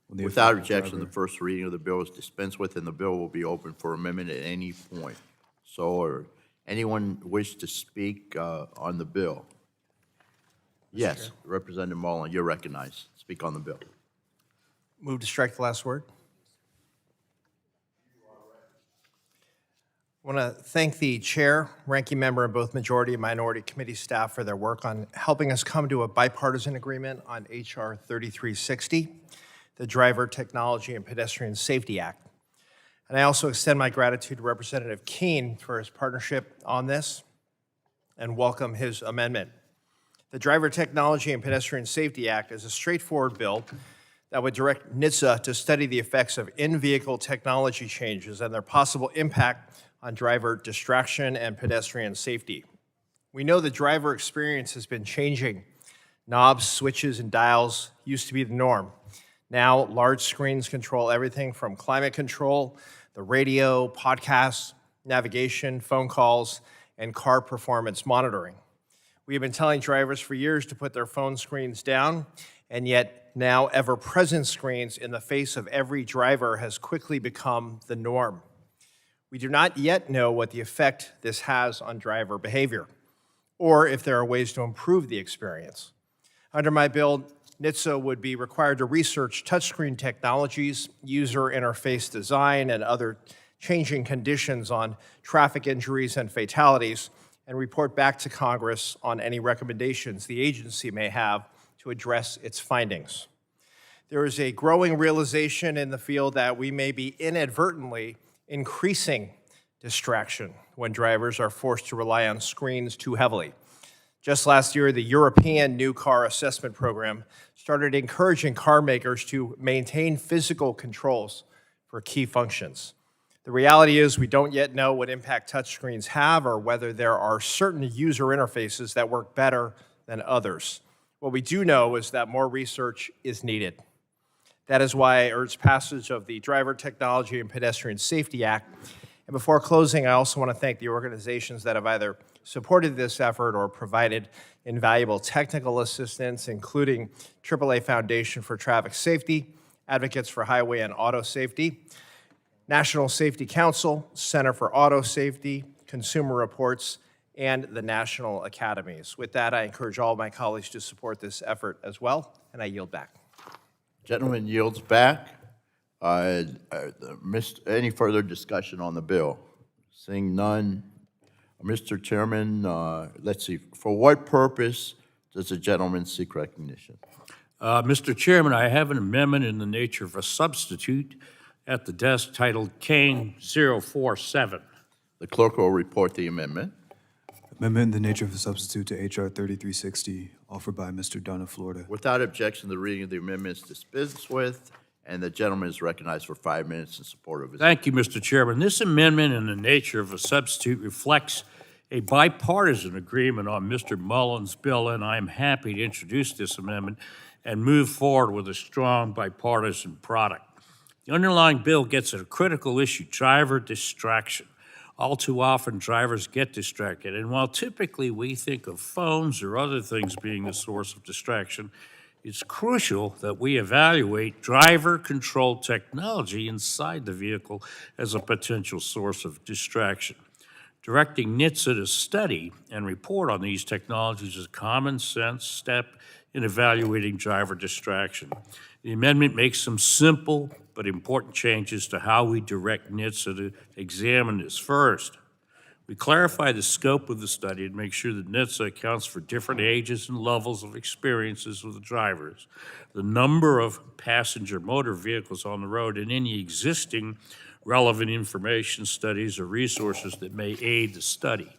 on the Without effect of objection, driver- the first reading of the bill is dispensed with, and the bill will be open for amendment at any point. So ordered. Anyone wish to speak on the bill? Yes, Representative Mullen, you're recognized. Speak on the bill. Move to strike the last word. I want to thank the chair, ranking member, and both majority and minority committee staff for their work on helping us come to a bipartisan agreement on H.R. 3360, the Driver Technology and Pedestrian Safety Act. And I also extend my gratitude to Representative Keene for his partnership on this and welcome his amendment. The Driver Technology and Pedestrian Safety Act is a straightforward bill that would direct NHTSA to study the effects of in-vehicle technology changes and their possible impact on driver distraction and pedestrian safety. We know the driver experience has been changing. Knobs, switches, and dials used to be the norm. Now, large screens control everything from climate control, the radio, podcasts, navigation, phone calls, and car performance monitoring. We have been telling drivers for years to put their phone screens down, and yet now ever-present screens in the face of every driver has quickly become the norm. We do not yet know what the effect this has on driver behavior, or if there are ways to improve the experience. Under my bill, NHTSA would be required to research touchscreen technologies, user interface design, and other changing conditions on traffic injuries and fatalities, and report back to Congress on any recommendations the agency may have to address its findings. there is a growing realization in the field that we may be inadvertently increasing distraction when drivers are forced to rely on screens too heavily. Just last year, the European New Car Assessment Program started encouraging car makers to maintain physical controls for key functions. The reality is we don't yet know what impact touchscreens have or whether there are certain user interfaces that work better than others. What we do know is that more research is needed. That is why I urge passage of the Driver Technology and Pedestrian Safety Act. And before closing, I also want to thank the organizations that have either supported this effort or provided invaluable technical assistance, including AAA Foundation for Traffic Safety, Advocates for Highway and Auto Safety, National Safety Council, Center for Auto Safety, Consumer Reports, and the National Academies. With that, I encourage all of my colleagues to support this effort as well, and I yield back. Gentleman yields back. Any further discussion on the bill? Seeing none. Mr. Chairman, let's see, for what purpose does the gentleman seek recognition? Mr. Chairman, I have an amendment in the nature of a substitute at the desk titled Kane 047. The clerk will report the amendment. Amendment in the nature of a substitute to H.R. 3360, offered by Mr. Dunn of Florida. Without objection, the reading of the amendment is dispensed with, and the gentleman is recognized for 5 minutes in support of his. Thank you, Mr. Chairman. This amendment in the nature of a substitute reflects a bipartisan agreement on Mr. Mullen's bill, and I am happy to introduce this amendment and move forward with a strong bipartisan product. The underlying bill gets at a critical issue, driver distraction. All too often, drivers get distracted, and while typically we think of phones or other things being the source of distraction, it's crucial that we evaluate driver-controlled technology inside the vehicle as a potential source of distraction. Directing NHTSA to study and report on these technologies is a common sense step in evaluating driver distraction. The amendment makes some simple but important changes to how we direct NHTSA to examine this. First, we clarify the scope of the study and make sure that NHTSA accounts for different ages and levels of experiences with the drivers, the number of passenger motor vehicles on the road, and any existing relevant information, studies, or resources that may aid the study.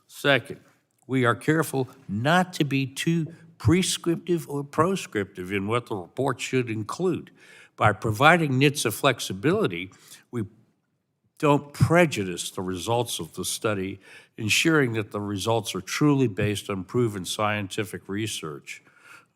Second, we are careful not to be too prescriptive or proscriptive in what the report should include. By providing NHTSA flexibility, we don't prejudice the results of the study, ensuring that the results are truly based on proven scientific research.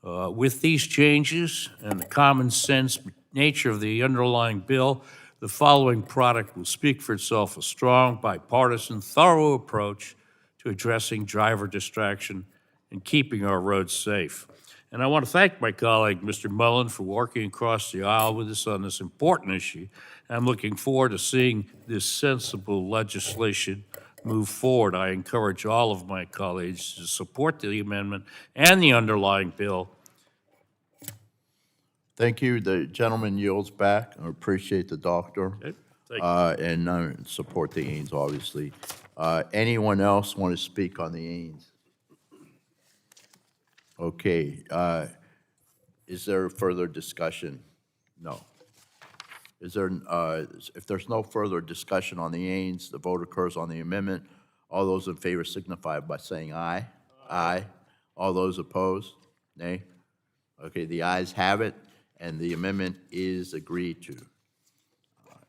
With these changes and the common sense nature of the underlying bill, the following product will speak for itself: a strong, bipartisan, thorough approach to addressing driver distraction and keeping our roads safe. And I want to thank my colleague, Mr. Mullen, for working across the aisle with us on this important issue. I'm looking forward to seeing this sensible legislation move forward. I encourage all of my colleagues to support the amendment and the underlying bill. Thank you. The gentleman yields back. I appreciate the doctor. Okay, thank you. And support the Ains, obviously. Anyone else want to speak on the Ains? Okay. Is there further discussion? No. Is there, if there's no further discussion on the Ains, the vote occurs on the amendment. All those in favor signify by saying aye. Aye. All those opposed? Nay. Okay, the ayes have it, and the amendment is agreed to.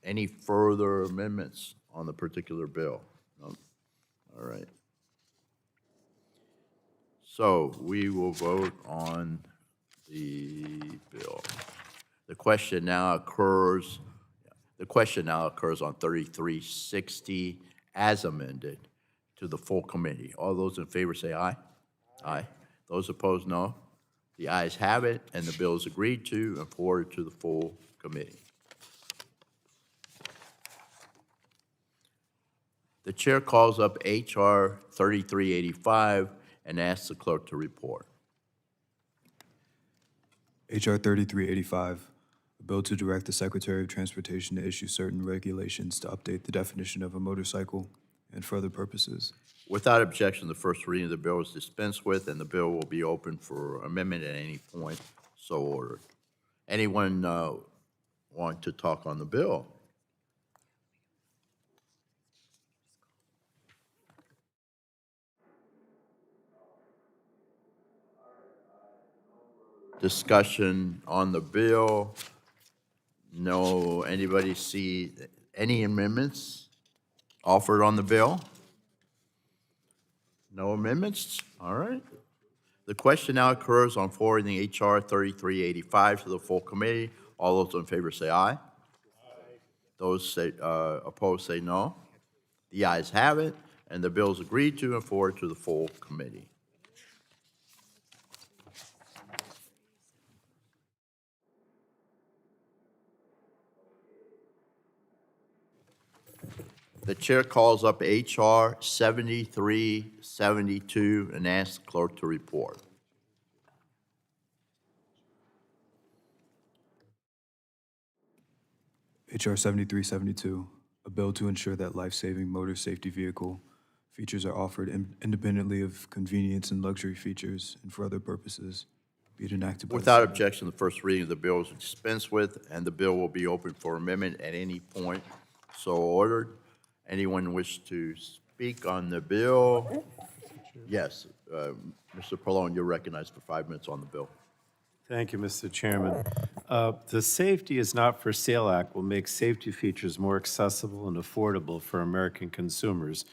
Any further amendments on the particular bill? No? All right. So we will vote on the bill. The question now occurs on 3360 as amended to the full committee. All those in favor say aye. Aye. Those opposed, no. The ayes have it, and the bill is agreed to and forwarded to the full committee. The chair calls up H.R. 3385 and asks the clerk to report. H.R. 3385, a bill to direct the Secretary of Transportation to issue certain regulations to update the definition of a motorcycle and for other purposes. Without objection, the first reading of the bill is dispensed with, and the bill will be open for amendment at any point so ordered. Anyone want to talk on the bill? Discussion on the bill. No, anybody see any amendments offered on the bill? No amendments? All right. The question now occurs on forwarding H.R. 3385 to the full committee. All those in favor say aye. Those say, opposed say no. The ayes have it, and the bill is agreed to and forwarded to the full committee. The chair calls up H.R. 7372 and asks the clerk to report. H.R. 7372, a bill to ensure that life-saving motor safety vehicle features are offered independently of convenience and luxury features and for other purposes, be it enacted by the Without Senate. objection, the first reading of the bill is dispensed with, and the bill will be open for amendment at any point so ordered. Anyone wish to speak on the bill? Yes, Mr. Pallone, you're recognized for 5 minutes on the bill. Thank you, Mr. Chairman. The Safety is Not for Sale Act will make safety features more accessible and affordable for American consumers.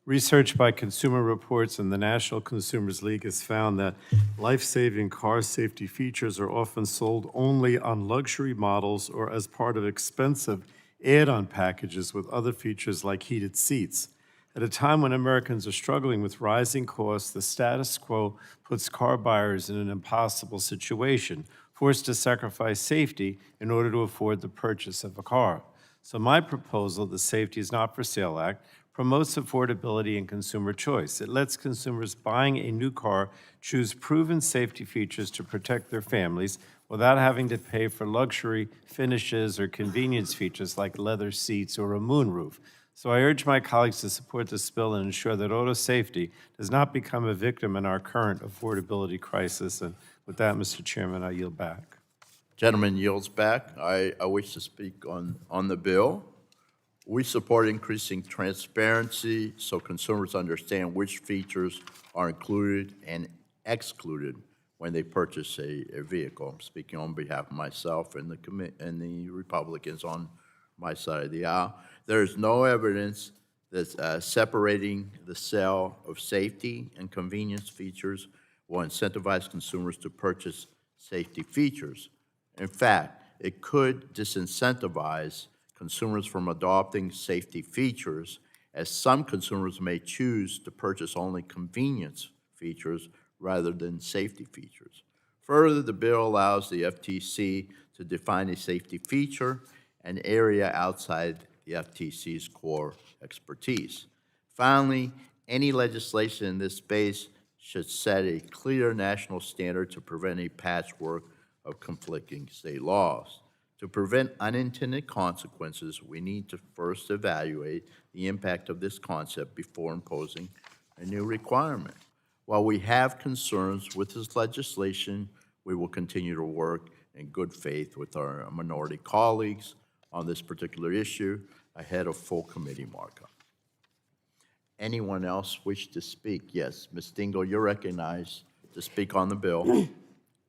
Research by Consumer Reports and the National Consumers League has found that life-saving car safety features are often sold only on luxury models or as part of expensive add-on packages with other features like heated seats. At a time when Americans are struggling with rising costs, the status quo puts car buyers in an impossible situation, forced to sacrifice safety in order to afford the purchase of a car. So my proposal, the Safety is Not for Sale Act, promotes affordability and consumer choice. It lets consumers buying a new car choose proven safety features to protect their families without having to pay for luxury finishes or convenience features like leather seats or a moonroof. So I urge my colleagues to support this bill and ensure that auto safety does not become a victim in our current affordability crisis. And with that, Mr. Chairman, I yield back. Gentleman yields back. I wish to speak on the bill. We support increasing transparency so consumers understand which features are included and excluded when they purchase a vehicle. I'm speaking on behalf of myself and the Republicans on my side of the aisle. There is no evidence that separating the sale of safety and convenience features will incentivize consumers to purchase safety features. In fact, it could disincentivize consumers from adopting safety features, as some consumers may choose to purchase only convenience features rather than safety features. Further, the bill allows the FTC to define a safety feature, an area outside the FTC's core expertise. Finally, any legislation in this space should set a clear national standard to prevent a patchwork of conflicting state laws. To prevent unintended consequences, we need to first evaluate the impact of this concept before imposing a new requirement. While we have concerns with this legislation, we will continue to work in good faith with our minority colleagues on this particular issue ahead of full committee markup. Anyone else wish to speak? Yes, Ms. Dingell, you're recognized to speak on the bill.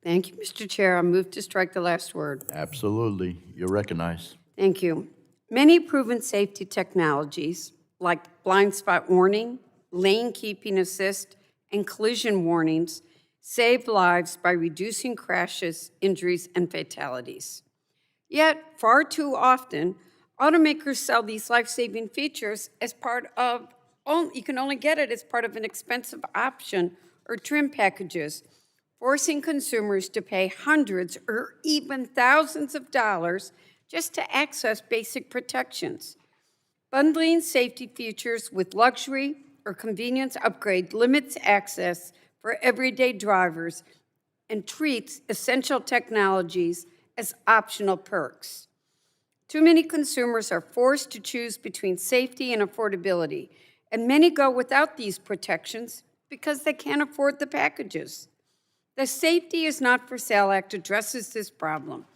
Thank you, Mr. Chair. I move to strike the last word. Absolutely, you're recognized. Thank you. Many proven safety technologies, like blind spot warning, lane keeping assist, and collision warnings, save lives by reducing crashes, injuries, and fatalities. Yet, far too often, automakers sell these life-saving features as part of, you can only get it as part of an expensive option or trim packages, forcing consumers to pay hundreds or even thousands of dollars just to access basic protections. Bundling safety features with luxury or convenience upgrade limits access for everyday drivers and treats essential technologies as optional perks. Too many consumers are forced to choose between safety and affordability, and many go without these protections because they can't afford the packages. The Safety is Not for Sale Act addresses this problem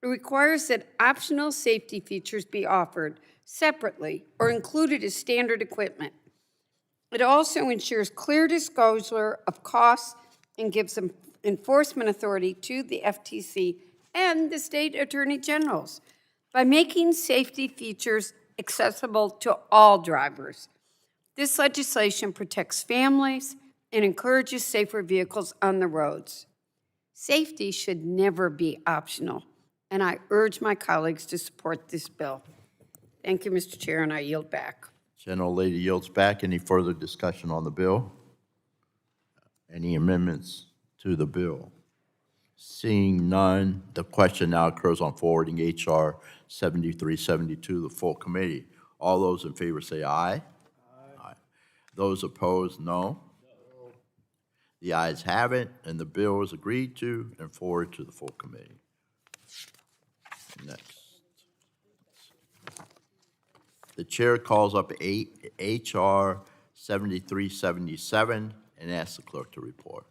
It requires that optional safety features be offered separately or included as standard equipment. It also ensures clear disclosure of costs and gives enforcement authority to the FTC and the state attorney generals by making safety features accessible to all drivers. This legislation protects families and encourages safer vehicles on the roads. Safety should never be optional, and I urge my colleagues to support this bill. Thank you, Mr. Chair, and I yield back. Gentlelady yields back. Any further discussion on the bill? Any amendments to the bill? Seeing none, the question now occurs on forwarding H.R. 7372 to the full committee. All those in favor say aye. Aye. Those opposed, no. The ayes have it, and the bill is agreed to and forwarded to the full committee. Next. The chair calls up H.R. 7377 and asks the clerk to report.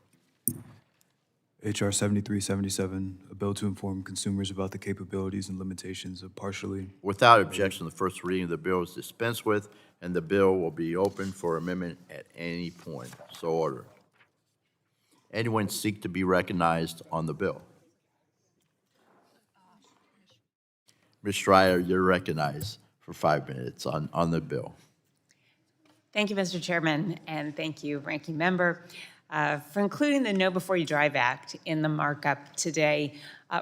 H.R. 7377, a bill to inform consumers about the capabilities and limitations of partially. Without objection, the first reading of the bill is dispensed with, and the bill will be open for amendment at any point. So ordered. Anyone seek to be recognized on the bill? Ms. Schreier, you're recognized for 5 minutes on the bill. Thank you, Mr. Chairman, and thank you, Ranking Member, for including the Know Before You Drive Act in the markup today.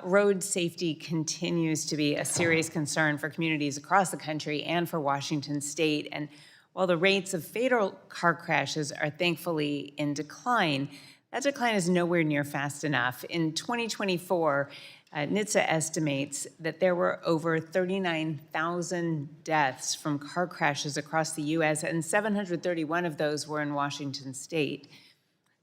Road safety continues to be a serious concern for communities across the country and for Washington State. And while the rates of fatal car crashes are thankfully in decline, that decline is nowhere near fast enough. In 2024, NHTSA estimates that there were over 39,000 deaths from car crashes across the U.S., and 731 of those were in Washington State.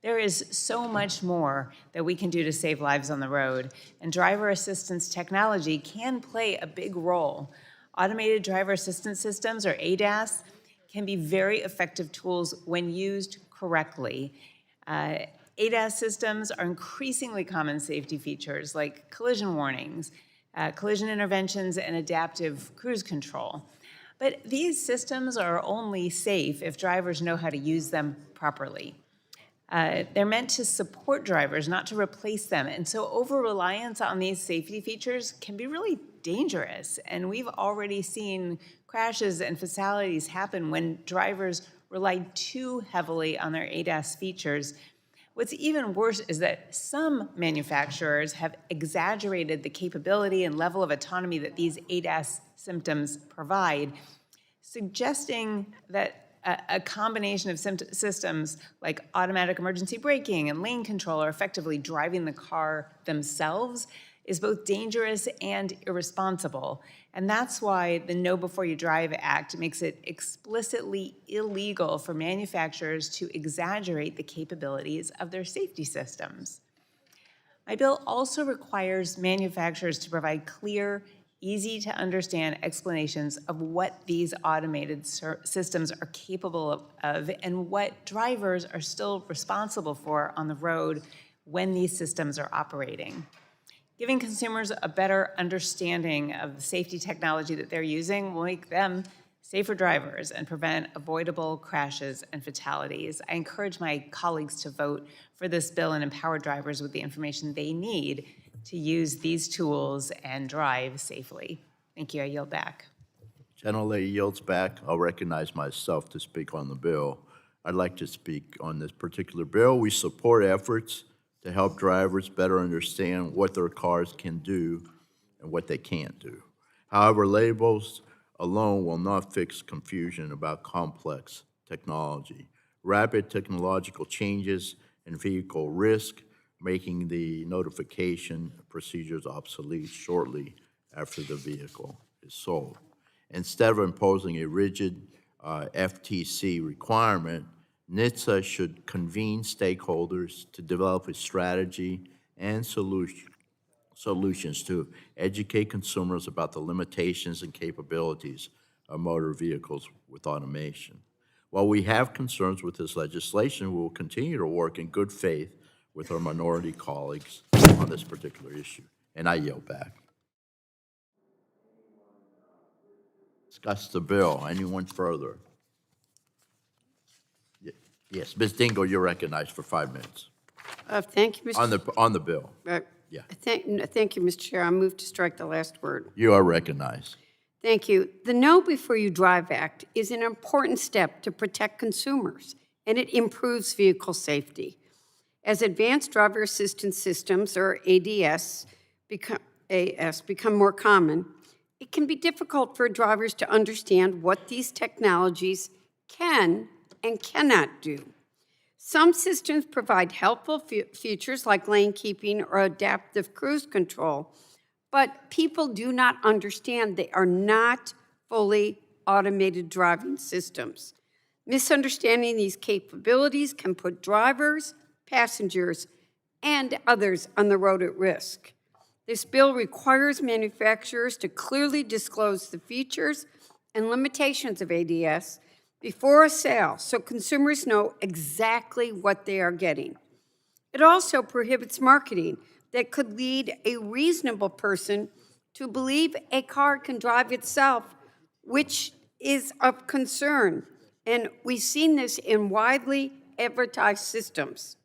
There is so much more that we can do to save lives on the road, and driver assistance technology can play a big role. Automated driver assistance systems, or ADAS, can be very effective tools when used correctly. ADAS systems are increasingly common safety features like collision warnings, collision interventions, and adaptive cruise control. But these systems are only safe if drivers know how to use them properly. They're meant to support drivers, not to replace them. And so over-reliance on these safety features can be really dangerous. And we've already seen crashes and fatalities happen when drivers rely too heavily on their ADAS features. What's even worse is that some manufacturers have exaggerated the capability and level of autonomy that these ADAS systems provide, suggesting that a combination of systems like automatic emergency braking and lane control are effectively driving the car themselves is both dangerous and irresponsible. And that's why the Know Before You Drive Act makes it explicitly illegal for manufacturers to exaggerate the capabilities of their safety systems. My bill also requires manufacturers to provide clear, easy-to-understand explanations of what these automated systems are capable of and what drivers are still responsible for on the road when these systems are operating. Giving consumers a better understanding of the safety technology that they're using will make them safer drivers and prevent avoidable crashes and fatalities. I encourage my colleagues to vote for this bill and empower drivers with the information they need to use these tools and drive safely. Thank you. I yield back. Gentlelady yields back. I'll recognize myself to speak on the bill. I'd like to speak on this particular bill. We support efforts to help drivers better understand what their cars can do and what they can't do. However, labels alone will not fix confusion about complex technology. Rapid technological changes and vehicle risk, making the notification procedures obsolete shortly after the vehicle is sold. Instead of imposing a rigid FTC requirement, NHTSA should convene stakeholders to develop a strategy and solutions to educate consumers about the limitations and capabilities of motor vehicles with automation. While we have concerns with this legislation, we will continue to work in good faith with our minority colleagues on this particular issue. And I yield back. discuss the bill. Anyone further? Yes, Ms. Dingle, you're recognized for 5 minutes Thank you, Mr. on the bill. Yeah. Thank you, Mr. Chair. I move to strike the last word. You are recognized. Thank you. The Know Before You Drive Act is an important step to protect consumers, and it improves vehicle safety. As advanced driver assistance systems, or ADS, become more common, it can be difficult for drivers to understand what these technologies can and cannot do. Some systems provide helpful features like lane keeping or adaptive cruise control, but people do not understand they are not fully automated driving systems. Misunderstanding these capabilities can put drivers, passengers, and others on the road at risk. This bill requires manufacturers to clearly disclose the features and limitations of ADS before a sale so consumers know exactly what they are getting. It also prohibits marketing that could lead a reasonable person to believe a car can drive itself, which is of concern. And we've seen this in widely advertised systems.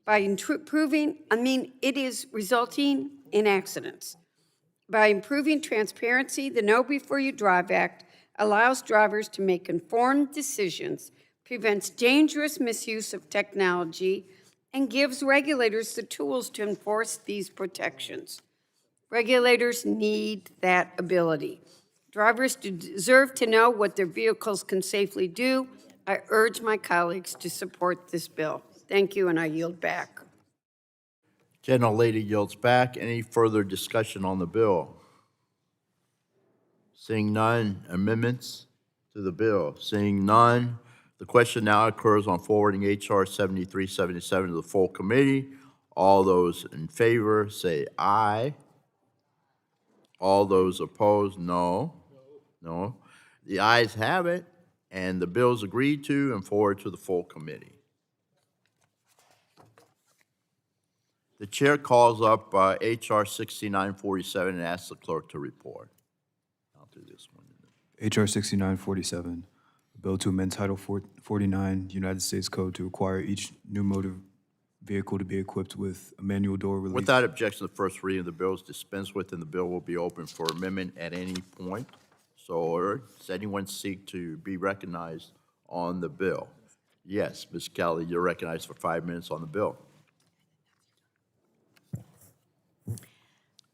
By it is resulting in accidents. By improving transparency, the Know Before You Drive Act allows drivers to make informed decisions, prevents dangerous misuse of technology, and gives regulators the tools to enforce these protections. Regulators need that ability. Drivers deserve to know what their vehicles can safely do. I urge my colleagues to support this bill. Thank you, and I yield back. Gentlelady yields back. Any further discussion on the bill? Seeing none, amendments to the bill. Seeing none, the question now occurs on forwarding H.R. 7377 to the full committee. All those in favor say aye. All those opposed, no. No. The ayes have it, and the bill is agreed to and forwarded to the full committee. The chair calls up H.R. 6947 and asks the clerk to report. I'll do this one. H.R. 6947, a bill to amend Title 49 United States Code to require each new motor vehicle to be equipped with a manual door release. Without objection, the first reading of the bill is dispensed with, and the bill will be open for amendment at any point. So does anyone seek to be recognized on the bill? Yes, Ms. Kelly, you're recognized for 5 minutes on the bill.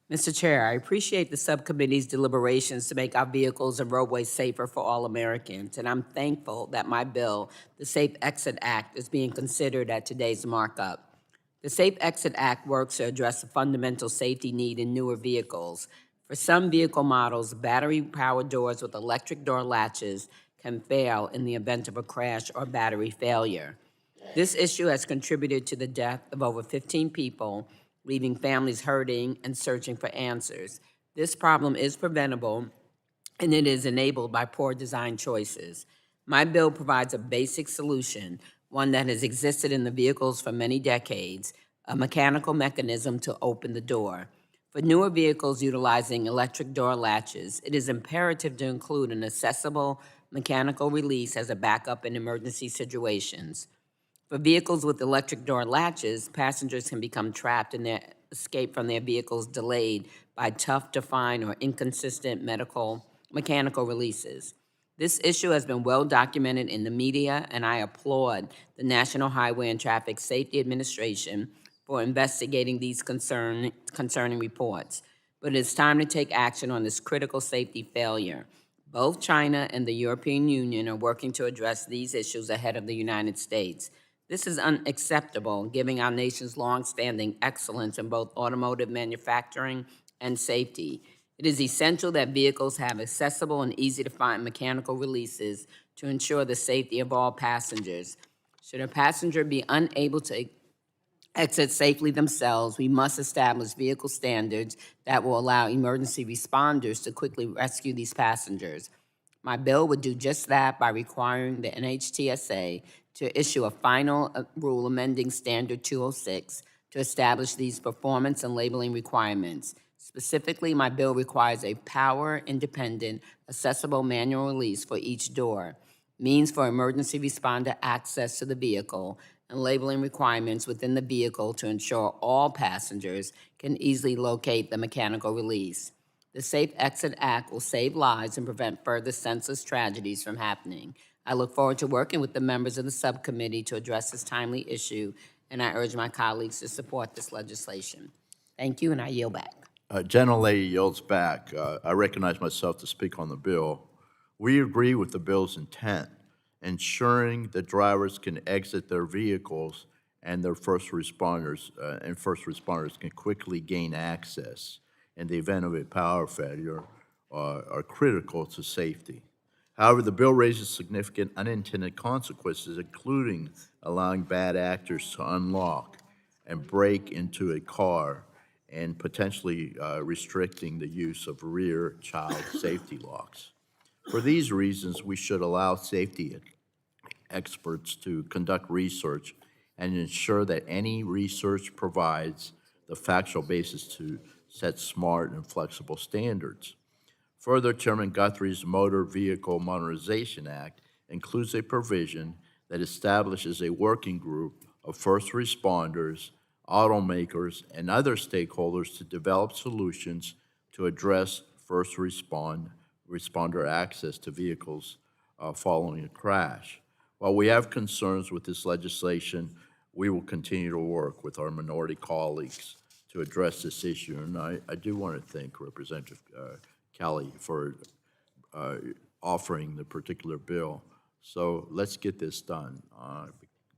Mr. Chair, I appreciate the subcommittee's deliberations to make our vehicles and roadways safer for all Americans, and I'm thankful that my bill, the Safe Exit Act, is being considered at today's markup. The Safe Exit Act works to address a fundamental safety need in newer vehicles. For some vehicle models, battery-powered doors with electric door latches can fail in the event of a crash or battery failure. This issue has contributed to the death of over 15 people, leaving families hurting and searching for answers. This problem is preventable, and it is enabled by poor design choices. My bill provides a basic solution, one that has existed in the vehicles for many decades, a mechanical mechanism to open the door. For newer vehicles utilizing electric door latches, it is imperative to include an accessible mechanical release as a backup in emergency situations. For vehicles with electric door latches, passengers can become trapped and their escape from their vehicles delayed by tough to find or inconsistent mechanical releases. This issue has been well documented in the media, and I applaud the National Highway and Traffic Safety Administration for investigating these concerning reports. But it's time to take action on this critical safety failure. Both China and the European Union are working to address these issues ahead of the United States. This is unacceptable, given our nation's longstanding excellence in both automotive manufacturing and safety. It is essential that vehicles have accessible and easy-to-find mechanical releases to ensure the safety of all passengers. Should a passenger be unable to exit safely themselves, we must establish vehicle standards that will allow emergency responders to quickly rescue these passengers. My bill would do just that by requiring the NHTSA to issue a final rule amending Standard 206 to establish these performance and labeling requirements. Specifically, my bill requires a power-independent, accessible manual release for each door, means for emergency responder access to the vehicle, and labeling requirements within the vehicle to ensure all passengers can easily locate the mechanical release. The Safe Exit Act will save lives and prevent further senseless tragedies from happening. I look forward to working with the members of the subcommittee to address this timely issue, and I urge my colleagues to support this legislation. Thank you, and I yield back. Gentlelady yields back. I recognize myself to speak on the bill. We agree with the bill's intent, ensuring that drivers can exit their vehicles and their first responders can quickly gain access in the event of a power failure are critical to safety. However, the bill raises significant unintended consequences, including allowing bad actors to unlock and break into a car and potentially restricting the use of rear child safety locks. For these reasons, we should allow safety experts to conduct research and ensure that any research provides the factual basis to set smart and flexible standards. Further, Chairman Guthrie's Motor Vehicle Modernization Act includes a provision that establishes a working group of first responders, automakers, and other stakeholders to develop solutions to address first responder access to vehicles following a crash. While we have concerns with this legislation, we will continue to work with our minority colleagues to address this issue. And I do want to thank Representative Kelly for offering the particular bill. So let's get this done.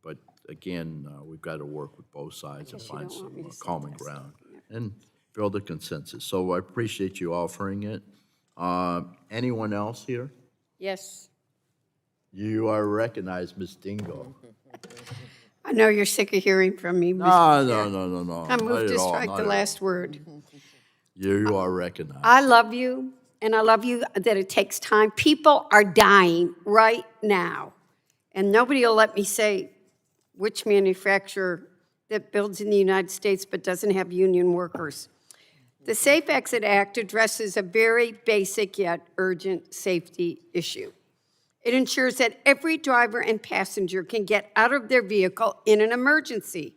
But again, we've got to work with both sides and find some common ground and build a consensus. So I appreciate you offering it. Anyone else here? Yes. You are recognized, Ms. Dingle. I know you're sick of hearing from me. No. I Not move at to all, strike not the at last word. all. You are recognized. I love you, and I love you that it takes time. People are dying right now, and nobody will let me say which manufacturer that builds in the United States but doesn't have union workers. The Safe Exit Act addresses a very basic yet urgent safety issue. It ensures that every driver and passenger can get out of their vehicle in an emergency.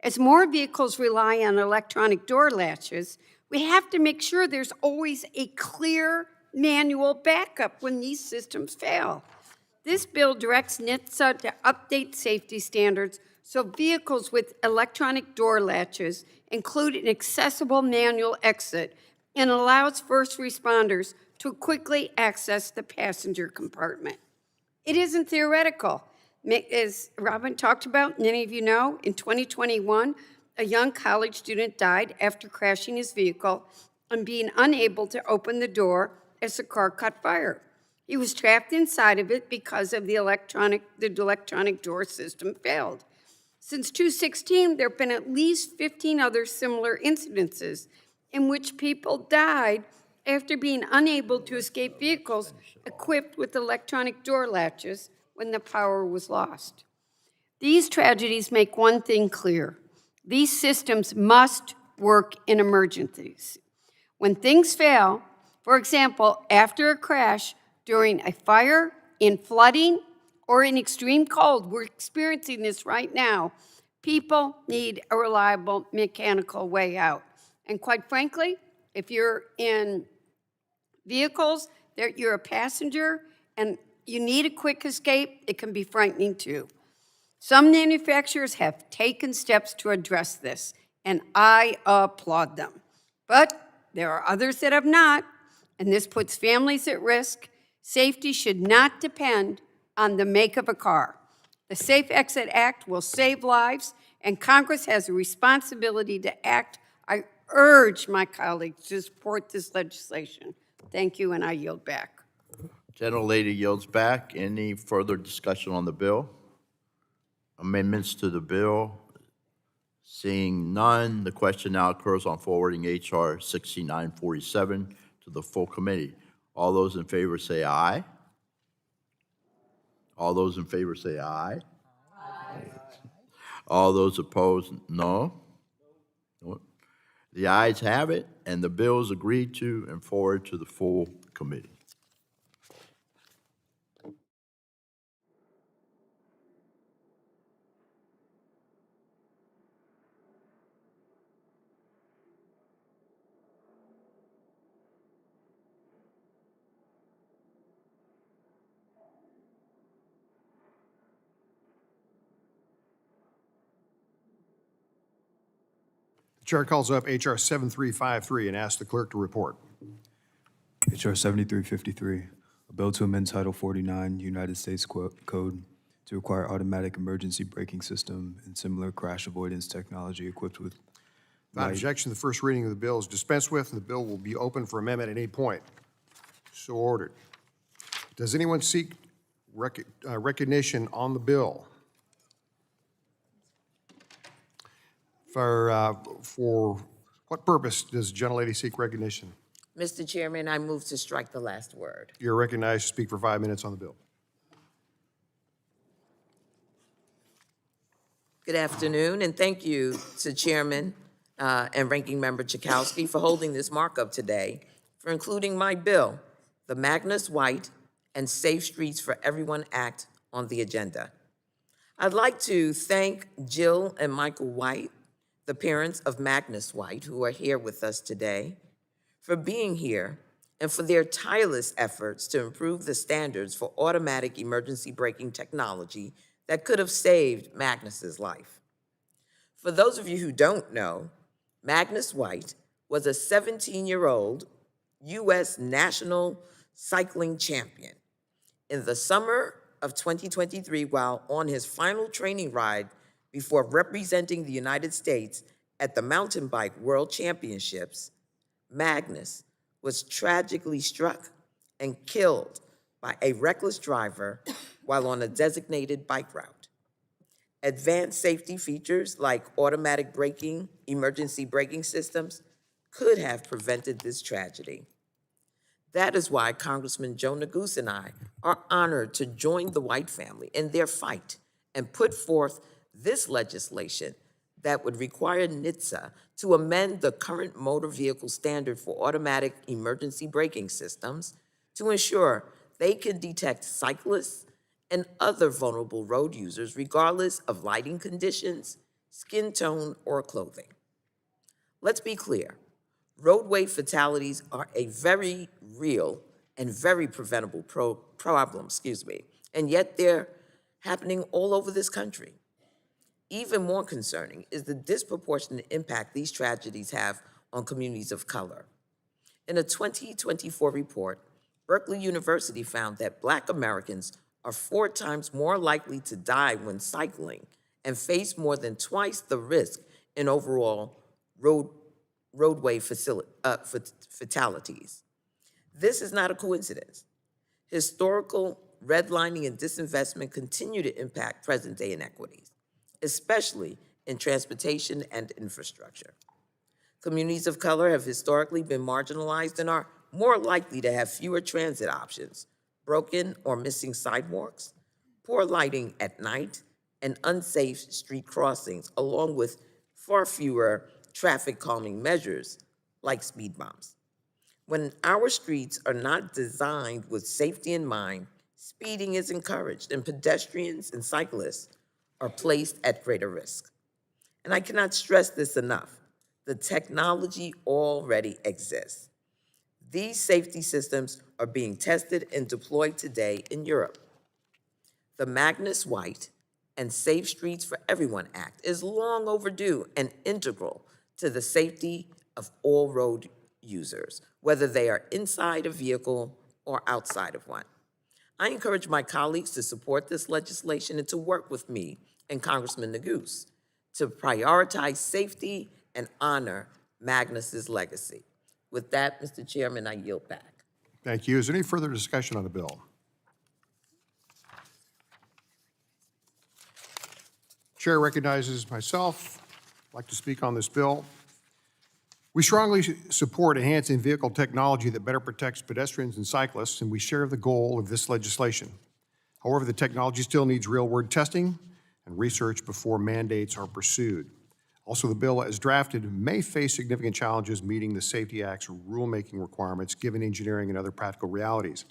As more vehicles rely on electronic door latches, we have to make sure there's always a clear manual backup when these systems fail. This bill directs NHTSA to update safety standards so vehicles with electronic door latches include an accessible manual exit and allows first responders to quickly access the passenger compartment. It isn't theoretical. As Robin talked about, many of you know, in 2021, a young college student died after crashing his vehicle and being unable to open the door as the car caught fire. He was trapped inside of it because of the electronic door system failed. Since 2016, there have been at least 15 other similar incidences in which people died after being unable to escape vehicles equipped with electronic door latches when the power was lost. These tragedies make one thing clear. These systems must work in emergencies. When things fail, for example, after a crash, during a fire, in flooding, or in extreme cold, we're experiencing this right now, people need a reliable mechanical way out. And quite frankly, if you're in vehicles, you're a passenger, and you need a quick escape, it can be frightening too. Some manufacturers have taken steps to address this, and I applaud them. But there are others that have not, and this puts families at risk. Safety should not depend on the make of a car. The Safe Exit Act will save lives, and Congress has a responsibility to act. I urge my colleagues to support this legislation. Thank you, and I yield back. Gentlelady yields back. Any further discussion on the bill? Amendments to the bill? Seeing none, the question now occurs on forwarding H.R. 6947 to the full committee. All those in favor say aye. All those in favor say aye. Aye. All those opposed, no. The ayes have it, and the bill is agreed to and forwarded to the full committee. The chair calls up H.R. 7353 and asks the clerk to report. H.R. 7353, a bill to amend Title 49 United States Code to require automatic emergency braking system and similar crash avoidance technology equipped with Without objection, the first reading of the bill is dispensed with, and the bill will be open for amendment at any point. So ordered. Does anyone seek recognition on the bill? For what purpose does the gentlelady seek recognition? Mr. Chairman, I move to strike the last word. You're recognized to speak for 5 minutes on the bill. Good afternoon, and thank you to Chairman and Ranking Member Schakowsky for holding this markup today, for including my bill, the Magnus White and Safe Streets for Everyone Act, on the agenda. I'd like to thank Jill and Michael White, the parents of Magnus White, who are here with us today, for being here and for their tireless efforts to improve the standards for automatic emergency braking technology that could have saved Magnus's life. For those of you who don't know, Magnus White was a 17-year-old U.S. national cycling champion. In the summer of 2023, while on his final training ride before representing the United States at the Mountain Bike World Championships, Magnus was tragically struck and killed by a reckless driver while on a designated bike route. Advanced safety features like automatic braking, emergency braking systems could have prevented this tragedy. That is why Congressman Joe Neguse and I are honored to join the White family in their fight and put forth this legislation that would require NHTSA to amend the current motor vehicle standard for automatic emergency braking systems to ensure they can detect cyclists and other vulnerable road users regardless of lighting conditions, skin tone, or clothing. Let's be clear, roadway fatalities are a very real and very preventable problem, and yet they're happening all over this country. Even more concerning is the disproportionate impact these tragedies have on communities of color. In a 2024 report, Berkeley University found that Black Americans are 4 times more likely to die when cycling and face more than twice the risk in overall roadway fatalities. This is not a coincidence. Historical redlining and disinvestment continue to impact present-day inequities, especially in transportation and infrastructure. Communities of color have historically been marginalized and are more likely to have fewer transit options, broken or missing sidewalks, poor lighting at night, and unsafe street crossings, along with far fewer traffic calming measures like speed bumps. When our streets are not designed with safety in mind, speeding is encouraged and pedestrians and cyclists are placed at greater risk. And I cannot stress this enough. The technology already exists. These safety systems are being tested and deployed today in Europe. The Magnus White and Safe Streets for Everyone Act is long overdue and integral to the safety of all road users, whether they are inside a vehicle or outside of one. I encourage my colleagues to support this legislation and to work with me and Congressman Neguse to prioritize safety and honor Magnus's legacy. With that, Mr. Chairman, I yield back. Thank you. Is there any further discussion on the bill? Chair recognizes myself. I'd like to speak on this bill. We strongly support enhancing vehicle technology that better protects pedestrians and cyclists, and we share the goal of this legislation. However, the technology still needs real-world testing and research before mandates are pursued. Also, the bill as drafted may face significant challenges meeting the Safety Act's rulemaking requirements given engineering and other practical realities.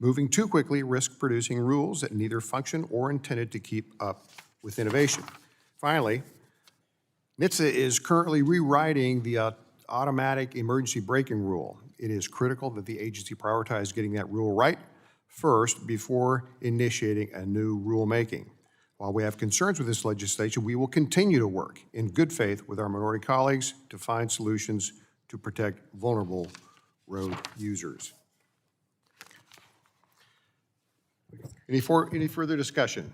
Moving too quickly risks producing rules that neither function or intended to keep up with innovation. Finally, NHTSA is currently rewriting the automatic emergency braking rule. It is critical that the agency prioritize getting that rule right first before initiating a new rulemaking. While we have concerns with this legislation, we will continue to work in good faith with our minority colleagues to find solutions to protect vulnerable road users. Any further discussion?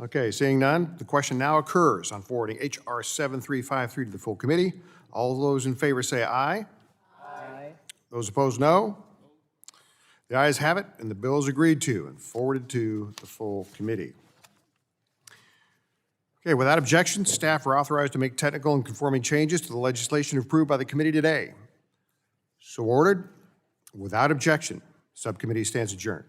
Okay, seeing none, the question now occurs on forwarding H.R. 7353 to the full committee. All those in favor say aye. Aye. Those opposed, no. The ayes have it, and the bill is agreed to and forwarded to the full committee. Okay, without objection, staff are authorized to make technical and conforming changes to the legislation approved by the committee today. So ordered, without objection, subcommittee stands adjourned.